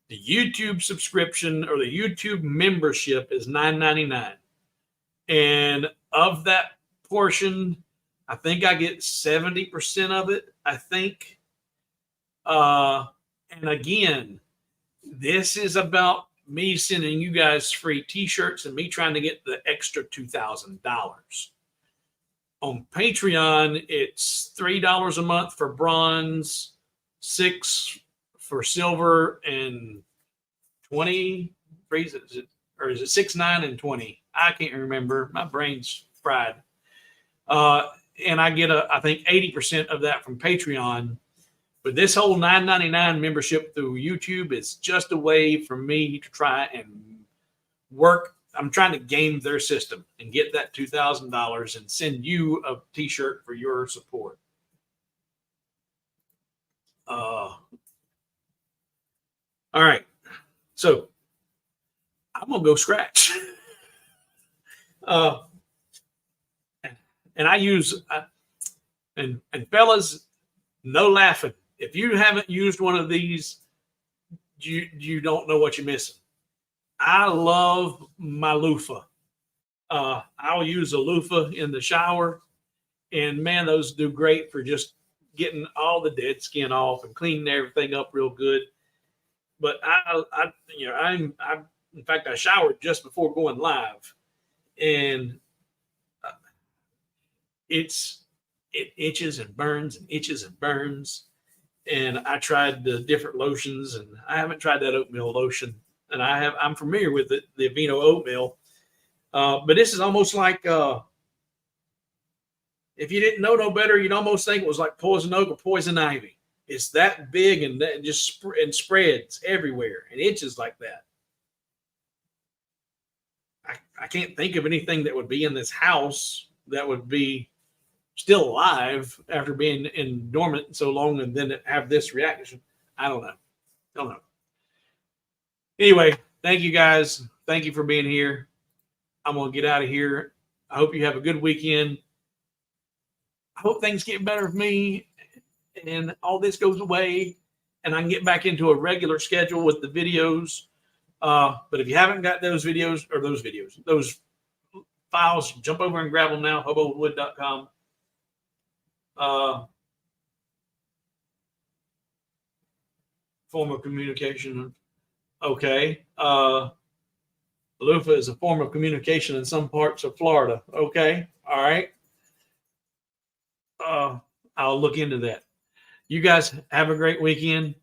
The YouTube subscription or the YouTube membership is $9.99, and of that portion, I think I get 70% of it. I think, and again, this is about me sending you guys free T-shirts and me trying to get the extra $2,000. On Patreon, it's $3 a month for bronze, $6 for silver, and 20. Is it $6, $9, and 20? I can't remember. My brain's fried. And I get I think 80% of that from Patreon. But this whole $9.99 membership through YouTube is just a way for me to try and work. I'm trying to game their system and get that $2,000 and send you a T-shirt for your support. All right. So I'm going to go scratch. And I use, and fellas, no laughing. If you haven't used one of these, you don't know what you're missing. I love my loofah. I'll use a loofah in the shower, and man, those do great for just getting all the dead skin off and cleaning everything up real good. But in fact, I showered just before going live, and it itches and burns and itches and burns. And I tried the different lotions, and I haven't tried that oatmeal lotion. And I'm familiar with the Aveeno oatmeal. But this is almost like, if you didn't know no better, you'd almost think it was like poison oak or poison ivy. It's that big and that just spreads everywhere and itches like that. I can't think of anything that would be in this house that would be still alive after being in dormant so long and then have this reaction. I don't know. Anyway, thank you guys. Thank you for being here. I'm going to get out of here. I hope you have a good weekend. I hope things get better for me and all this goes away and I can get back into a regular schedule with the videos. But if you haven't got those files, jump over and grab them now, hobowood.com. Form of communication. Okay. Loofah is a form of communication in some parts of Florida. Okay. All right. I'll look into that. You guys have a great weekend,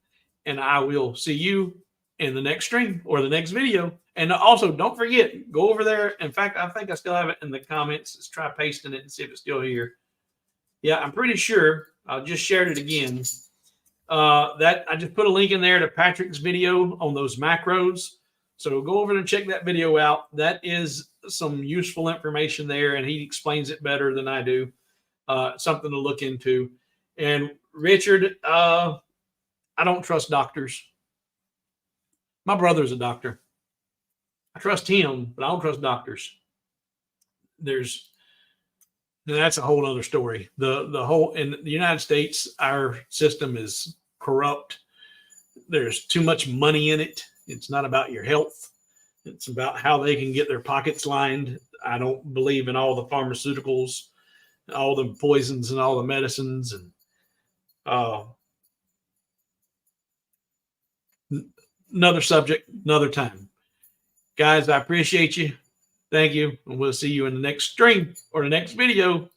and I will see you in the next stream or the next video. And also, don't forget, go over there. In fact, I think I still have it in the comments. Let's try pasting it and see if it's still here. Yeah, I'm pretty sure. I just shared it again. That I just put a link in there to Patrick's video on those macros. So go over and check that video out. That is some useful information there, and he explains it better than I do. Something to look into. And Richard, I don't trust doctors. My brother's a doctor. I trust him, but I don't trust doctors. That's a whole other story. The whole in the United States, our system is corrupt. There's too much money in it. It's not about your health. It's about how they can get their pockets lined. I don't believe in all the pharmaceuticals, all the poisons and all the medicines. And another subject, another time. Guys, I appreciate you. Thank you. And we'll see you in the next stream or the next video.